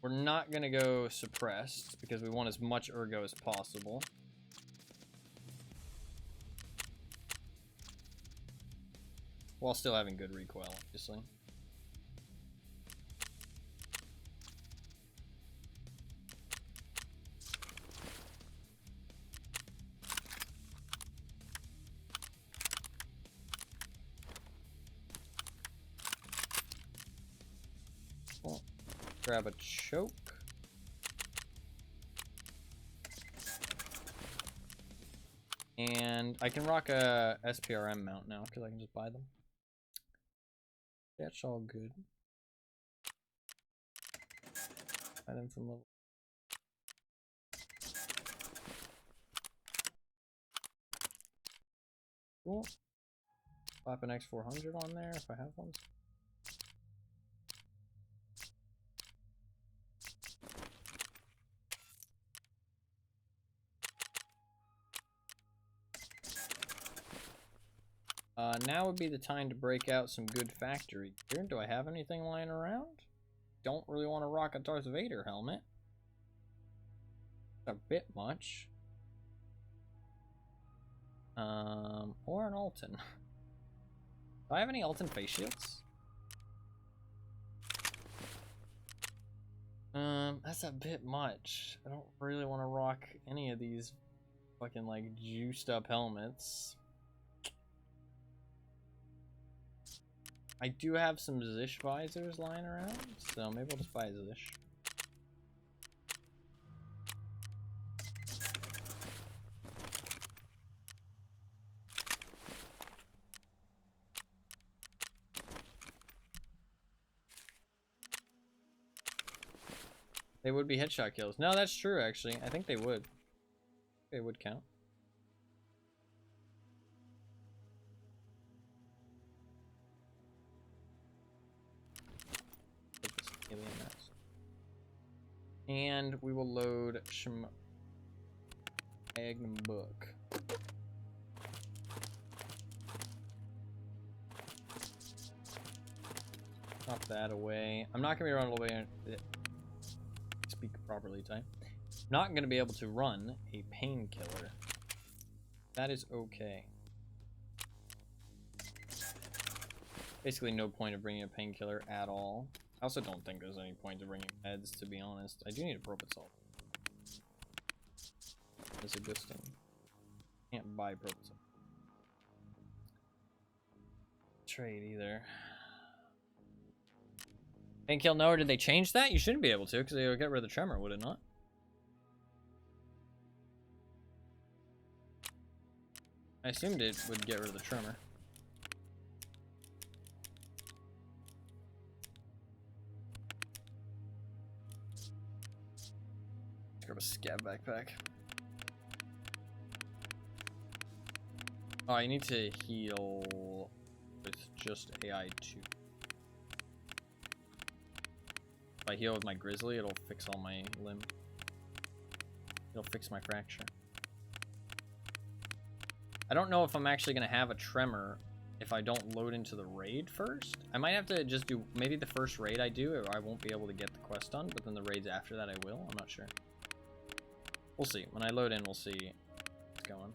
We're not gonna go suppressed because we want as much ergo as possible. While still having good recoil, obviously. Cool. Grab a choke. And I can rock a SPRM mount now because I can just buy them. That's all good. Buy them from level. Cool. Slap an X400 on there if I have one. Now would be the time to break out some good factory gear. Do I have anything lying around? Don't really want to rock a Darth Vader helmet. A bit much. Or an Alton. Do I have any Alton face shields? That's a bit much. I don't really want to rock any of these fucking like juiced up helmets. I do have some Zish visors lying around, so maybe I'll just buy a Zish. They would be headshot kills. No, that's true, actually. I think they would. They would count. And we will load Magnum book. Pop that away. I'm not gonna be running away. Speak properly, type. Not gonna be able to run a painkiller. That is okay. Basically no point of bringing a painkiller at all. I also don't think there's any point to bringing meds, to be honest. I do need a propofol salt. It's a good thing. Can't buy propofol. Trade either. Painkiller no, or did they change that? You shouldn't be able to, because they would get rid of the tremor, would it not? I assumed it would get rid of the tremor. Let's grab a scav backpack. Oh, I need to heal with just AI2. If I heal with my grizzly, it'll fix all my limb. It'll fix my fracture. I don't know if I'm actually going to have a tremor if I don't load into the raid first. I might have to just do, maybe the first raid I do, or I won't be able to get the quest done, but then the raids after that I will. I'm not sure. We'll see. When I load in, we'll see what's going.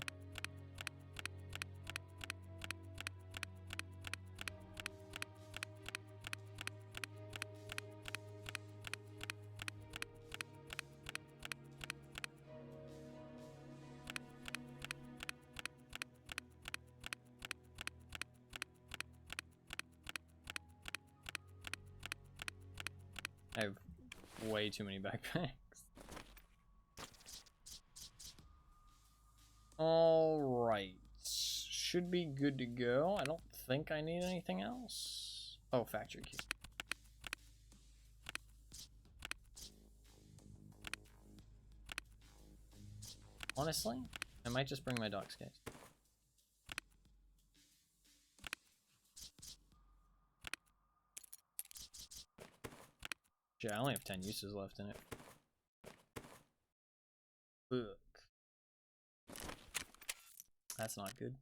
I have way too many backpacks. Alright. Should be good to go. I don't think I need anything else. Oh, factory key. Honestly, I might just bring my dog's case. Yeah, I only have 10 uses left in it. Ugh. That's not good.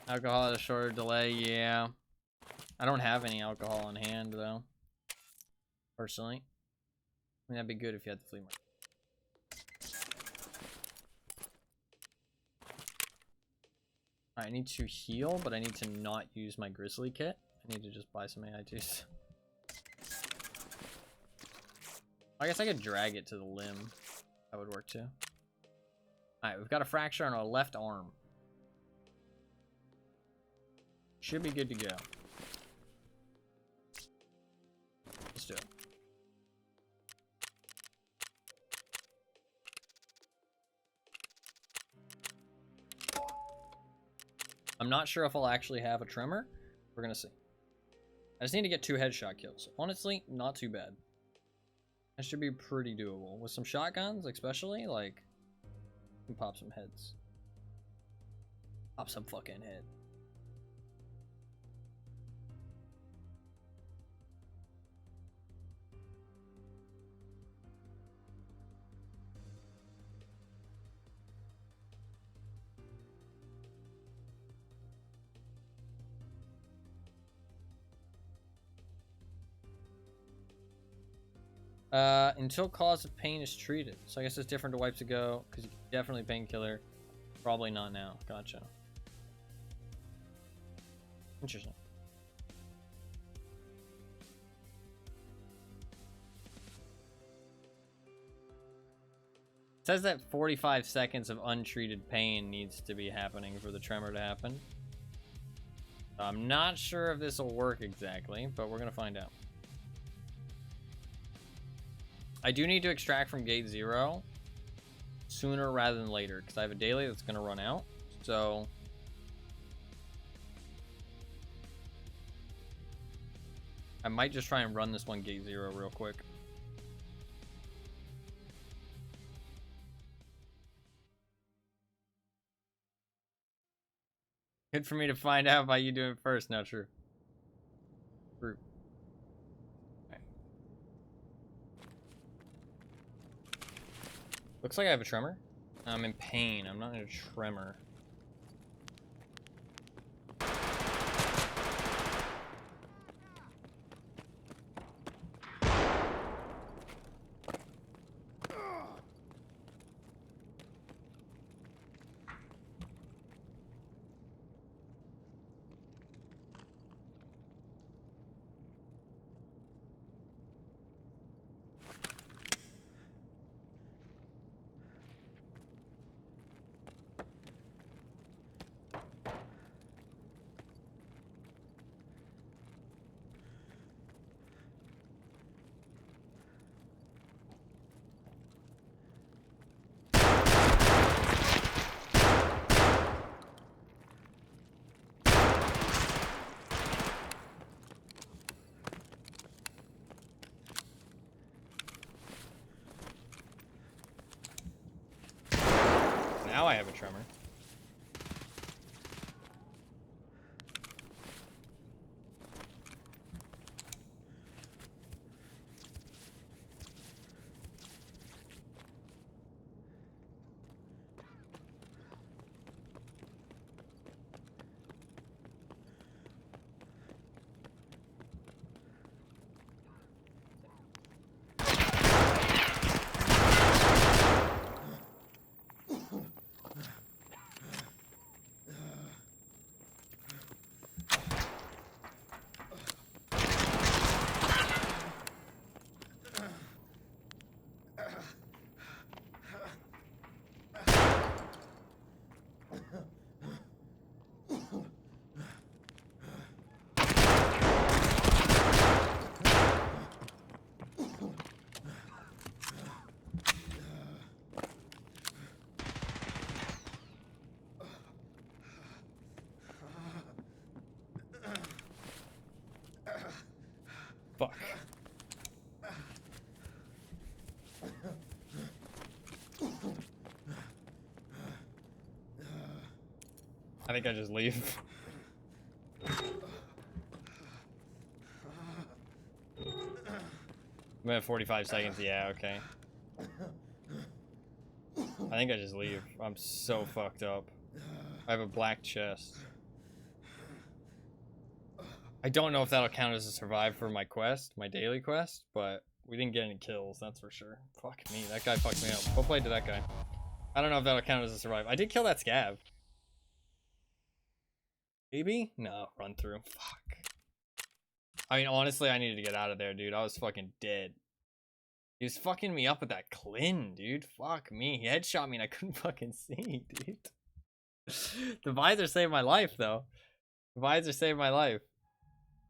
Alcohol at a shorter delay, yeah. I don't have any alcohol on hand, though. Personally. I mean, that'd be good if you had the flea market. I need to heal, but I need to not use my grizzly kit. I need to just buy some AI2s. I guess I could drag it to the limb. That would work too. Alright, we've got a fracture on our left arm. Should be good to go. Let's do it. I'm not sure if I'll actually have a tremor. We're gonna see. I just need to get 2 headshot kills. Honestly, not too bad. That should be pretty doable. With some shotguns, especially, like, you can pop some heads. Pop some fucking head. Until cause of pain is treated. So I guess it's different to wipes ago, because definitely painkiller. Probably not now. Gotcha. Interesting. It says that 45 seconds of untreated pain needs to be happening for the tremor to happen. I'm not sure if this will work exactly, but we're gonna find out. I do need to extract from gate 0 sooner rather than later, because I have a daily that's going to run out. So I might just try and run this one gate 0 real quick. Good for me to find out by you doing it first. Not true. True. Looks like I have a tremor. I'm in pain. I'm not in a tremor. tremor. Fuck. I think I just leave. I'm at 45 seconds. Yeah, okay. I think I just leave. I'm so fucked up. I have a black chest. I don't know if that'll count as a survive for my quest, my daily quest, but we didn't get any kills, that's for sure. Fuck me, that guy fucked me up. Go play to that guy. I don't know if that'll count as a survive. I did kill that scav. Maybe? No, run through. Fuck. I mean, honestly, I needed to get out of there, dude. I was fucking dead. He was fucking me up with that Clin, dude. Fuck me. He headshot me and I couldn't fucking see, dude. The visor saved my life, though. The visor saved my life.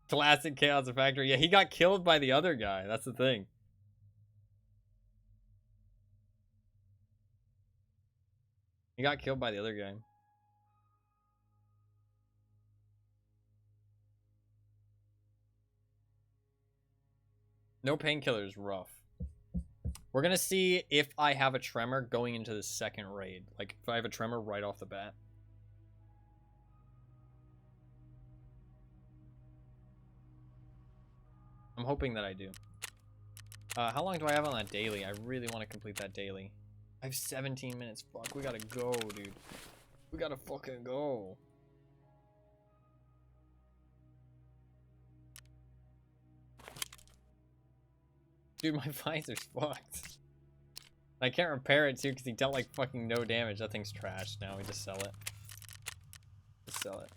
Classic Chaos Factory. Yeah, he got killed by the other guy. That's the thing. He got killed by the other guy. No painkiller is rough. We're gonna see if I have a tremor going into the second raid. Like, if I have a tremor right off the bat. I'm hoping that I do. How long do I have on that daily? I really want to complete that daily. I have 17 minutes. Fuck, we gotta go, dude. We gotta fucking go. Dude, my visor's fucked. I can't repair it too because he dealt like fucking no damage. That thing's trashed now. We just sell it. Just sell it.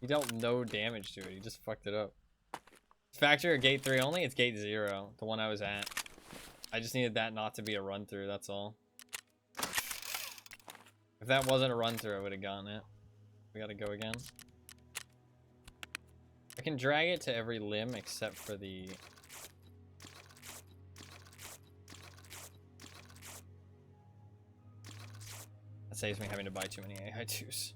He dealt no damage to it. He just fucked it up. Factory or gate 3 only? It's gate 0. The one I was at. I just needed that not to be a run through. That's all. If that wasn't a run through, I would have gotten it. We gotta go again. I can drag it to every limb except for the... That saves me having to buy too many AI2s.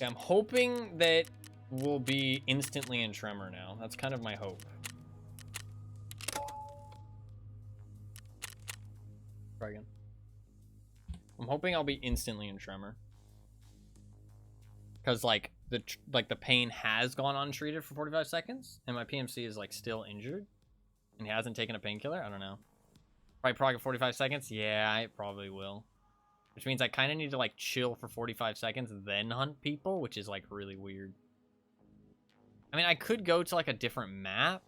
Yeah, I'm hoping that we'll be instantly in tremor now. That's kind of my hope. Try again. I'm hoping I'll be instantly in tremor. Because like the pain has gone untreated for 45 seconds and my PMC is like still injured and he hasn't taken a painkiller. I don't know. Probably prog at 45 seconds. Yeah, I probably will. Which means I kind of need to like chill for 45 seconds then hunt people, which is like really weird. I mean, I could go to like a different map,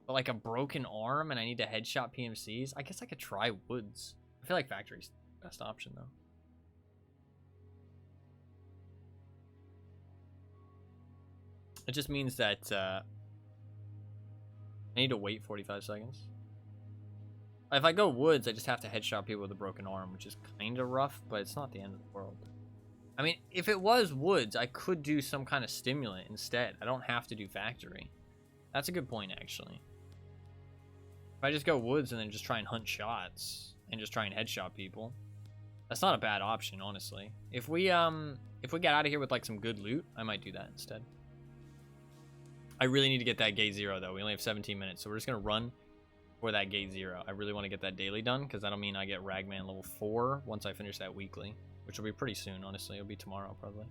but like a broken arm and I need to headshot PMCs. I guess I could try woods. I feel like factory's the best option though. It just means that I need to wait 45 seconds. If I go woods, I just have to headshot people with a broken arm, which is kind of rough, but it's not the end of the world. I mean, if it was woods, I could do some kind of stimulant instead. I don't have to do factory. That's a good point, actually. If I just go woods and then just try and hunt shots and just try and headshot people, that's not a bad option, honestly. If we get out of here with like some good loot, I might do that instead. I really need to get that gate 0 though. We only have 17 minutes, so we're just gonna run for that gate 0. I really want to get that daily done because that'll mean I get Ragman level 4 once I finish that weekly, which will be pretty soon, honestly. It'll be tomorrow, probably.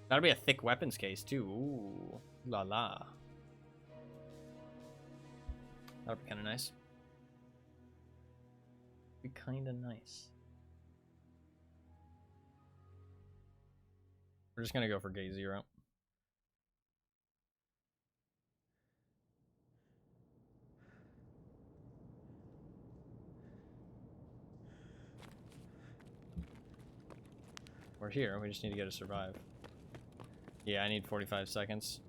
That'll be a thick weapons case, too. Ooh, la la. That'll be kind of nice. Be kind of nice. We're just going to go for gate 0. We're here. We just need to get to survive. Yeah, I need 45 seconds.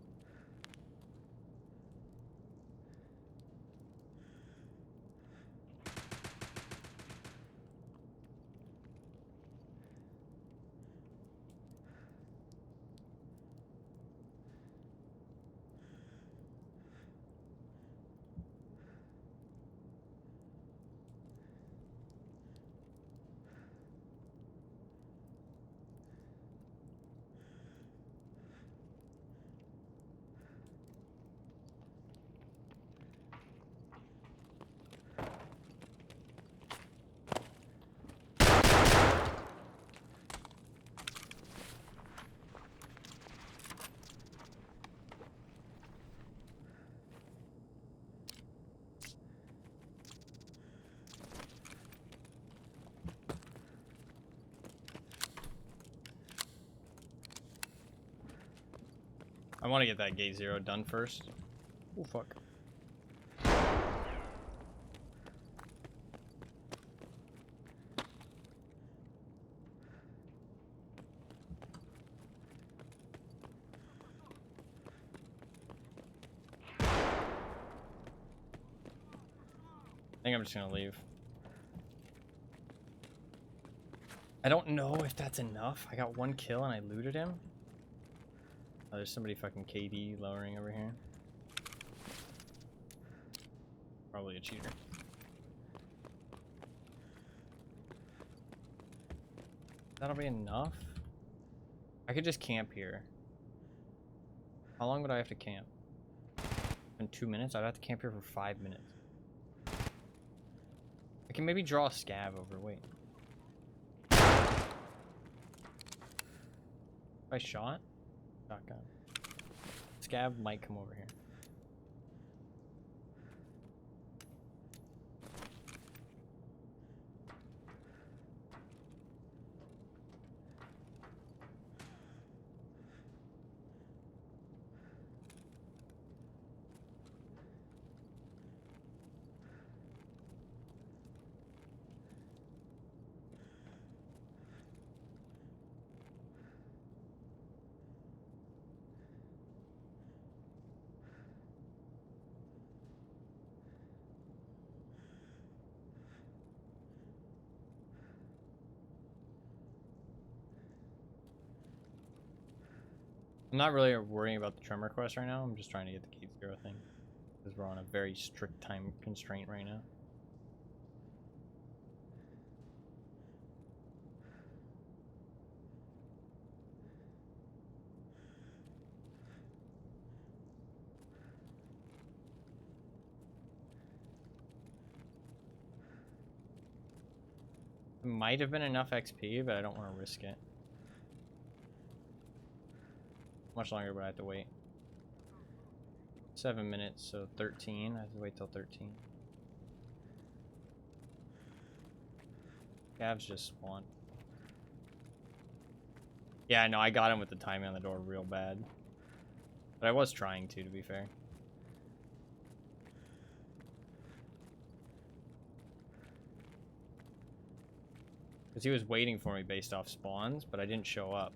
I want to get that gate 0 done first. Oh, fuck. I think I'm just gonna leave. I don't know if that's enough. I got 1 kill and I looted him. Oh, there's somebody fucking KD lowering over here. Probably a cheater. That'll be enough. I could just camp here. How long would I have to camp? In 2 minutes? I'd have to camp here for 5 minutes. I can maybe draw a scav over. Wait. If I shot? Shotgun. Scav might come over here. I'm not really worrying about the tremor quest right now. I'm just trying to get the gate 0 thing. Because we're on a very strict time constraint right now. It might have been enough XP, but I don't want to risk it. How much longer would I have to wait? 7 minutes, so 13. I have to wait till 13. Cavs just spawned. Yeah, no, I got him with the timing on the door real bad. But I was trying to be fair. Because he was waiting for me based off spawns, but I didn't show up.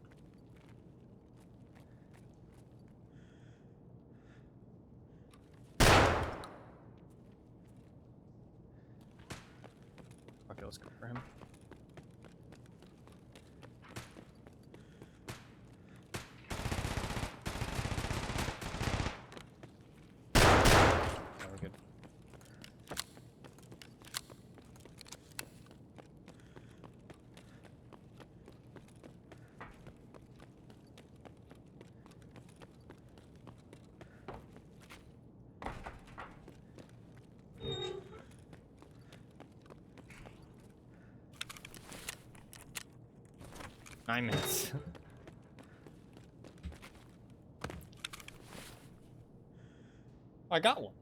Okay, let's go for him. Yeah, we're good. 9 minutes. I got one.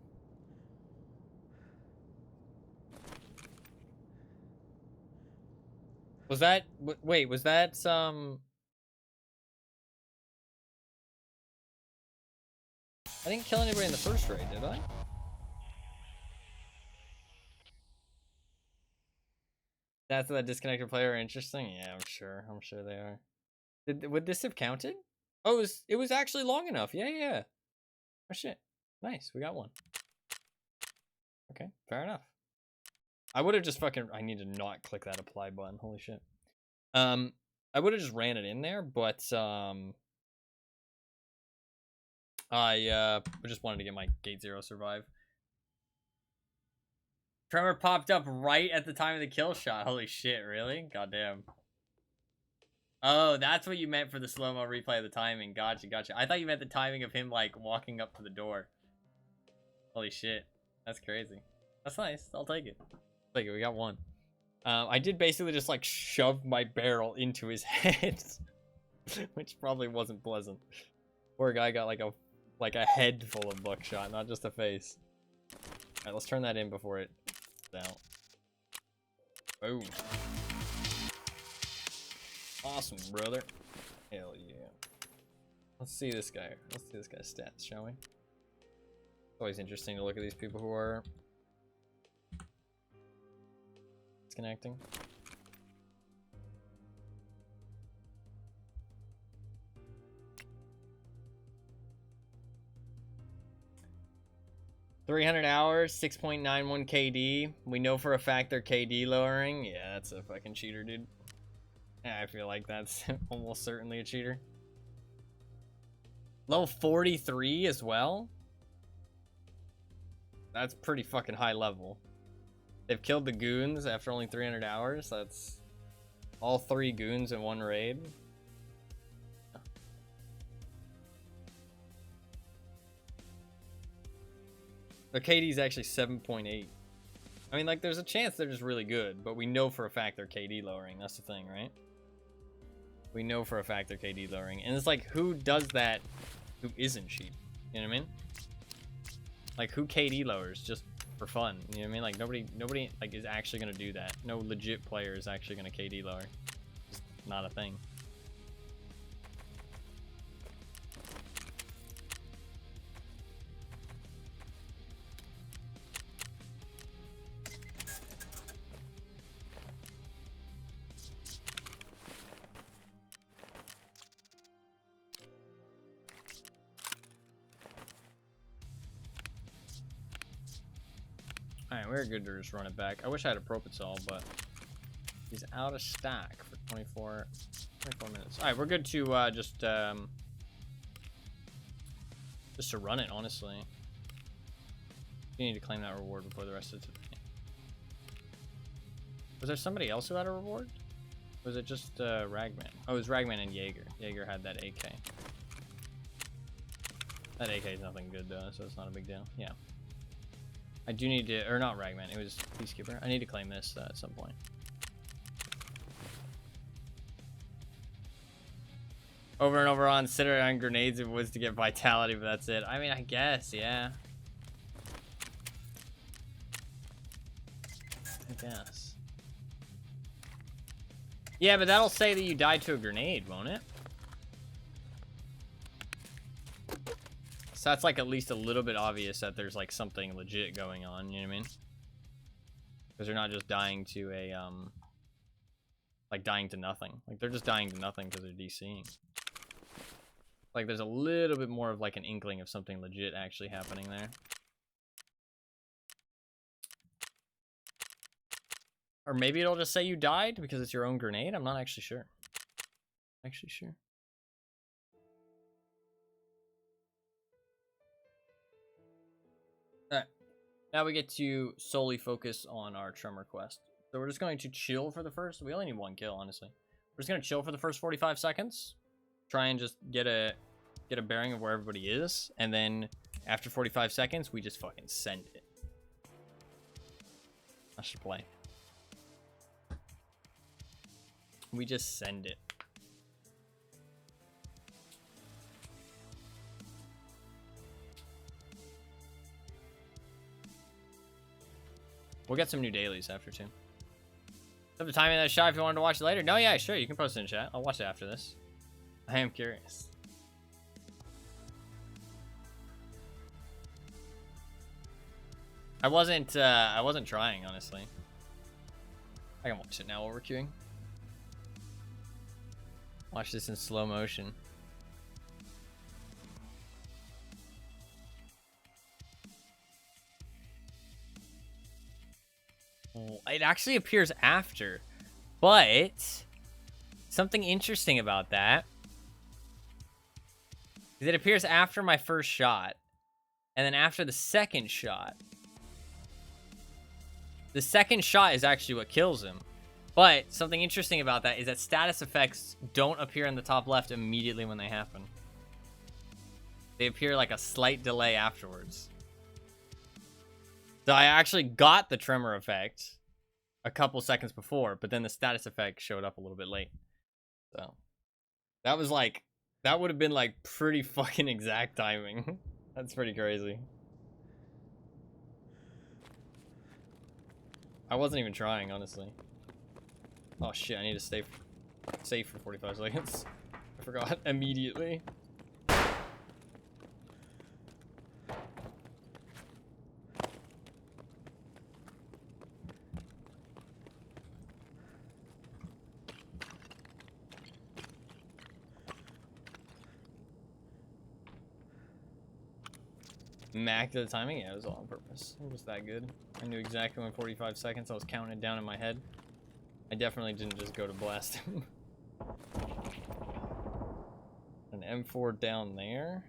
Was that... Wait, was that some... I didn't kill anybody in the first raid, did I? That's that disconnected player interesting? Yeah, I'm sure. I'm sure they are. Would this have counted? Oh, it was actually long enough. Yeah, yeah. Oh shit. Nice, we got one. Okay, fair enough. I would have just fucking... I need to not click that apply button. Holy shit. I would have just ran it in there, but I just wanted to get my Gate Zero survive. Tremor popped up right at the time of the kill shot. Holy shit, really? Goddamn. Oh, that's what you meant for the slow-mo replay of the timing. Gotcha, gotcha. I thought you meant the timing of him, like, walking up to the door. Holy shit. That's crazy. That's nice. I'll take it. Take it. We got one. I did basically just, like, shove my barrel into his head. Which probably wasn't pleasant. Poor guy got, like a head full of buckshot, not just a face. Alright, let's turn that in before it... out. Boom. Awesome, brother. Hell yeah. Let's see this guy. Let's see this guy's stats, shall we? It's always interesting to look at these people who are disconnecting. $300 hours, 6.91 KD. We know for a fact they're KD lowering. Yeah, that's a fucking cheater, dude. Yeah, I feel like that's almost certainly a cheater. Level 43 as well? That's pretty fucking high level. They've killed the goons after only 300 hours. That's all 3 goons in one raid. Their KD is actually 7.8. I mean, like, there's a chance they're just really good, but we know for a fact they're KD lowering. That's the thing, right? We know for a fact they're KD lowering. And it's like, who does that who isn't cheap? You know what I mean? Like, who KD lowers just for fun? You know what I mean? Like, nobody like, is actually going to do that. No legit player is actually going to KD lower. It's not a thing. Alright, we're good to just run it back. I wish I had a Propitol, but he's out of stock for 24 minutes. Alright, we're good to just to run it, honestly. You need to claim that reward before the rest of today. Was there somebody else who had a reward? Or was it just Ragman? Oh, it was Ragman and Jaeger. Jaeger had that AK. That AK is nothing good though, so it's not a big deal. Yeah. I do need to, or not Ragman, it was Peacekeeper. I need to claim this at some point. Over and over on Sitter on grenades if it was to get vitality, but that's it. I mean, I guess, yeah. I guess. Yeah, but that'll say that you died to a grenade, won't it? So that's like at least a little bit obvious that there's like something legit going on, you know what I mean? Because they're not just dying to a, like dying to nothing. Like they're just dying to nothing because they're DCing. Like there's a little bit more of like an inkling of something legit actually happening there. Or maybe it'll just say you died because it's your own grenade. I'm not actually sure. Actually sure. Alright. Now we get to solely focus on our Tremor quest. So we're just going to chill for the first... We only need 1 kill, honestly. We're just going to chill for the first 45 seconds. Try and just get a bearing of where everybody is. And then after 45 seconds, we just fucking send it. I should play. We just send it. We'll get some new dailies after too. Have the timing of that shot if you wanted to watch it later. No, yeah, sure. You can post it in chat. I'll watch it after this. I am curious. I wasn't trying, honestly. I can watch it now while we're queuing. Watch this in slow motion. Oh, it actually appears after, but something interesting about that is it appears after my first shot, and then after the second shot. The second shot is actually what kills him. But something interesting about that is that status effects don't appear in the top left immediately when they happen. They appear like a slight delay afterwards. So I actually got the tremor effect a couple seconds before, but then the status effect showed up a little bit late. So that was like, that would have been like pretty fucking exact timing. That's pretty crazy. I wasn't even trying, honestly. Oh shit, I need to stay safe for 45 seconds. I forgot immediately. Mac the timing? Yeah, it was all on purpose. It was that good. I knew exactly when 45 seconds I was counting it down in my head. I definitely didn't just go to blast him. An M4 down there.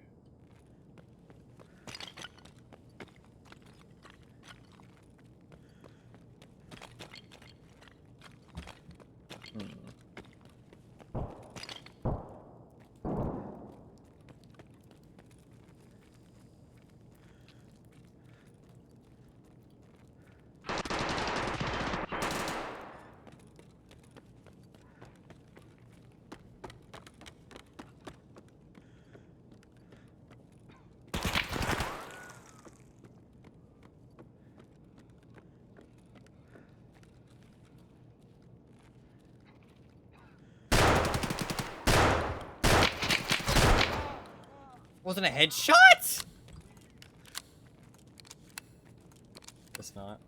Wasn't a headshot? It's not.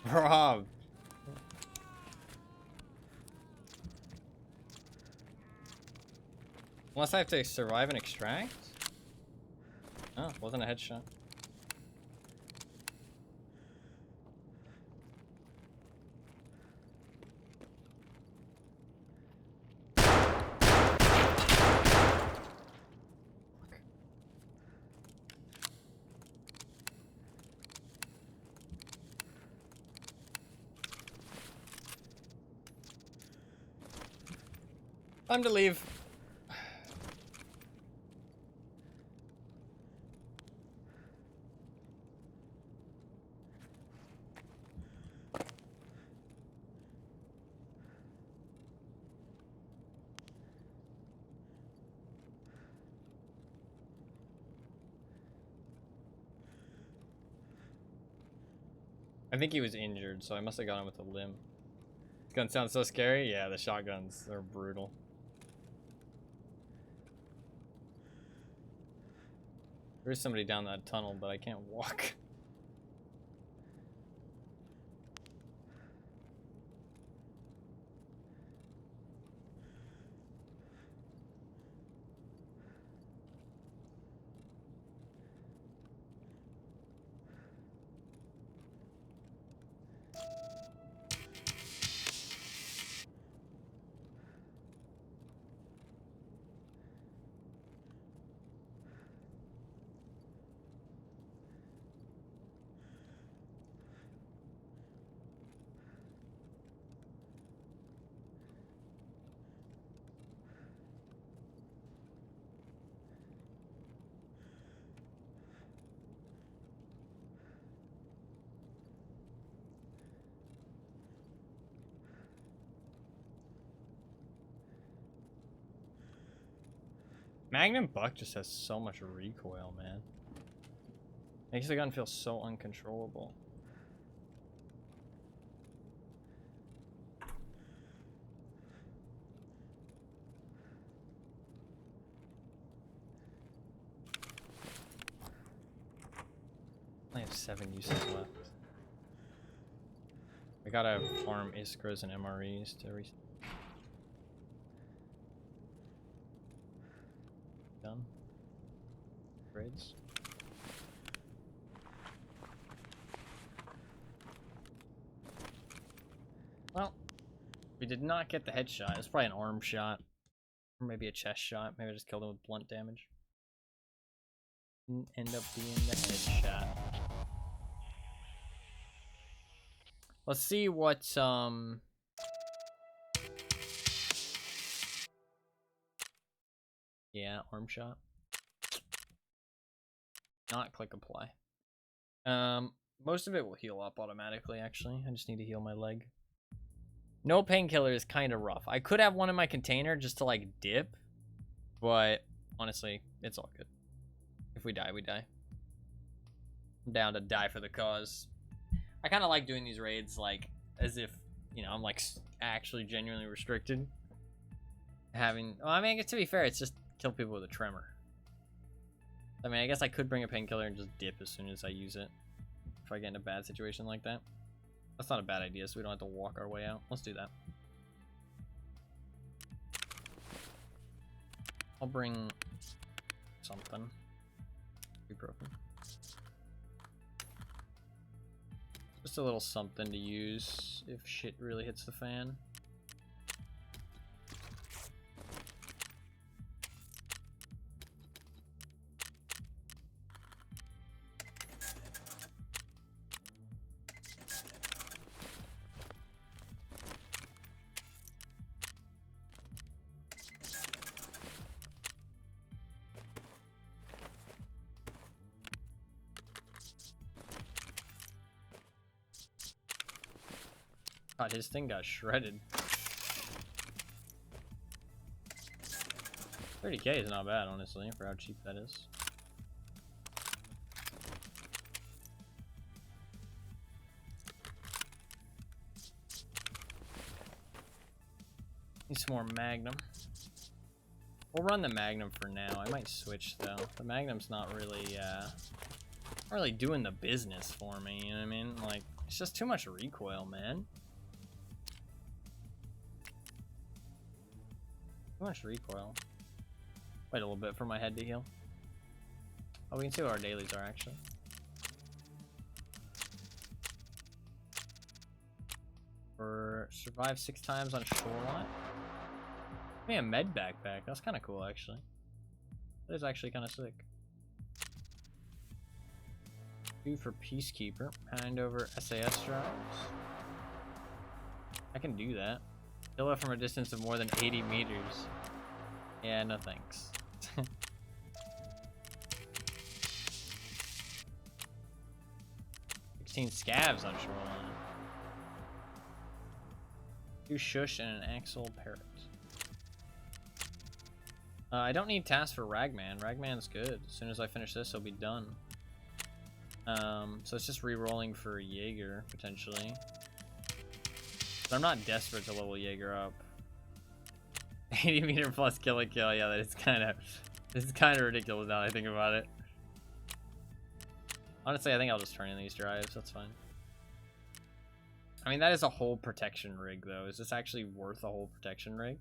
Rob. Unless I have to survive and extract? Oh, wasn't a headshot. Time to leave. I think he was injured, so I must have got him with a limb. This gun sounds so scary. Yeah, the shotguns are brutal. There's somebody down that tunnel, but I can't walk. Magnum Buck just has so much recoil, man. Makes the gun feel so uncontrollable. I have 7 uses left. I gotta farm Iskras and MREs to done. Grids. Well, we did not get the headshot. It's probably an arm shot. Or maybe a chest shot. Maybe I just killed him with blunt damage. Didn't end up being the headshot. Let's see what yeah, arm shot. Not click apply. Most of it will heal up automatically, actually. I just need to heal my leg. No painkiller is kind of rough. I could have one in my container just to like dip, but honestly, it's all good. If we die, we die. I'm down to die for the cause. I kind of like doing these raids like as if, you know, I'm like actually genuinely restricted. Having, well, I mean, to be fair, it's just kill people with a tremor. I mean, I guess I could bring a painkiller and just dip as soon as I use it. If I get in a bad situation like that. That's not a bad idea, so we don't have to walk our way out. Let's do that. I'll bring something. Ibuprofen. Just a little something to use if shit really hits the fan. God, his thing got shredded. 30k is not bad, honestly, for how cheap that is. Need some more Magnum. We'll run the Magnum for now. I might switch, though. The Magnum's not really doing the business for me, you know what I mean? Like, it's just too much recoil, man. Too much recoil. Wait a little bit for my head to heal. Oh, we can see what our dailies are, actually. For survive 6 times on shoreline. Give me a med backpack. That's kind of cool, actually. That is actually kind of sick. 2 for Peacekeeper. Hand over SAS drives. I can do that. Kill it from a distance of more than 80 meters. Yeah, no thanks. 16 scavs on shoreline. 2 shush and an axle parrot. I don't need tasks for Ragman. Ragman's good. As soon as I finish this, he'll be done. So it's just re-rolling for Jaeger, potentially. But I'm not desperate to level Jaeger up. 80 meter plus kill. Yeah, that is kind of, this is kind of ridiculous now that I think about it. Honestly, I think I'll just turn in these drives. That's fine. I mean, that is a whole protection rig, though. Is this actually worth a whole protection rig?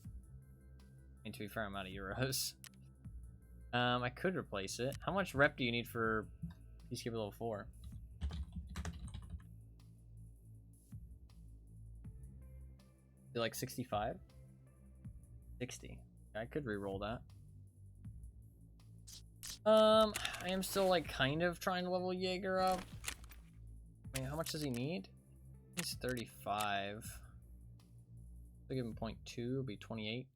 I mean, to be fair, I'm out of euros. I could replace it. How much rep do you need for Peacekeeper level 4? You like 65? 60. I could re-roll that. I am still like kind of trying to level Jaeger up. I mean, how much does he need? He's 35. I'll give him 0.2, it'll be 28.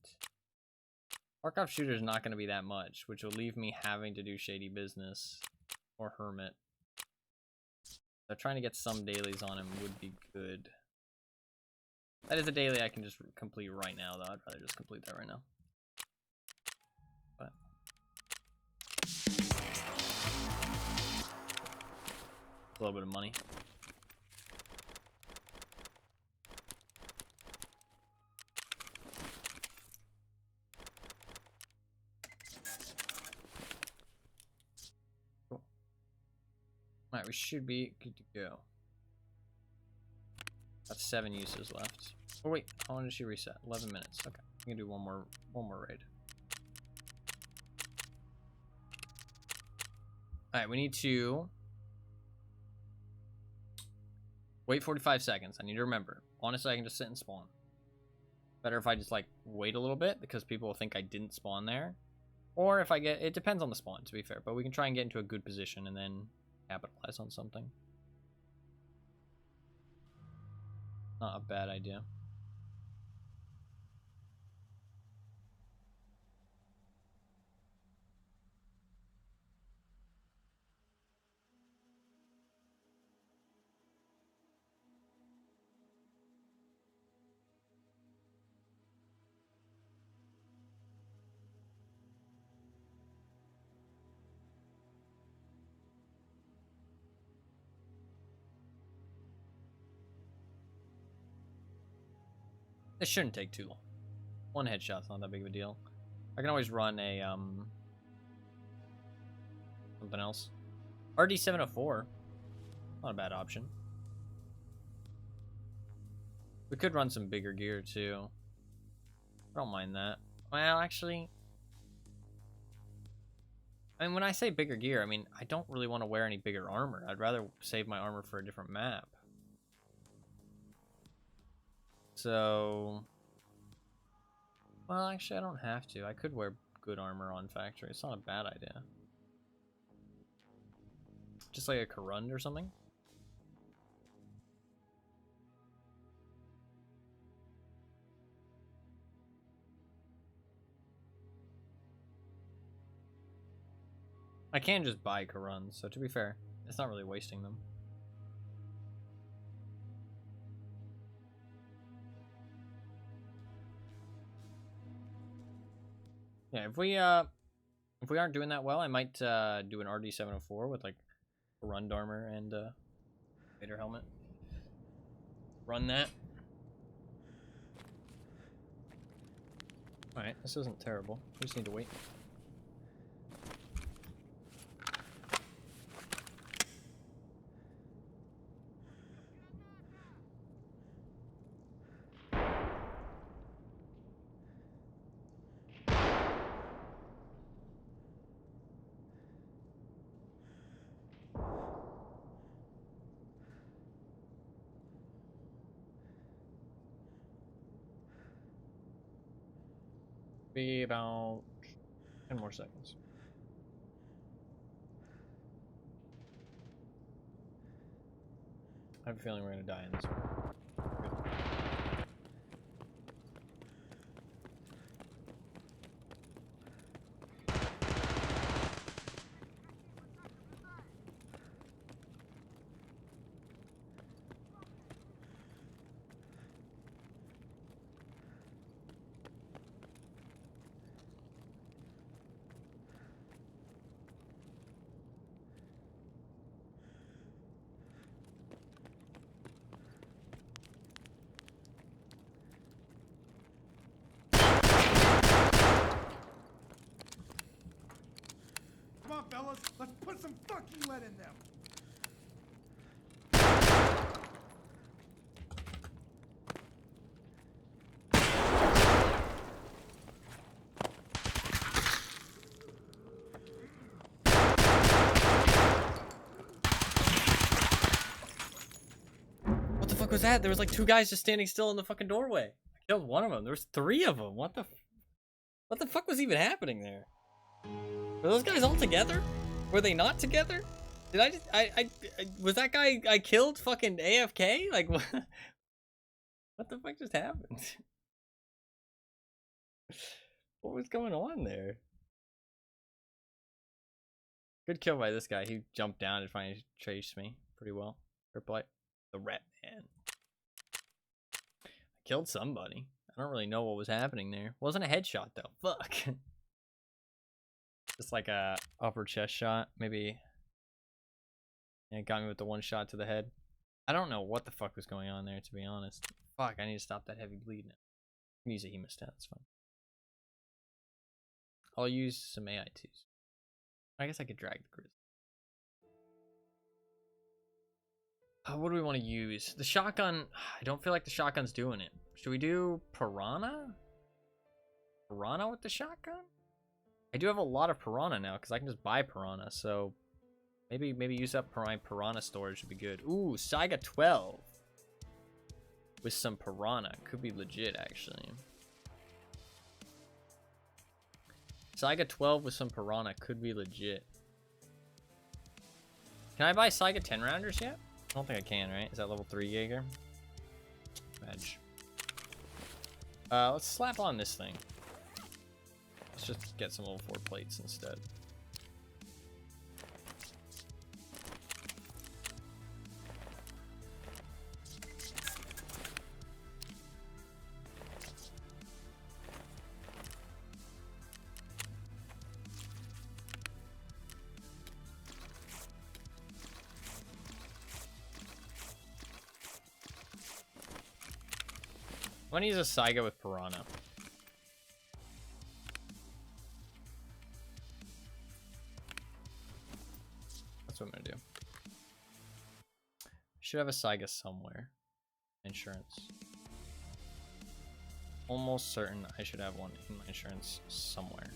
Archive Shooter is not going to be that much, which will leave me having to do Shady Business or Hermit. So trying to get some dailies on him would be good. That is a daily I can just complete right now, though. I'd rather just complete that right now. But A little bit of money. Cool. Alright, we should be good to go. Got 7 uses left. Oh wait, how long did she reset? 11 minutes. Okay, we can do one more raid. Alright, we need to wait 45 seconds. I need to remember. Honestly, I can just sit and spawn. Better if I just, like, wait a little bit, because people will think I didn't spawn there. Or if I get... It depends on the spawn, to be fair. But we can try and get into a good position and then capitalize on something. Not a bad idea. This shouldn't take too long. 1 headshot's not that big of a deal. I can always run a, something else. RD704. Not a bad option. We could run some bigger gear, too. I don't mind that. Well, actually... I mean, when I say bigger gear, I mean, I don't really want to wear any bigger armor. I'd rather save my armor for a different map. So... Well, actually, I don't have to. I could wear good armor on factory. It's not a bad idea. Just like a Karund or something? I can just buy Karuns, so to be fair, it's not really wasting them. Yeah, if we aren't doing that well, I might do an RD704 with like a Karund armor and Vader helmet. Run that. Alright, this isn't terrible. We just need to wait. Be about 10 more seconds. I have a feeling we're gonna die in this one. Good. Come on, fellas, let's put some fucking lead in them. What the fuck was that? There was like 2 guys just standing still in the fucking doorway. I killed one of them. There was 3 of them. What the fuck was even happening there? Were those guys all together? Were they not together? Did I just I was that guy I killed fucking AFK? Like what? What the fuck just happened? What was going on there? Good kill by this guy. He jumped down and finally chased me pretty well. Reply the rat man. I killed somebody. I don't really know what was happening there. Wasn't a headshot though. Fuck. Just like a upper chest shot, maybe Yeah, it got me with the one shot to the head. I don't know what the fuck was going on there, to be honest. Fuck, I need to stop that heavy bleed now. I can use a hemostat, it's fine. I'll use some AI2s. I guess I could drag the grizzly. What do we want to use? The shotgun, I don't feel like the shotgun's doing it. Should we do piranha? Piranha with the shotgun? I do have a lot of piranha now because I can just buy piranha, so maybe use up piranha storage would be good. Ooh, Saiga 12 with some piranha could be legit actually. Saiga 12 with some piranha could be legit. Can I buy Saiga 10 rounders yet? I don't think I can, right? Is that level 3 Jaeger? Edge. Let's slap on this thing. Let's just get some level 4 plates instead. I'm gonna use a Saiga with piranha. That's what I'm gonna do. Should have a Saiga somewhere. Insurance. Almost certain I should have one in my insurance somewhere.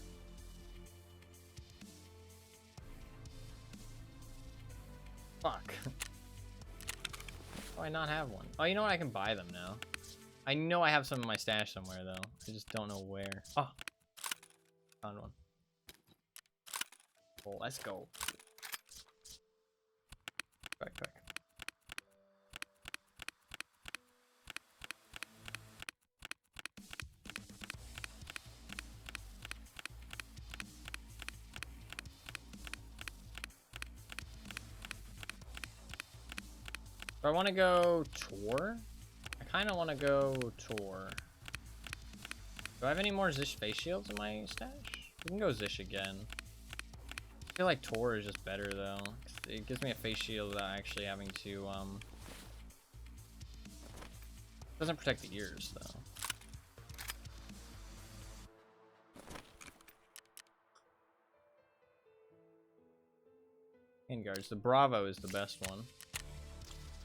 Fuck. Why not have one? Oh, you know what? I can buy them now. I know I have some in my stash somewhere, though. I just don't know where. Oh. Found one. Oh, let's go. Quick. Do I want to go tour? I kind of want to go tour. Do I have any more Zish face shields in my stash? We can go Zish again. I feel like tour is just better though. It gives me a face shield without actually having to doesn't protect the ears though. Handguards. The Bravo is the best one.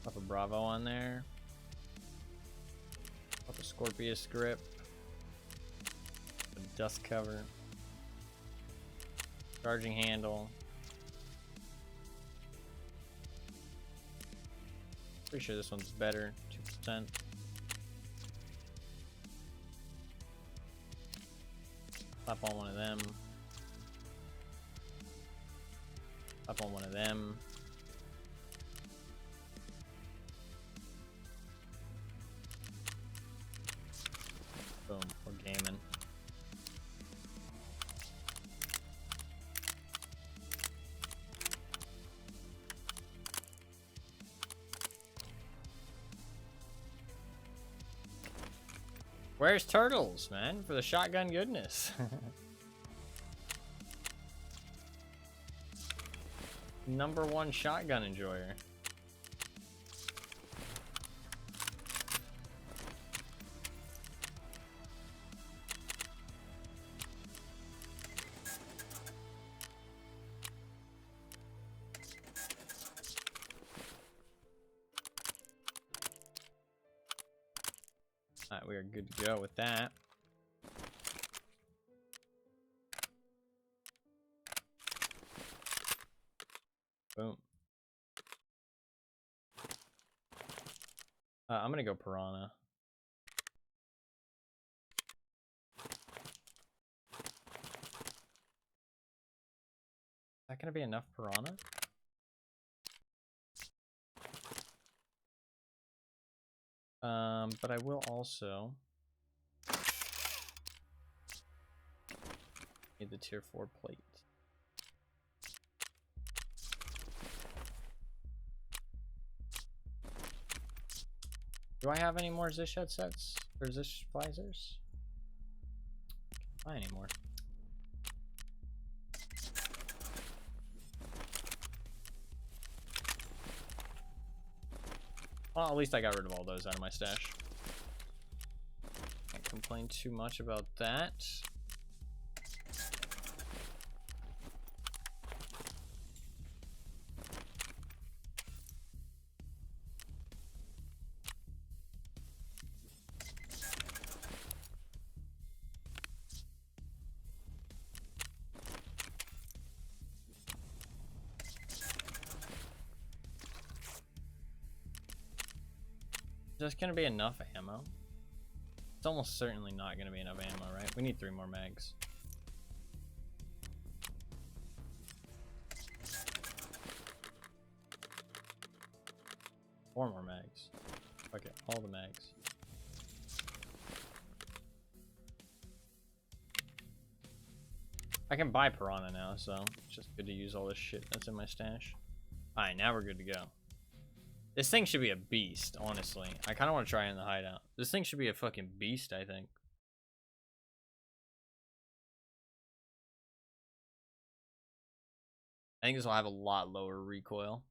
Pop a Bravo on there. Pop a Scorpius grip. A dust cover. Charging handle. Pretty sure this one's better. 2%. Slap on one of them. Slap on one of them. Boom, we're gaming. Where's Turtles, man? For the shotgun goodness. #1 shotgun enjoyer. Alright, we are good to go with that. Boom. I'm gonna go Piranha. Is that gonna be enough Piranha? But I will also need the tier 4 plate. Do I have any more Zish headsets or Zish visors? Can't buy any more. Well, at least I got rid of all those out of my stash. Can't complain too much about that. Is this gonna be enough ammo? It's almost certainly not gonna be enough ammo, right? We need 3 more mags. Four more mags. Okay, all the mags. I can buy piranha now, so it's just good to use all this shit that's in my stash. Alright, now we're good to go. This thing should be a beast, honestly. I kind of want to try it in the hideout. This thing should be a fucking beast, I think. I think this will have a lot lower recoil.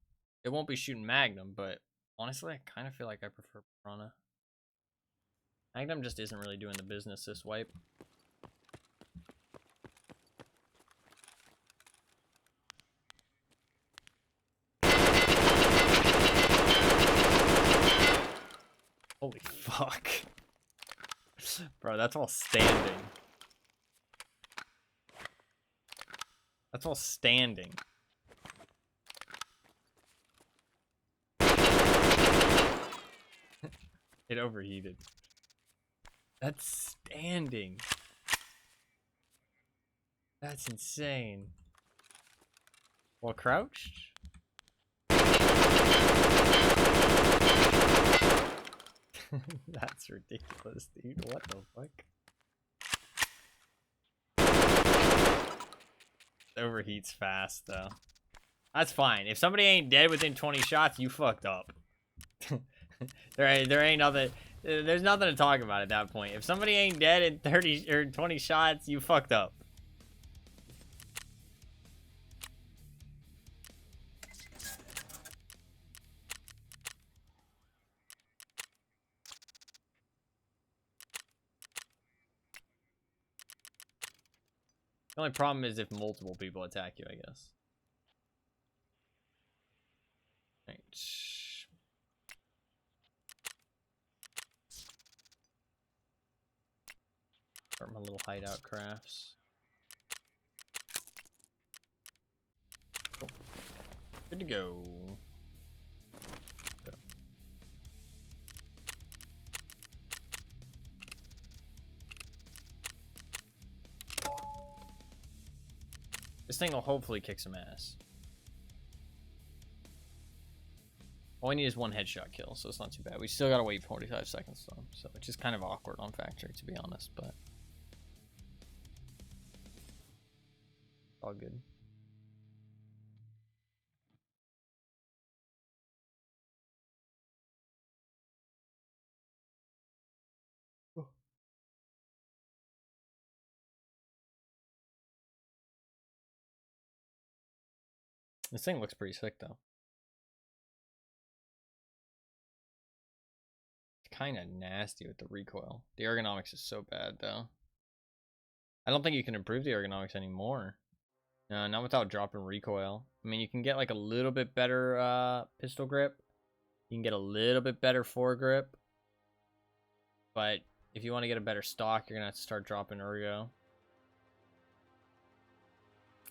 It won't be shooting Magnum, but honestly, I kind of feel like I prefer Piranha. Magnum just isn't really doing the business this wipe. Holy fuck. Bro, that's all standing. That's all standing. It overheated. That's standing. That's insane. Well, crouched? That's ridiculous, dude. What the fuck? It overheats fast, though. That's fine. If somebody ain't dead within 20 shots, you fucked up. there ain't nothing. There's nothing to talk about at that point. If somebody ain't dead in 30 or 20 shots, you fucked up. The only problem is if multiple people attack you, I guess. Right. Start my little hideout crafts. Cool. Good to go. This thing will hopefully kick some ass. All we need is one headshot kill, so it's not too bad. We still gotta wait 45 seconds though, so it's just kind of awkward on factory, to be honest, but all good. This thing looks pretty sick though. It's kind of nasty with the recoil. The ergonomics is so bad though. I don't think you can improve the ergonomics anymore. Not without dropping recoil. I mean, you can get like a little bit better pistol grip. You can get a little bit better foregrip. But if you want to get a better stock, you're going to have to start dropping ergo.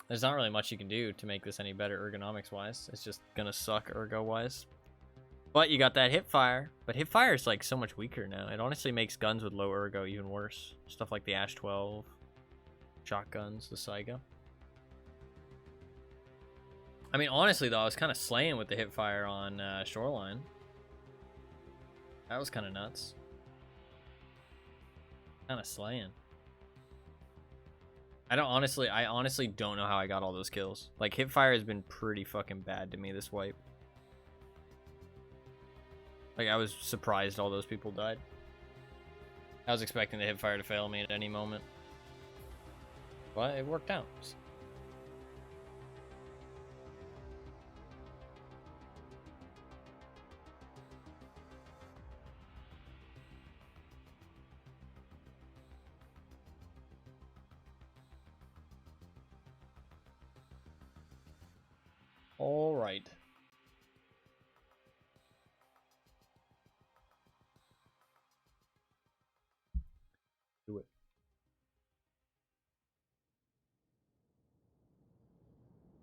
There's not really much you can do to make this any better ergonomics-wise. It's just going to suck ergo-wise. But you got that hipfire. But hipfire is like so much weaker now. It honestly makes guns with low ergo even worse. Stuff like the Ash 12, shotguns, the Saiga. I mean, honestly, though, I was kind of slaying with the hipfire on Shoreline. That was kind of nuts. Kind of slaying. I honestly don't know how I got all those kills. Like, hipfire has been pretty fucking bad to me this wipe. Like, I was surprised all those people died. I was expecting the hipfire to fail me at any moment. But it worked out. right. Do it.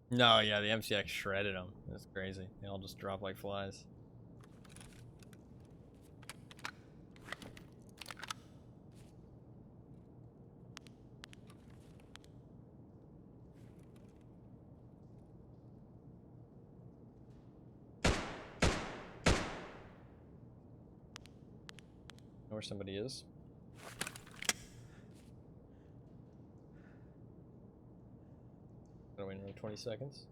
No, yeah, the MCX shredded them. That's crazy. They all just drop like flies. Know where somebody is? Gotta wait another 20 seconds.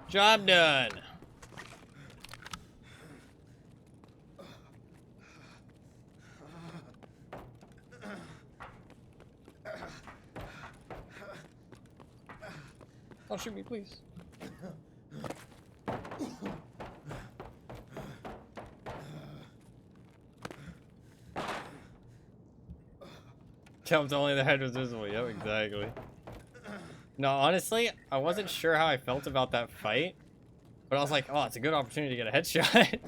Job done. Don't shoot me, please. Jumped only the head was visible. Yep, exactly. No, honestly, I wasn't sure how I felt about that fight, but I was like, oh, it's a good opportunity to get a headshot.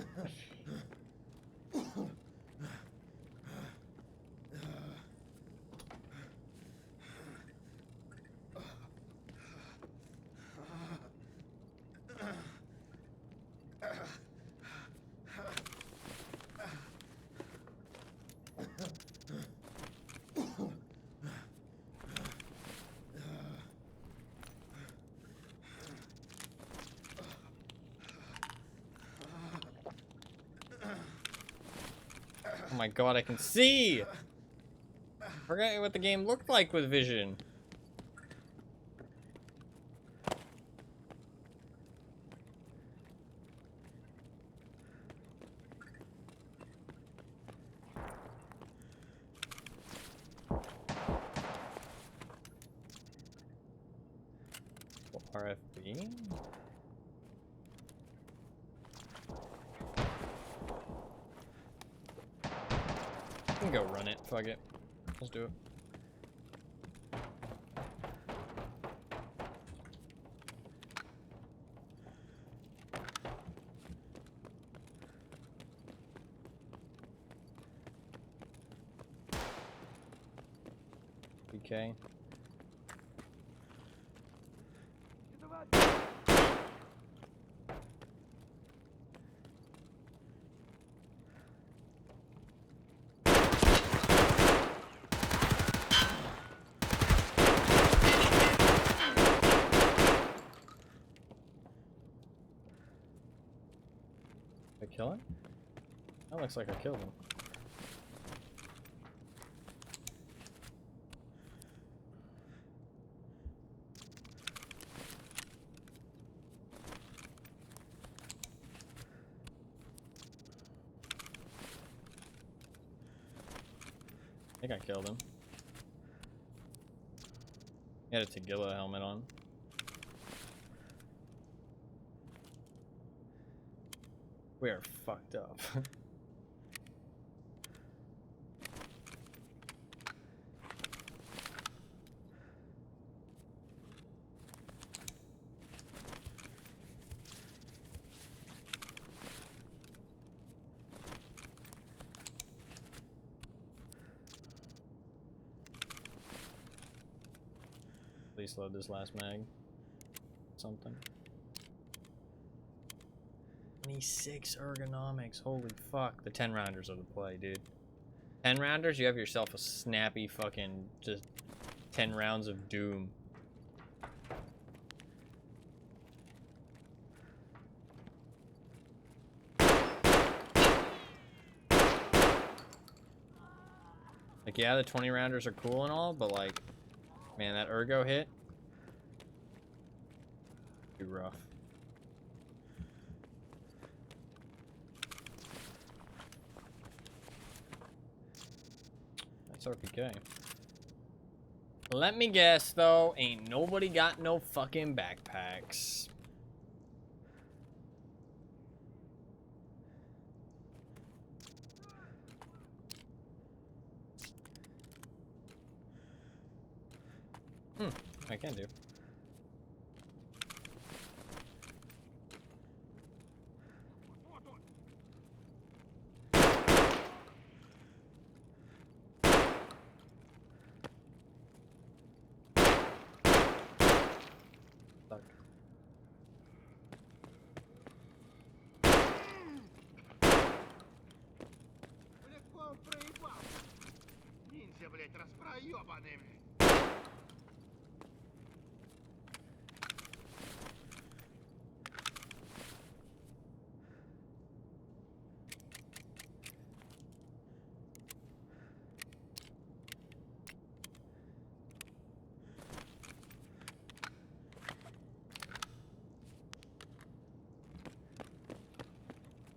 Oh my god, I can see! Forget what the game looked like with vision. RFB? I can go run it. Fuck it. Let's do it. Okay. Did I kill him? That looks like I killed him. I think I killed him. He had a Tagilla helmet on. We are fucked up. Please load this last mag. Something. 26 ergonomics. Holy fuck. The 10 rounders are the play, dude. 10 rounders, you have yourself a snappy fucking just 10 rounds of doom. Like, yeah, the 20 rounders are cool and all, but like, man, that ergo hit. Too rough. That's RPK. Let me guess, though, ain't nobody got no fucking backpacks. I can do. Fuck. Ниндзя, блядь, распроёбанный, блядь.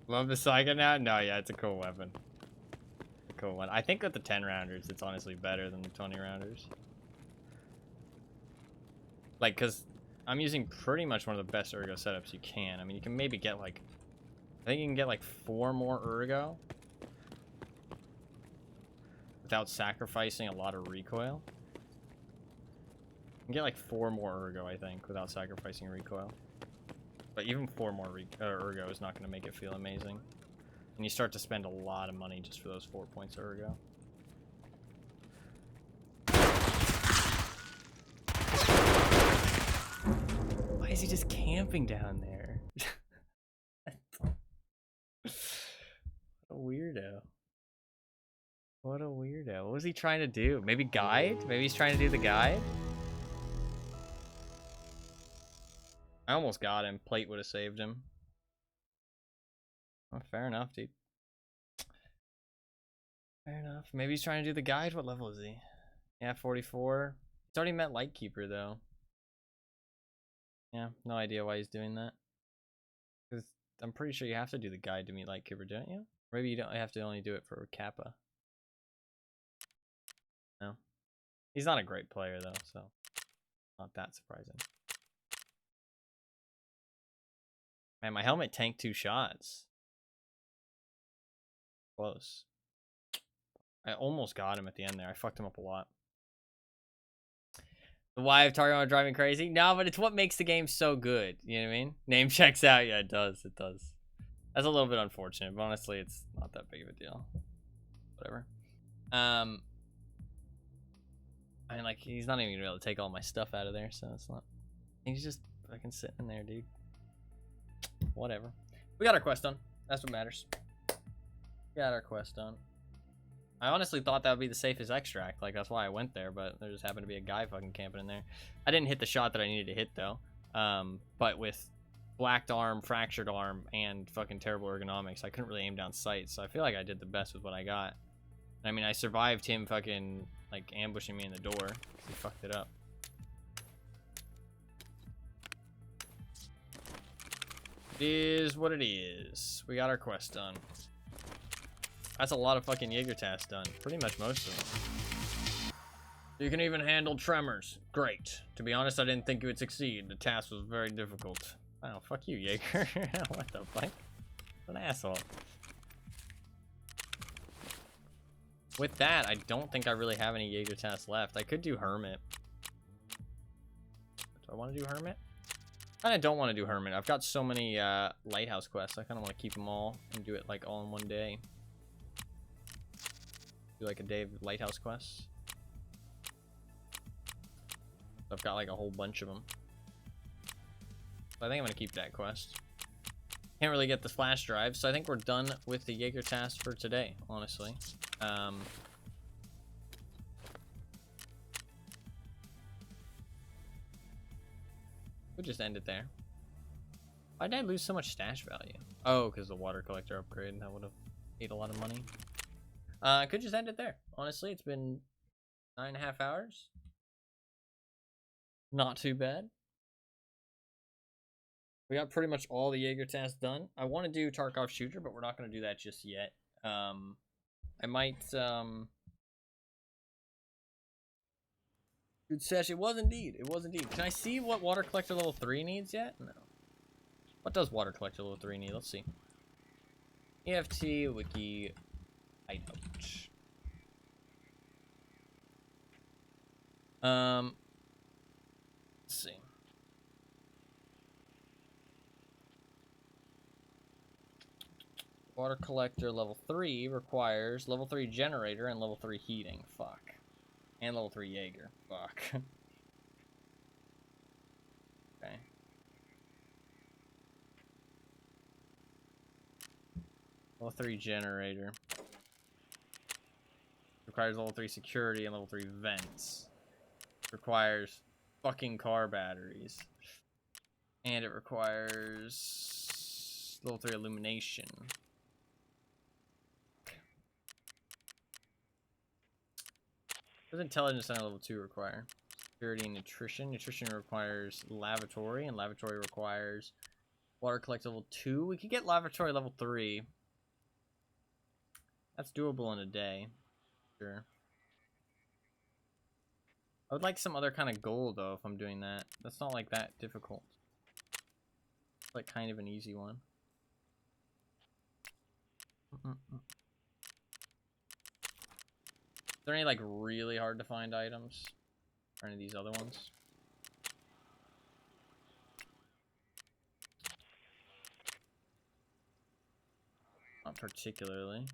Love the Saiga now? No, yeah, it's a cool weapon. Cool one. I think with the 10 rounders, it's honestly better than the 20 rounders. Like, cause I'm using pretty much one of the best ergo setups you can. I mean, you can maybe get like, I think you can get like 4 more ergo without sacrificing a lot of recoil. You can get like 4 more ergo, I think, without sacrificing recoil. But even 4 more ergo is not going to make it feel amazing. And you start to spend a lot of money just for those 4 points of ergo. Why is he just camping down there? What a weirdo. What a weirdo. What was he trying to do? Maybe guide? Maybe he's trying to do the guide? I almost got him. Plate would have saved him. Well, fair enough, dude. Fair enough. Maybe he's trying to do the guide. What level is he? Yeah, 44. It's already met Lightkeeper, though. Yeah, no idea why he's doing that. Because I'm pretty sure you have to do the guide to meet Lightkeeper, don't you? Maybe you don't have to only do it for Kappa. No. He's not a great player, though, so not that surprising. Man, my helmet tanked 2 shots. Close. I almost got him at the end there. I fucked him up a lot. The why of Target driving crazy? No, but it's what makes the game so good. You know what I mean? Name checks out. Yeah, it does. It does. That's a little bit unfortunate, but honestly, it's not that big of a deal. Whatever. I mean, like, he's not even gonna be able to take all my stuff out of there, so it's not. He's just fucking sitting in there, dude. Whatever. We got our quest done. That's what matters. Got our quest done. I honestly thought that would be the safest extract. Like, that's why I went there, but there just happened to be a guy fucking camping in there. I didn't hit the shot that I needed to hit, though. But with blacked arm, fractured arm, and fucking terrible ergonomics, I couldn't really aim down sights. So I feel like I did the best with what I got. I mean, I survived him fucking, like, ambushing me in the door, because he fucked it up. It is what it is. We got our quest done. That's a lot of fucking Jaeger tasks done. Pretty much most of them. You can even handle tremors. Great. To be honest, I didn't think you would succeed. The task was very difficult. Oh, fuck you, Jaeger. What the fuck? What an asshole. With that, I don't think I really have any Jaeger tasks left. I could do Hermit. Do I want to do Hermit? I don't want to do Hermit. I've got so many Lighthouse quests. I kind of want to keep them all and do it like all in one day. Do like a day of Lighthouse quests. I've got like a whole bunch of them. So I think I'm going to keep that quest. Can't really get the flash drive, so I think we're done with the Jaeger task for today, honestly. We'll just end it there. Why did I lose so much stash value? Oh, because the water collector upgrade. That would have ate a lot of money. I could just end it there. Honestly, it's been 9.5 hours. Not too bad. We got pretty much all the Jaeger tasks done. I want to do Tarkov Shooter, but we're not going to do that just yet. I might... Good sesh. It was indeed. It was indeed. Can I see what water collector level 3 needs yet? No. What does water collector level 3 need? Let's see. EFT wiki hideout. Let's see. Water collector level 3 requires level 3 generator and level 3 heating. Fuck. And level 3 Jaeger. Fuck. Okay. Level 3 generator. Requires level 3 security and level 3 vents. Requires fucking car batteries. And it requires level 3 illumination. What does intelligence center level 2 require? Security and nutrition. Nutrition requires lavatory, and lavatory requires water collector level 2. We could get lavatory level 3. That's doable in a day. Sure. I would like some other kind of goal, though, if I'm doing that. That's not, like, that difficult. It's, like, kind of an easy one. Is there any, like, really hard to find items? Or any of these other ones? Not particularly.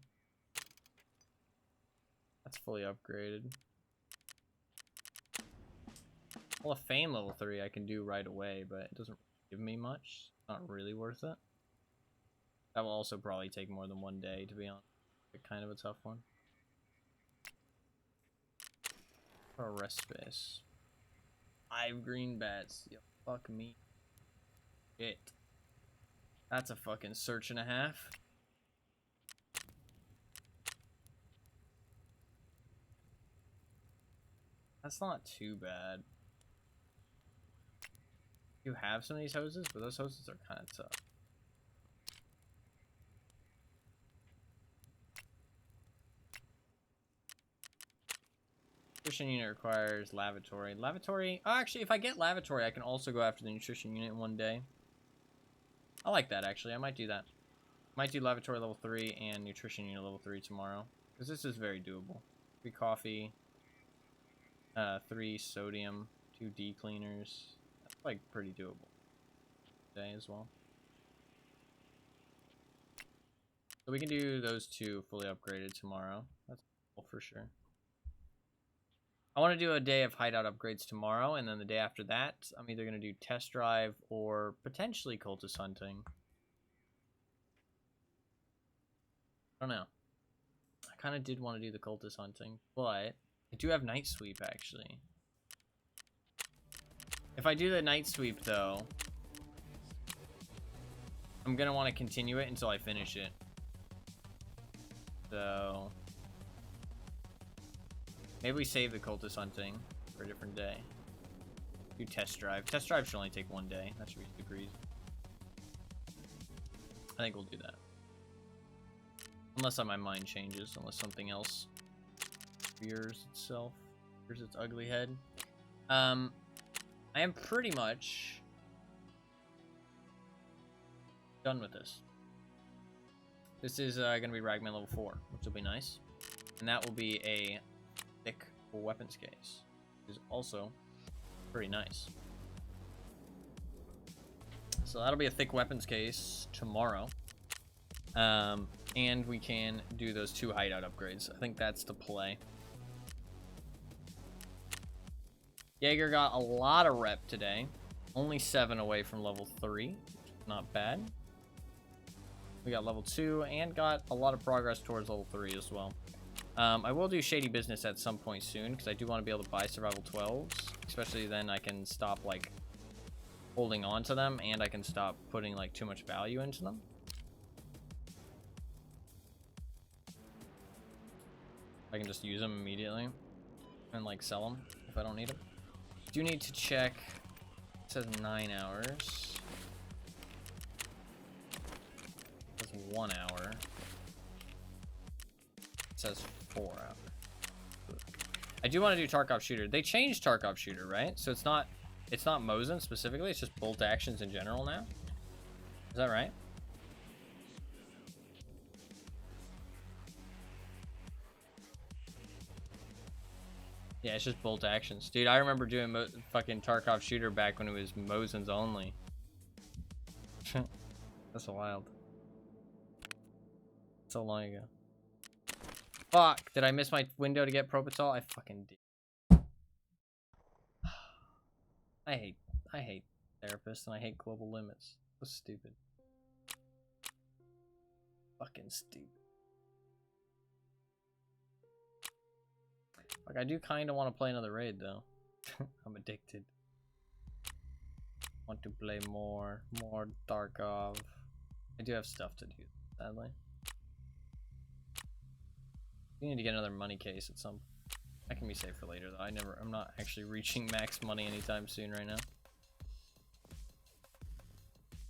That's fully upgraded. Well, a Fame level 3 I can do right away, but it doesn't give me much. It's not really worth it. That will also probably take more than one day, to be honest. It's kind of a tough one. For a rest space. 5 green bats. Yo, fuck me. Shit. That's a fucking search and a half. That's not too bad. You have some of these hoses, but those hoses are kind of tough. Nutrition unit requires lavatory. Lavatory... Oh, actually, if I get lavatory, I can also go after the nutrition unit in one day. I like that, actually. I might do that. Might do lavatory level 3 and nutrition unit level 3 tomorrow. Because this is very doable. 3 coffee. 3 sodium. 2 D cleaners. That's, like, pretty doable. Today as well. So we can do those 2 fully upgraded tomorrow. That's cool for sure. I want to do a day of hideout upgrades tomorrow, and then the day after that, I'm either going to do test drive or potentially cultist hunting. I don't know. I kind of did want to do the cultist hunting, but I do have night sweep, actually. If I do the night sweep, though, I'm going to want to continue it until I finish it. So... maybe we save the cultist hunting for a different day. Do test drive. Test drive should only take 1 day. That should be agreed. I think we'll do that. Unless my mind changes. Unless something else rears itself. Rears its ugly head. I am pretty much done with this. This is going to be Ragman level 4, which will be nice. And that will be a thick weapons case, which is also pretty nice. So that'll be a thick weapons case tomorrow. And we can do those 2 hideout upgrades. I think that's the play. Jaeger got a lot of rep today. Only 7 away from level 3. Not bad. We got level 2 and got a lot of progress towards level 3 as well. I will do Shady Business at some point soon, because I do want to be able to buy Survival 12s. Especially then I can stop, like, holding on to them, and I can stop putting like too much value into them. I can just use them immediately and like sell them if I don't need them. Do need to check. It says 9 hours. It says 1 hour. It says 4 hours. I do want to do Tarkov Shooter. They changed Tarkov Shooter, right? So it's not Mosin specifically, it's just bolt actions in general now. Is that right? Yeah, it's just bolt actions. Dude, I remember doing fucking Tarkov Shooter back when it was Mosins only. That's wild. So long ago. Fuck, did I miss my window to get Propital? I fucking did. I hate therapists and I hate global limits. So stupid. Fucking stupid. Like, I do kind of want to play another raid, though. I'm addicted. Want to play more Tarkov. I do have stuff to do, sadly. We need to get another money case at some. That can be saved for later, though. I'm not actually reaching max money anytime soon right now.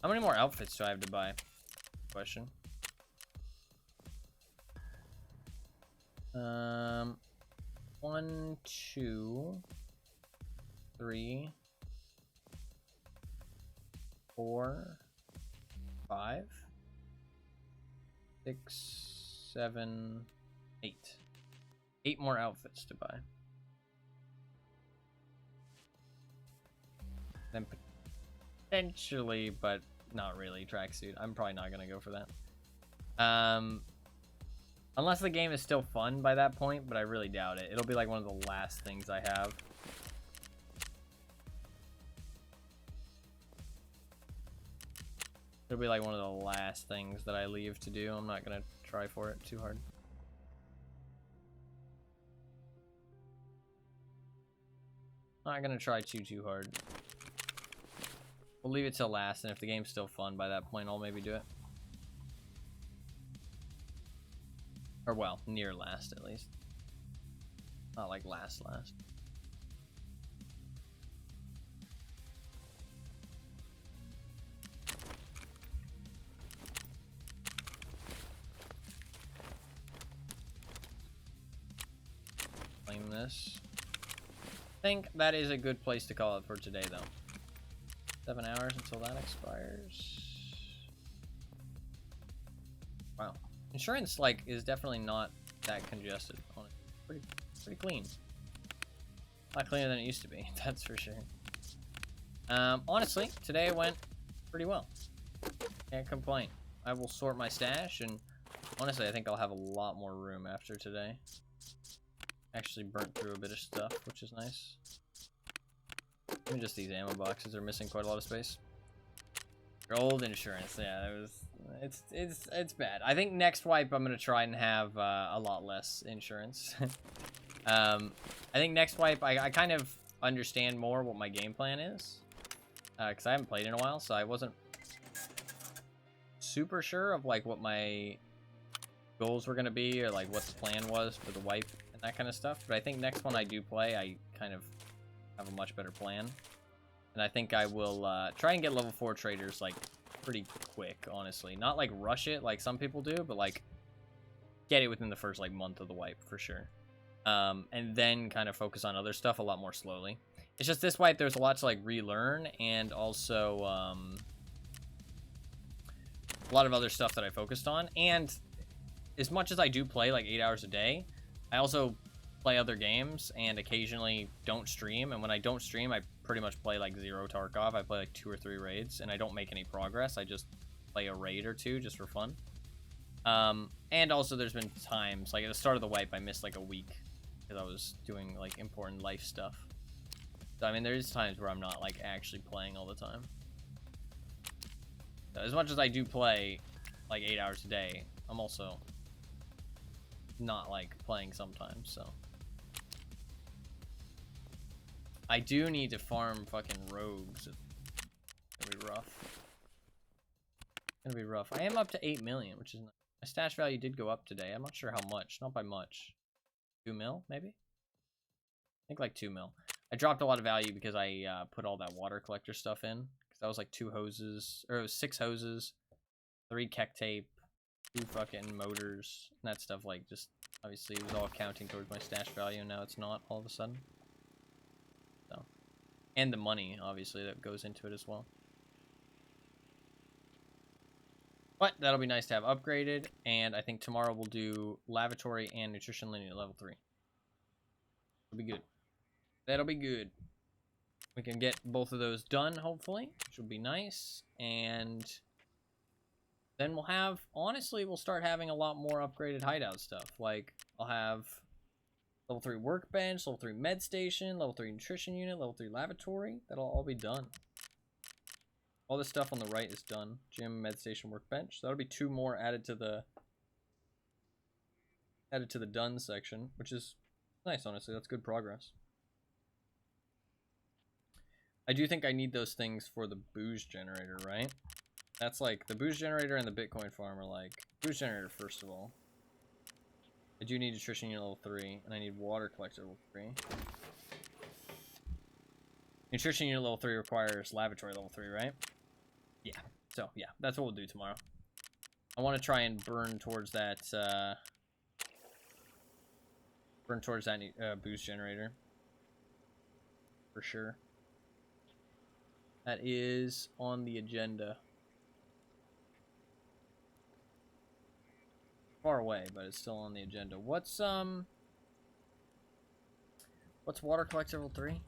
How many more outfits do I have to buy? Question. 1, 2, 3, 4, 5, 6, 7, 8. 8 more outfits to buy. Then potentially, but not really, tracksuit. I'm probably not gonna go for that. Unless the game is still fun by that point, but I really doubt it. It'll be like one of the last things I have. It'll be like one of the last things that I leave to do. I'm not gonna try for it too hard. Not gonna try too hard. We'll leave it till last, and if the game's still fun by that point, I'll maybe do it. Or, well, near last, at least. Not like last. Claim this. I think that is a good place to call it for today, though. 7 hours until that expires. Wow. Insurance, like, is definitely not that congested on it. Pretty clean. A lot cleaner than it used to be, that's for sure. Honestly, today went pretty well. Can't complain. I will sort my stash, and honestly, I think I'll have a lot more room after today. Actually burnt through a bit of stuff, which is nice. Even just these ammo boxes are missing quite a lot of space. Gold insurance, yeah, it's bad. I think next wipe I'm gonna try and have a lot less insurance. I think next wipe I kind of understand more what my game plan is, because I haven't played in a while, so I wasn't super sure of like what my goals were gonna be or like what the plan was for the wipe and that kind of stuff. But I think next one I do play, I kind of have a much better plan. And I think I will try and get level 4 traders like pretty quick, honestly. Not like rush it like some people do, but like get it within the first like month of the wipe for sure. And then kind of focus on other stuff a lot more slowly. It's just this wipe there's a lot to like relearn, and also a lot of other stuff that I focused on. And as much as I do play like 8 hours a day, I also play other games and occasionally don't stream. And when I don't stream, I pretty much play like 0 Tarkov. I play like 2 or 3 raids, and I don't make any progress. I just play a raid or 2 just for fun. And also there's been times, like at the start of the wipe, I missed like a week because I was doing like important life stuff. So I mean, there's times where I'm not like actually playing all the time. So as much as I do play like 8 hours a day, I'm also not like playing sometimes, so. I do need to farm fucking rogues rough. Gonna be rough. I am up to 8 million, which is nice. My stash value did go up today. I'm not sure how much. Not by much. 2 mil, maybe? I think like 2 mil. I dropped a lot of value because I put all that water collector stuff in. Because that was like 2 hoses, or it was 6 hoses, 3 keck tape, 2 fucking motors, and that stuff. Like, just obviously it was all counting towards my stash value, and now it's not all of a sudden. So, and the money obviously that goes into it as well. But that'll be nice to have upgraded, and I think tomorrow we'll do lavatory and nutrition linear level 3. It'll be good. That'll be good. We can get both of those done, hopefully, which will be nice. And then we'll have, honestly, we'll start having a lot more upgraded hideout stuff. Like, I'll have level 3 workbench, level 3 med station, level 3 nutrition unit, level 3 lavatory. That'll all be done. All this stuff on the right is done. Gym, med station, workbench. So that'll be 2 more added to the done section, which is nice, honestly. That's good progress. I do think I need those things for the booze generator, right? That's like the booze generator and the Bitcoin farm are like booze generator first of all. I do need nutrition unit level 3, and I need water collector level 3. Nutrition unit level 3 requires lavatory level 3, right? Yeah. So yeah, that's what we'll do tomorrow. I want to try and burn towards that boost generator for sure. That is on the agenda. Far away, but it's still on the agenda. What's water collector level 3?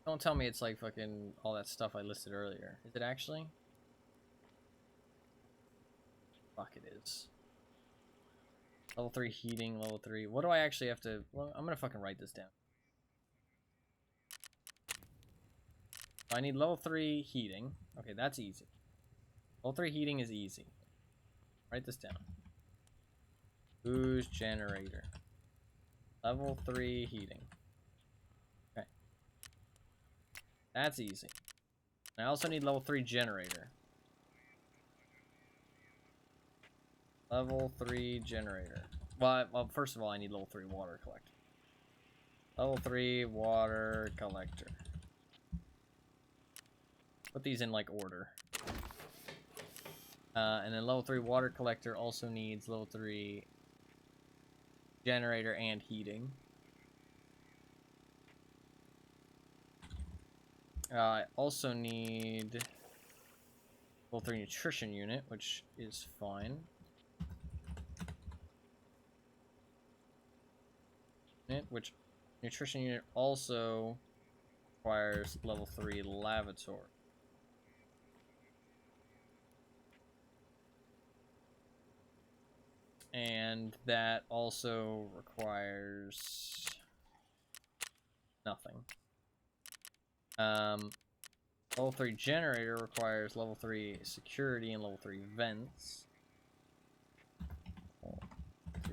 Don't tell me it's like fucking all that stuff I listed earlier. Is it actually? Fuck, it is. Level 3 heating, level 3. What do I actually have to... Well, I'm gonna fucking write this down. I need level 3 heating. Okay, that's easy. Level 3 heating is easy. Write this down. Booze generator. Level 3 heating. Okay. That's easy. I also need level 3 generator. Level 3 generator. Well, first of all, I need level 3 water collector. Level 3 water collector. Put these in like order. And then level 3 water collector also needs level 3 generator and heating. I also need level 3 nutrition unit, which is fine. Which nutrition unit also requires level 3 lavatory. And that also requires nothing. Level 3 generator requires level 3 security and level 3 vents. Level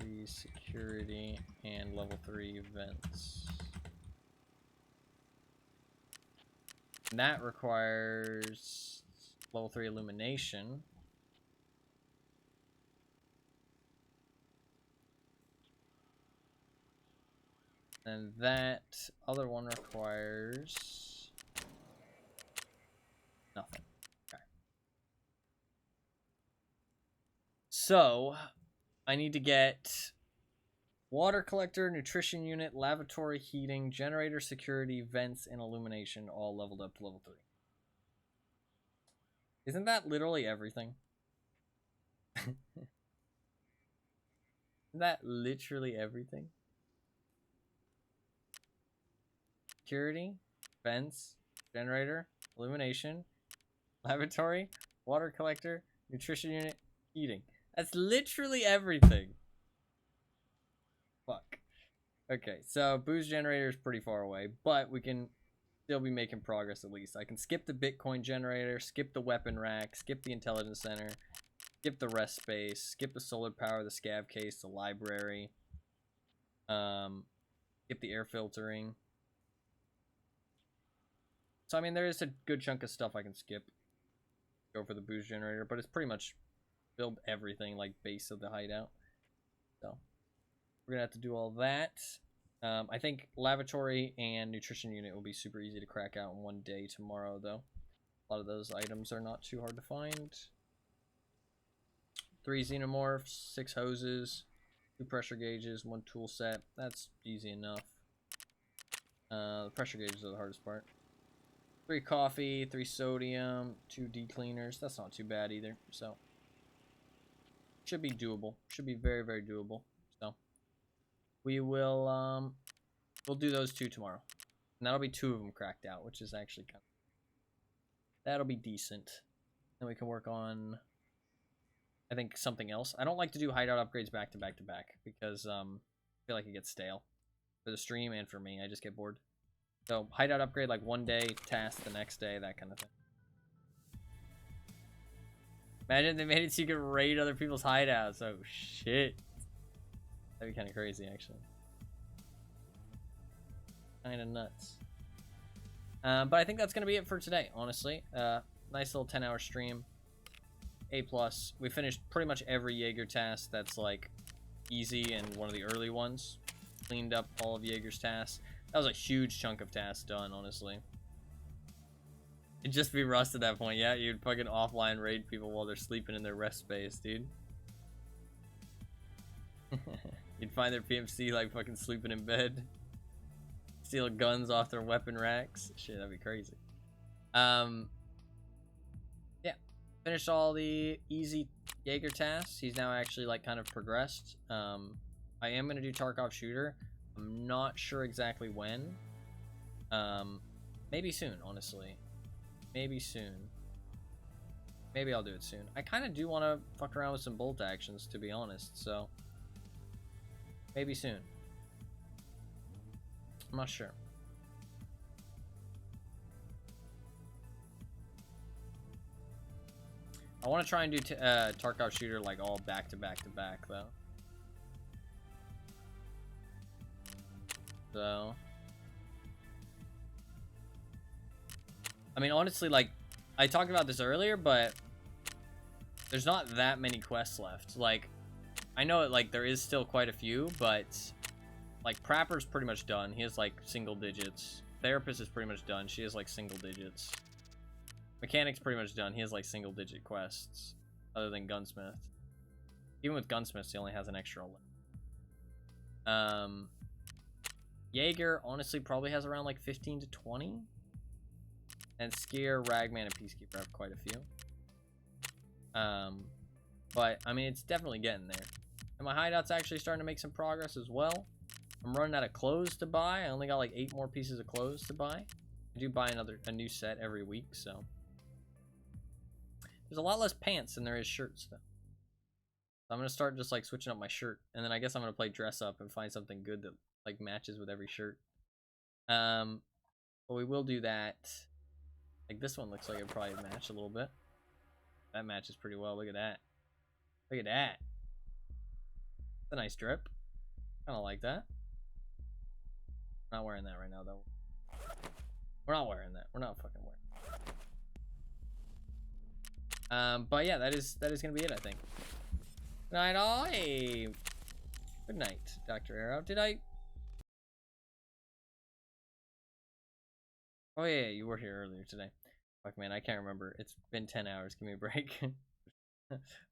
3 security and level 3 vents. And that requires level 3 illumination. And that other one requires nothing. Okay. So, I need to get water collector, nutrition unit, lavatory heating, generator security, vents, and illumination all leveled up to level 3. Isn't that literally everything? Isn't that literally everything? Security, vents, generator, illumination, lavatory, water collector, nutrition unit, heating. That's literally everything. Fuck. Okay, so booze generator is pretty far away, but we can still be making progress at least. I can skip the Bitcoin generator, skip the weapon rack, skip the intelligence center, skip the rest space, skip the solar power, the scav case, the library, skip the air filtering. So I mean, there is a good chunk of stuff I can skip. Go for the boost generator, but it's pretty much build everything like base of the hideout. So we're gonna have to do all that. I think lavatory and nutrition unit will be super easy to crack out in one day tomorrow, though. A lot of those items are not too hard to find. 3 xenomorphs, 6 hoses, 2 pressure gauges, 1 tool set. That's easy enough. The pressure gauges are the hardest part. 3 coffee, 3 sodium, 2 D-cleaners. That's not too bad either. So should be doable. Should be very, very doable. So we will we'll do those 2 tomorrow. And that'll be 2 of them cracked out, which is actually kind of, that'll be decent. Then we can work on, I think, something else. I don't like to do hideout upgrades back to back to back because I feel like it gets stale for the stream and for me. I just get bored. So hideout upgrade like one day, task the next day, that kind of thing. Imagine they made it so you could raid other people's hideouts. Oh shit, that'd be kind of crazy actually. Kind of nuts. But I think that's gonna be it for today. Honestly, nice little 10-hour stream. A+. We finished pretty much every Jaeger task that's like easy and one of the early ones. Cleaned up all of Jaeger's tasks. That was a huge chunk of tasks done, honestly. It'd just be rust at that point. Yeah, you'd fucking offline raid people while they're sleeping in their rest space, dude. You'd find their PMC like fucking sleeping in bed. Steal guns off their weapon racks. Shit, that'd be crazy. Yeah. Finished all the easy Jaeger tasks. He's now actually like kind of progressed. I am gonna do Tarkov shooter. I'm not sure exactly when. Maybe soon, honestly. Maybe soon. Maybe I'll do it soon. I kind of do want to fuck around with some bolt actions, to be honest, so maybe soon. I'm not sure. I want to try and do Tarkov shooter like all back to back to back, though. So, I mean, honestly, like, I talked about this earlier, but there's not that many quests left. Like, I know it, like, there is still quite a few, but, like, Prapper's pretty much done. He has, like, single digits. Therapist is pretty much done. She has, like, single digits. Mechanic's pretty much done. He has, like, single digit quests, other than Gunsmith. Even with Gunsmith, he only has an extra one. Jaeger, honestly, probably has around like 15 to 20. And Skier, Ragman, and Peacekeeper have quite a few. But, I mean, it's definitely getting there. And my hideout's actually starting to make some progress as well. I'm running out of clothes to buy. I only got like 8 more pieces of clothes to buy. I do buy a new set every week, so. There's a lot less pants than there is shirts, though. So I'm going to start just like switching up my shirt. And then I guess I'm going to play dress up and find something good that like matches with every shirt. But we will do that. Like this one looks like it probably match a little bit. That matches pretty well. Look at that. Look at that. It's a nice drip. Kind of like that. Not wearing that right now though. We're not wearing that. We're not fucking wearing. But yeah, that is gonna be it, I think. Good night, all. Hey. Good night, Dr. Arrow. Did I? Oh yeah, you were here earlier today. Fuck man, I can't remember. It's been 10 hours. Give me a break.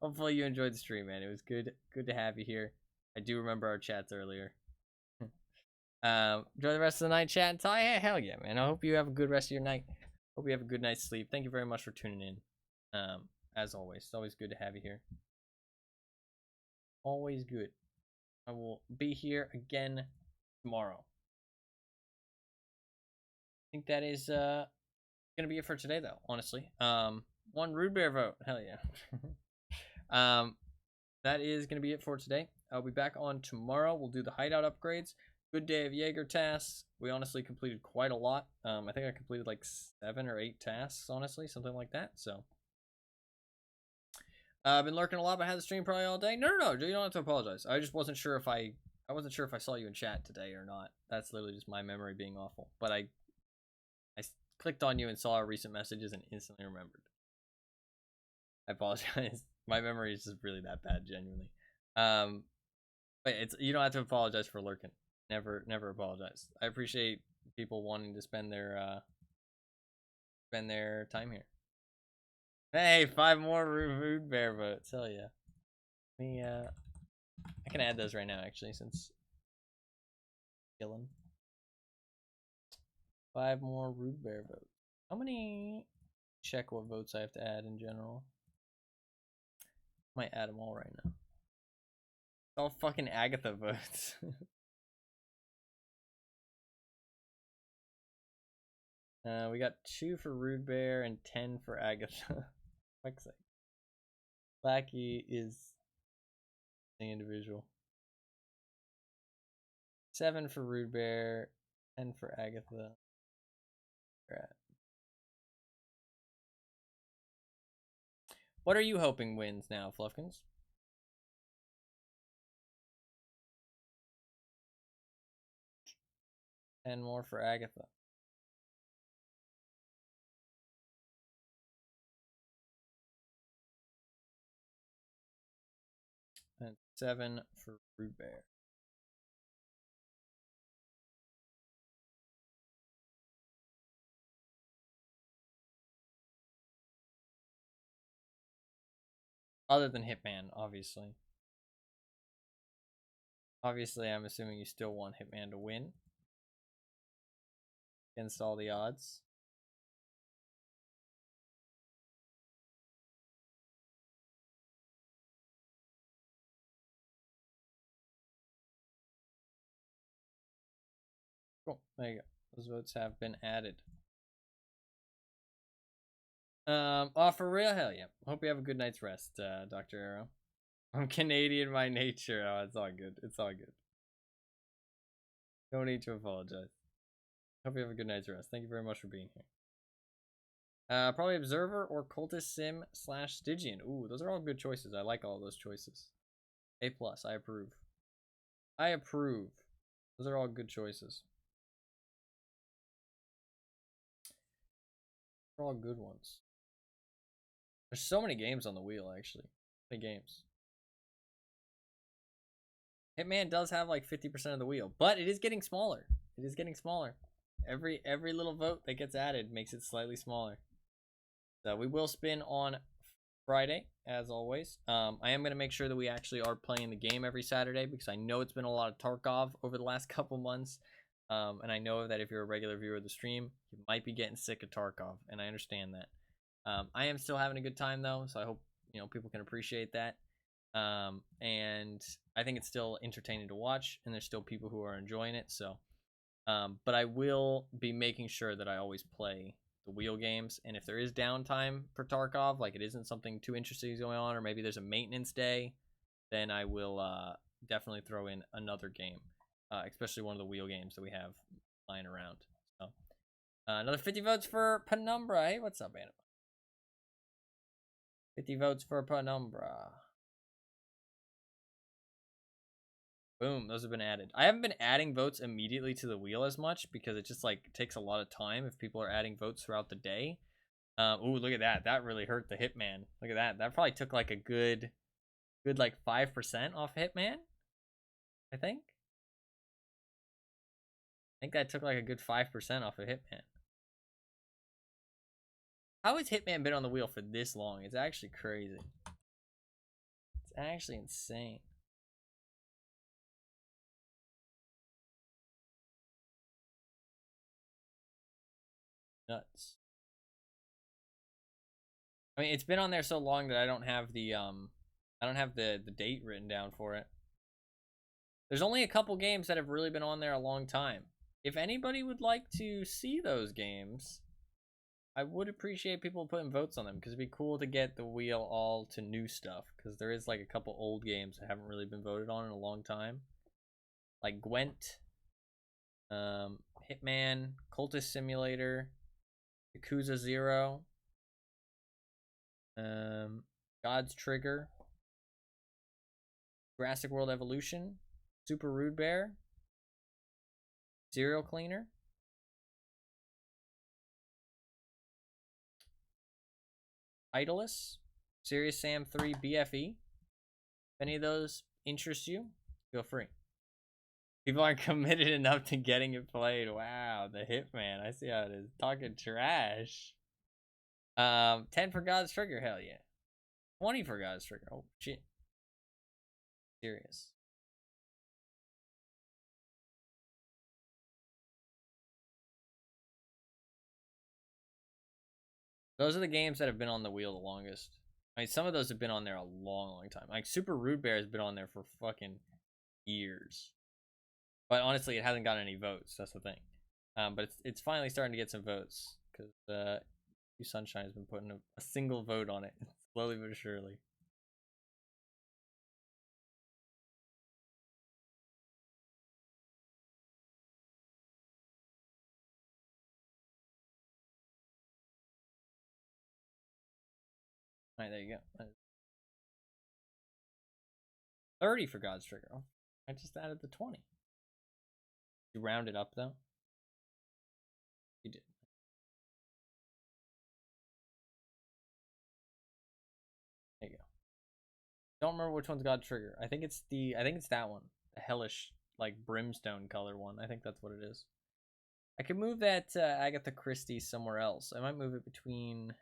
Hopefully you enjoyed the stream, man. It was good to have you here. I do remember our chats earlier. Enjoy the rest of the night, chat. Yeah, hell yeah, man. I hope you have a good rest of your night. Hope you have a good night's sleep. Thank you very much for tuning in. As always, it's always good to have you here. Always good. I will be here again tomorrow. I think that is gonna be it for today, though. Honestly, 1 Rude Bear vote. Hell yeah. That is gonna be it for today. I'll be back on tomorrow. We'll do the hideout upgrades. Good day of Jaeger tasks. We honestly completed quite a lot. I think I completed like 7 or 8 tasks, honestly, something like that. So I've been lurking a lot, but I had the stream probably all day. No, you don't have to apologize. I just wasn't sure if I wasn't sure if I saw you in chat today or not. That's literally just my memory being awful. But I clicked on you and saw our recent messages and instantly remembered. I apologize. My memory is just really that bad, genuinely. But you don't have to apologize for lurking. Never apologize. I appreciate people wanting to spend their time here. Hey, 5 more rude bear votes. Hell yeah. I can add those right now actually, since killing. 5 more rude bear votes. How many? Check what votes I have to add in general. Might add them all right now. It's all fucking Agatha votes. We got 2 for Rude Bear and 10 for Agatha. Fuck's sake. Blackie is the individual. 7 for Rude Bear, 10 for Agatha. What are you hoping wins now, Fluffkins? And more for Agatha. And 7 for Rude Bear. Other than Hitman, obviously. Obviously, I'm assuming you still want Hitman to win. Against all the odds. Cool. There you go. Those votes have been added. Oh, for real? Hell yeah. Hope you have a good night's rest, Dr. Arrow. I'm Canadian by nature. Oh, it's all good. It's all good. No need to apologize. Hope you have a good night's rest. Thank you very much for being here. Probably Observer or Cultist Sim / Stygian. Ooh, those are all good choices. I like all those choices. A+, I approve. I approve. Those are all good choices. They're all good ones. There's so many games on the wheel, actually. Many games. Hitman does have like 50% of the wheel, but it is getting smaller. It is getting smaller. Every little vote that gets added makes it slightly smaller. So we will spin on Friday, as always. I am going to make sure that we actually are playing the game every Saturday, because I know it's been a lot of Tarkov over the last couple months. And I know that if you're a regular viewer of the stream, you might be getting sick of Tarkov, and I understand that. I am still having a good time though, so I hope people can appreciate that. And I think it's still entertaining to watch, and there's still people who are enjoying it. So, but I will be making sure that I always play the wheel games, and if there is downtime for Tarkov, like it isn't something too interesting going on, or maybe there's a maintenance day, then I will definitely throw in another game, especially one of the wheel games that we have lying around. So, another 50 votes for Penumbra. Hey, what's up, Anna? 50 votes for Penumbra. Boom, those have been added. I haven't been adding votes immediately to the wheel as much because it just like takes a lot of time if people are adding votes throughout the day. Ooh, look at that. That really hurt the Hitman. Look at that. That probably took like a good like 5% off Hitman. I think that took like a good 5% off of Hitman. How has Hitman been on the wheel for this long? It's actually crazy. It's actually insane. Nuts. I mean, it's been on there so long that I don't have the date written down for it. There's only a couple games that have really been on there a long time. If anybody would like to see those games, I would appreciate people putting votes on them, because it'd be cool to get the wheel all to new stuff, because there is like a couple old games that haven't really been voted on in a long time. Like Gwent, Hitman, Cultist Simulator, Yakuza 0, God's Trigger, Jurassic World Evolution, Super Rude Bear, Serial Cleaner, Titleist, Serious Sam 3 BFE. If any of those interest you, feel free. People aren't committed enough to getting it played. Wow, the Hitman. I see how it is. Talking trash. 10 for God's Trigger. Hell yeah. 20 for God's Trigger. Oh shit. Serious. Those are the games that have been on the wheel the longest. I mean, some of those have been on there a long time. Like Super Rude Bear has been on there for fucking years. But honestly, it hasn't gotten any votes. That's the thing. But it's finally starting to get some votes because You Sunshine has been putting a single vote on it, slowly but surely. All right, there you go. 30 for God's Trigger. Oh, I just added the 20. You round it up though. You did. There you go. Don't remember which one's God's Trigger. I think it's that one. The hellish, like brimstone color one. I think that's what it is. I could move that Agatha Christie somewhere else. I might move it between.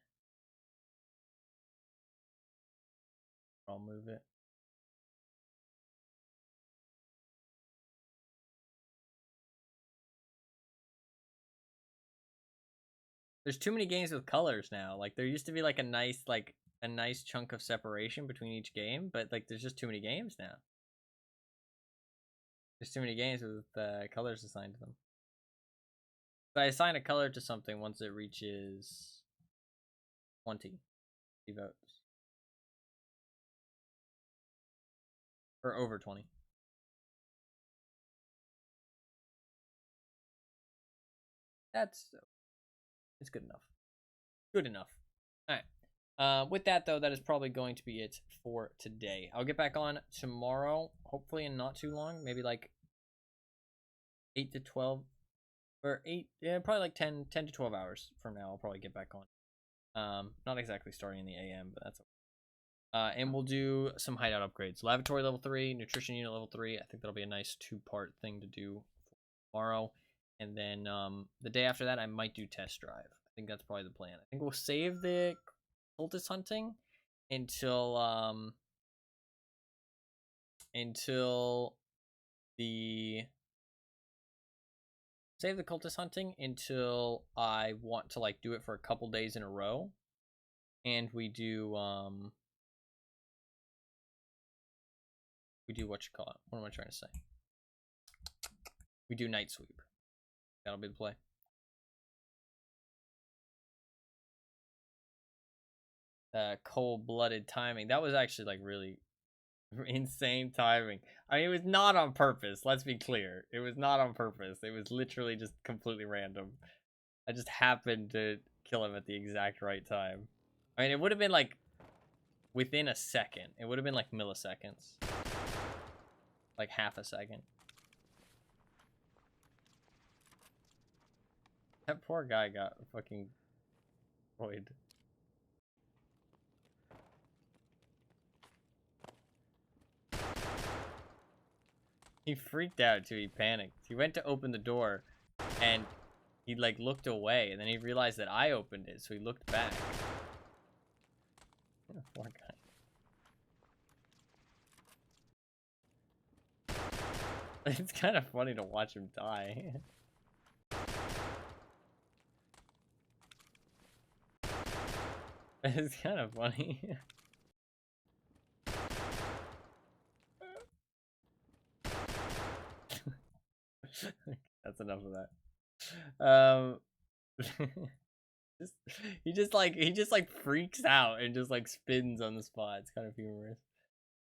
I'll move it. There's too many games with colors now. Like there used to be like a nice chunk of separation between each game, but like there's just too many games now. There's too many games with colors assigned to them. So I assign a color to something once it reaches 20 votes. Or over 20. It's good enough. Good enough. Alright. With that, though, that is probably going to be it for today. I'll get back on tomorrow, hopefully in not too long. Maybe like 8 to 12. Or 8, yeah, probably like 10 to 12 hours from now. I'll probably get back on. Not exactly starting in the AM, but that's okay. And we'll do some hideout upgrades. Lavatory level 3, nutrition unit level 3. I think that'll be a nice 2-part thing to do for tomorrow. And then the day after that, I might do test drive. I think that's probably the plan. I think we'll save the cultist hunting until save the cultist hunting until I want to like do it for a couple days in a row. And we do what you call it? What am I trying to say? We do night sweep. That'll be the play. Cold-blooded timing. That was actually like really insane timing. I mean, it was not on purpose. Let's be clear. It was not on purpose. It was literally just completely random. I just happened to kill him at the exact right time. I mean, it would have been like within a second. It would have been like milliseconds. Like half a second. That poor guy got fucking destroyed. He freaked out too. He panicked. He went to open the door and he like looked away and then he realized that I opened it, so he looked back. Poor guy. It's kind of funny to watch him die. It's kind of funny. That's enough of that. He just like freaks out and just like spins on the spot. It's kind of humorous.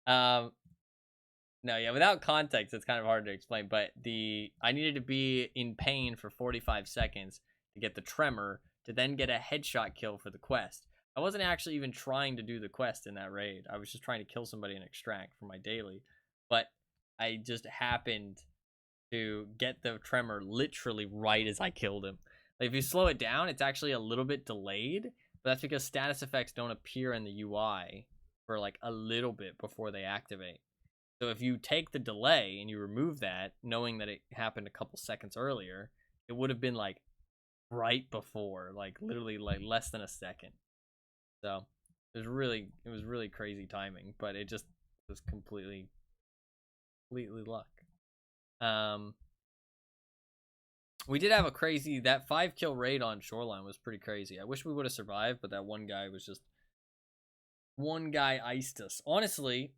No, yeah, without context, it's kind of hard to explain. But I needed to be in pain for 45 seconds to get the tremor, to then get a headshot kill for the quest. I wasn't actually even trying to do the quest in that raid. I was just trying to kill somebody and extract for my daily. But I just happened to get the tremor literally right as I killed him. Like, if you slow it down, it's actually a little bit delayed. But that's because status effects don't appear in the UI for like a little bit before they activate. So if you take the delay and you remove that, knowing that it happened a couple seconds earlier, it would have been like right before, like literally like less than a second. So it was really crazy timing, but it just was completely luck. We did have a crazy, that 5-kill raid on Shoreline was pretty crazy. I wish we would have survived, but that one guy iced us. Honestly,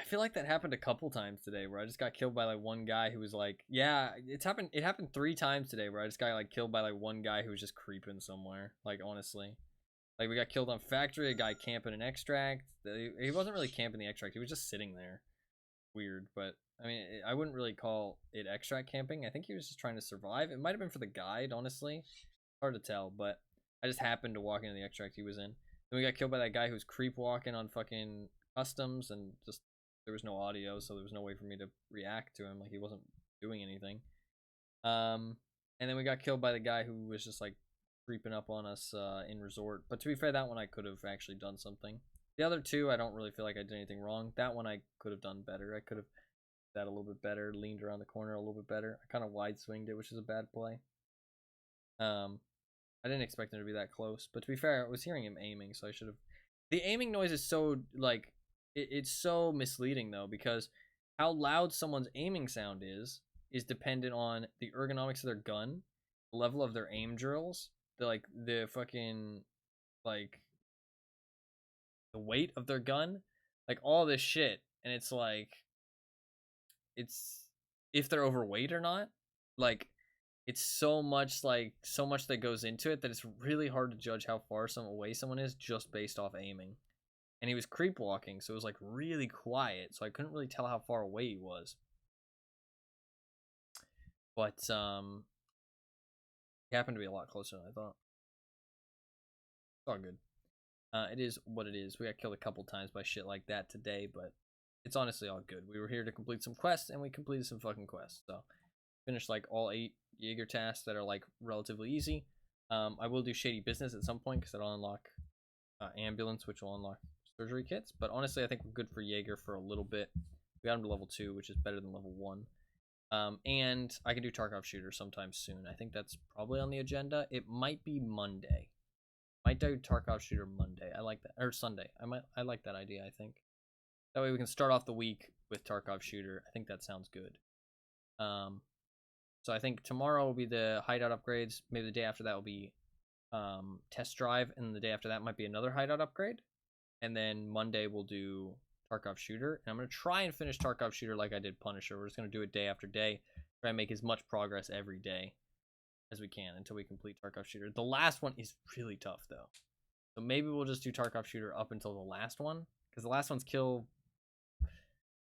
I feel like that happened a couple times today where I just got killed by like one guy who was like, yeah, it happened 3 times today where I just got like killed by like one guy who was just creeping somewhere. Like, honestly, like we got killed on factory, a guy camping an extract. He wasn't really camping the extract, he was just sitting there. Weird, but I mean, I wouldn't really call it extract camping. I think he was just trying to survive. It might have been for the guide, honestly. Hard to tell, but I just happened to walk into the extract he was in. Then we got killed by that guy who was creep walking on fucking customs, and just there was no audio, so there was no way for me to react to him. Like, he wasn't doing anything. And then we got killed by the guy who was just like creeping up on us in resort. But to be fair, that one I could have actually done something. The other 2, I don't really feel like I did anything wrong. That one I could have done better. I could have that a little bit better, leaned around the corner a little bit better. I kind of wide swinged it, which is a bad play. I didn't expect him to be that close, but to be fair, I was hearing him aiming, so I should have. The aiming noise is so like it's so misleading though, because how loud someone's aiming sound is dependent on the ergonomics of their gun, the level of their aim drills, the fucking like the weight of their gun, like all this shit. And it's like, it's if they're overweight or not, like it's so much that goes into it that it's really hard to judge how far away someone is just based off aiming. And he was creep walking, so it was like really quiet, so I couldn't really tell how far away he was. But he happened to be a lot closer than I thought. It's all good. It is what it is. We got killed a couple times by shit like that today, but it's honestly all good. We were here to complete some quests, and we completed some fucking quests. So, finished like all 8 Jaeger tasks that are like relatively easy. I will do Shady Business at some point because that'll unlock Ambulance, which will unlock surgery kits. But honestly, I think we're good for Jaeger for a little bit. We got him to level 2, which is better than level 1. And I can do Tarkov Shooter sometime soon. I think that's probably on the agenda. It might be Monday. Might do Tarkov Shooter Monday. I like that. Or Sunday. I like that idea, I think. That way we can start off the week with Tarkov Shooter. I think that sounds good. So I think tomorrow will be the hideout upgrades. Maybe the day after that will be test drive, and the day after that might be another hideout upgrade. And then Monday we'll do Tarkov Shooter. And I'm going to try and finish Tarkov Shooter like I did Punisher. We're just going to do it day after day. Try and make as much progress every day as we can until we complete Tarkov Shooter. The last one is really tough, though. So maybe we'll just do Tarkov Shooter up until the last one. Because the last one's kill...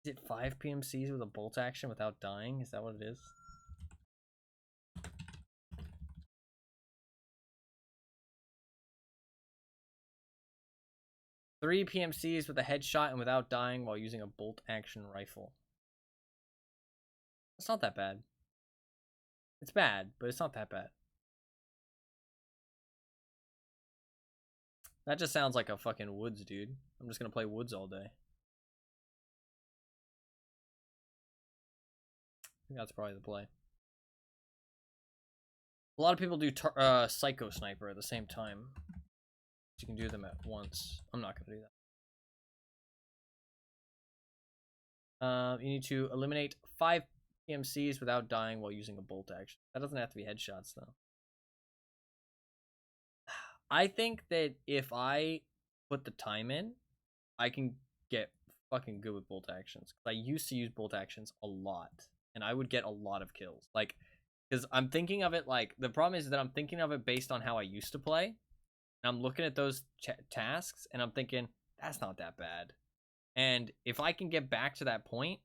Is it 5 PMCs with a bolt action without dying? Is that what it is? Three PMCs with a headshot and without dying while using a bolt action rifle. It's not that bad. It's bad, but it's not that bad. That just sounds like a fucking Woods, dude. I'm just gonna play Woods all day. I think that's probably the play. A lot of people do Psycho Sniper at the same time. You can do them at once. I'm not gonna do that. You need to eliminate 5 PMCs without dying while using a bolt action. That doesn't have to be headshots, though. I think that if I put the time in, I can get fucking good with bolt actions. I used to use bolt actions a lot, and I would get a lot of kills. Like, because I'm thinking of it like, the problem is that I'm thinking of it based on how I used to play. And I'm looking at those tasks, and I'm thinking, that's not that bad. And if I can get back to that point,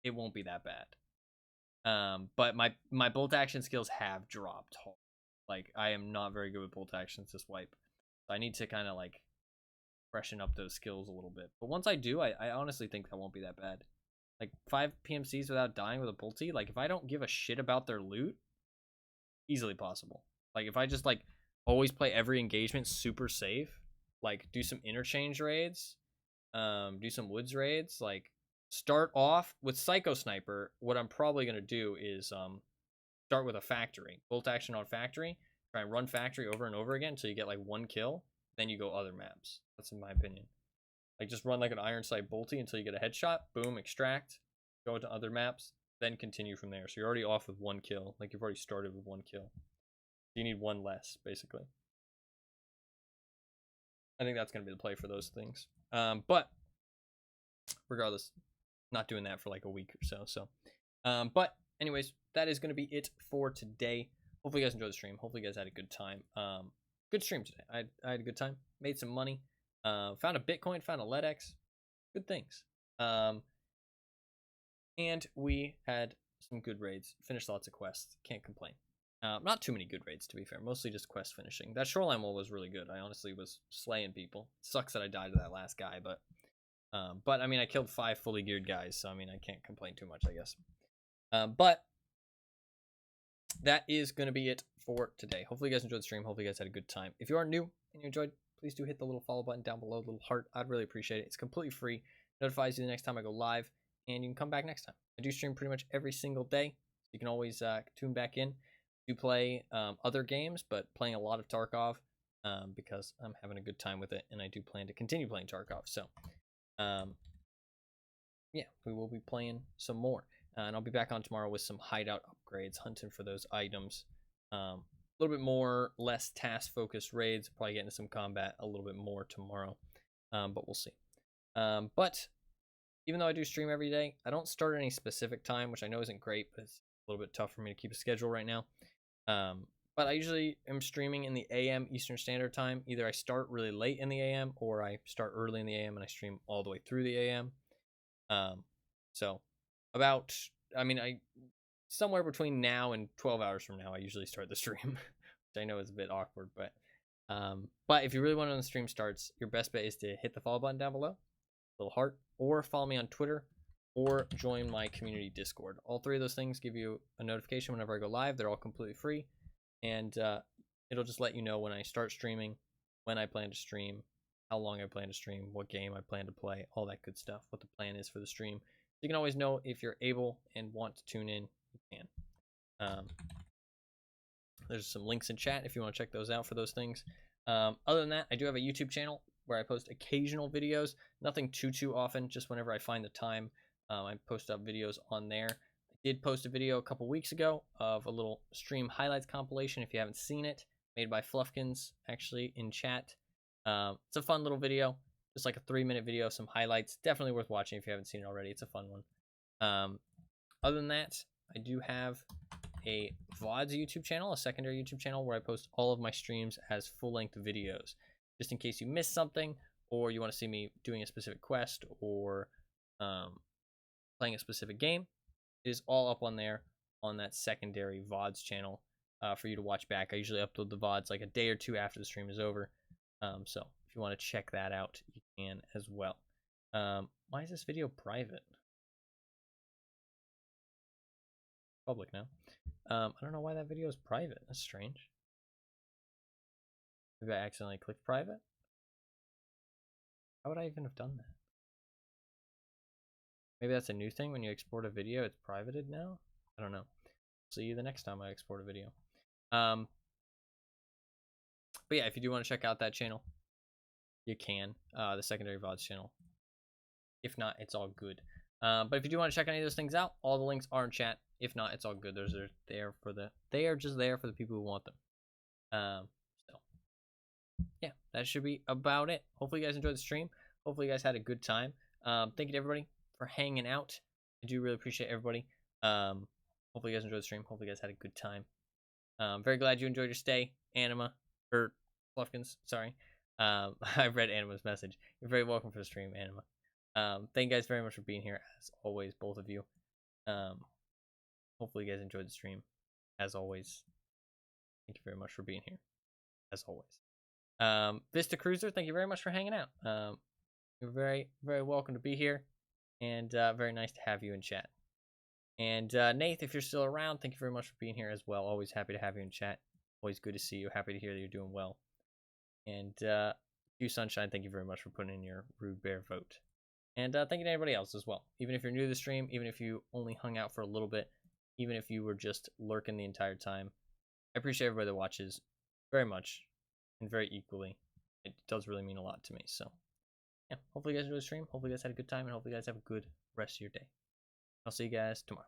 it won't be that bad. But my bolt action skills have dropped. Like, I am not very good with bolt actions this wipe. So I need to kind of, like, freshen up those skills a little bit. But once I do, I honestly think that won't be that bad. Like, 5 PMCs without dying with a bolty, like, if I don't give a shit about their loot, easily possible. Like, if I just, like, always play every engagement super safe. Like, do some interchange raids, do some woods raids. Like, start off with Psycho Sniper. What I'm probably gonna do is start with a factory, bolt action on factory. Try and run factory over and over again until you get like 1 kill. Then you go other maps. That's in my opinion. Like, just run like an iron sight bolty until you get a headshot. Boom, extract. Go to other maps. Then continue from there. So you're already off with 1 kill. Like, you've already started with 1 kill. You need 1 less, basically. I think that's going to be the play for those things. But regardless, not doing that for like a week or so. But anyways, that is going to be it for today. Hopefully you guys enjoyed the stream. Hopefully you guys had a good time. Good stream today. I had a good time. Made some money. Found a Bitcoin. Found a LEDX. Good things. And we had some good raids. Finished lots of quests. Can't complain. Not too many good raids, to be fair. Mostly just quest finishing. That shoreline wall was really good. I honestly was slaying people. Sucks that I died to that last guy, but I mean, I killed 5 fully geared guys, so I mean, I can't complain too much, I guess. But that is going to be it for today. Hopefully you guys enjoyed the stream. Hopefully you guys had a good time. If you are new and you enjoyed, please do hit the little follow button down below, the little heart. I'd really appreciate it. It's completely free. Notifies you the next time I go live, and you can come back next time. I do stream pretty much every single day. You can always tune back in. Do play other games, but playing a lot of Tarkov because I'm having a good time with it, and I do plan to continue playing Tarkov. So, yeah, we will be playing some more. And I'll be back on tomorrow with some hideout upgrades, hunting for those items. A little bit more, less task-focused raids. Probably get into some combat a little bit more tomorrow, but we'll see. But even though I do stream every day, I don't start at any specific time, which I know isn't great, but it's a little bit tough for me to keep a schedule right now. But I usually am streaming in the AM Eastern Standard Time. Either I start really late in the AM, or I start early in the AM and I stream all the way through the AM. So about, I mean, somewhere between now and 12 hours from now, I usually start the stream, which I know is a bit awkward, but if you really want to know when the stream starts, your best bet is to hit the follow button down below, little heart, or follow me on Twitter, or join my community Discord. All 3 of those things give you a notification whenever I go live. They're all completely free, and it'll just let you know when I start streaming, when I plan to stream, how long I plan to stream, what game I plan to play, all that good stuff, what the plan is for the stream. You can always know if you're able and want to tune in, you can. There's some links in chat if you want to check those out for those things. Other than that, I do have a YouTube channel where I post occasional videos, nothing too often, just whenever I find the time. I post up videos on there. I did post a video a couple weeks ago of a little stream highlights compilation if you haven't seen it, made by Fluffkins, actually, in chat. It's a fun little video, just like a 3-minute video of some highlights. Definitely worth watching if you haven't seen it already. It's a fun one. Other than that, I do have a VODs YouTube channel, a secondary YouTube channel, where I post all of my streams as full-length videos, just in case you missed something, or you want to see me doing a specific quest, or playing a specific game. It is all up on there on that secondary VODs channel for you to watch back. I usually upload the VODs like a day or 2 after the stream is over. So if you want to check that out, you can as well. Why is this video private? Public now. I don't know why that video is private. That's strange. Maybe I accidentally clicked private. How would I even have done that? Maybe that's a new thing. When you export a video, it's privated now? I don't know. See you the next time I export a video. But yeah, if you do want to check out that channel, you can. The secondary VODs channel. If not, it's all good. But if you do want to check any of those things out, all the links are in chat. If not, it's all good. They are just there for the people who want them. So yeah, that should be about it. Hopefully you guys enjoyed the stream. Hopefully you guys had a good time. Thank you to everybody for hanging out. I do really appreciate everybody. Hopefully you guys enjoyed the stream. Hopefully you guys had a good time. Very glad you enjoyed your stay, Anima, or Fluffkins, sorry. I read Anima's message. You're very welcome for the stream, Anima. Thank you guys very much for being here, as always, both of you. Hopefully you guys enjoyed the stream, as always. Thank you very much for being here, as always. Vista Cruiser, thank you very much for hanging out. You're very, very welcome to be here, and very nice to have you in chat. And Nath, if you're still around, thank you very much for being here as well. Always happy to have you in chat. Always good to see you. Happy to hear that you're doing well. And you, Sunshine, thank you very much for putting in your Rude Bear vote. And thank you to everybody else as well. Even if you're new to the stream, even if you only hung out for a little bit, even if you were just lurking the entire time, I appreciate everybody that watches very much and very equally. It does really mean a lot to me. So, yeah, hopefully you guys enjoyed the stream. Hopefully you guys had a good time, and hopefully you guys have a good rest of your day. I'll see you guys tomorrow.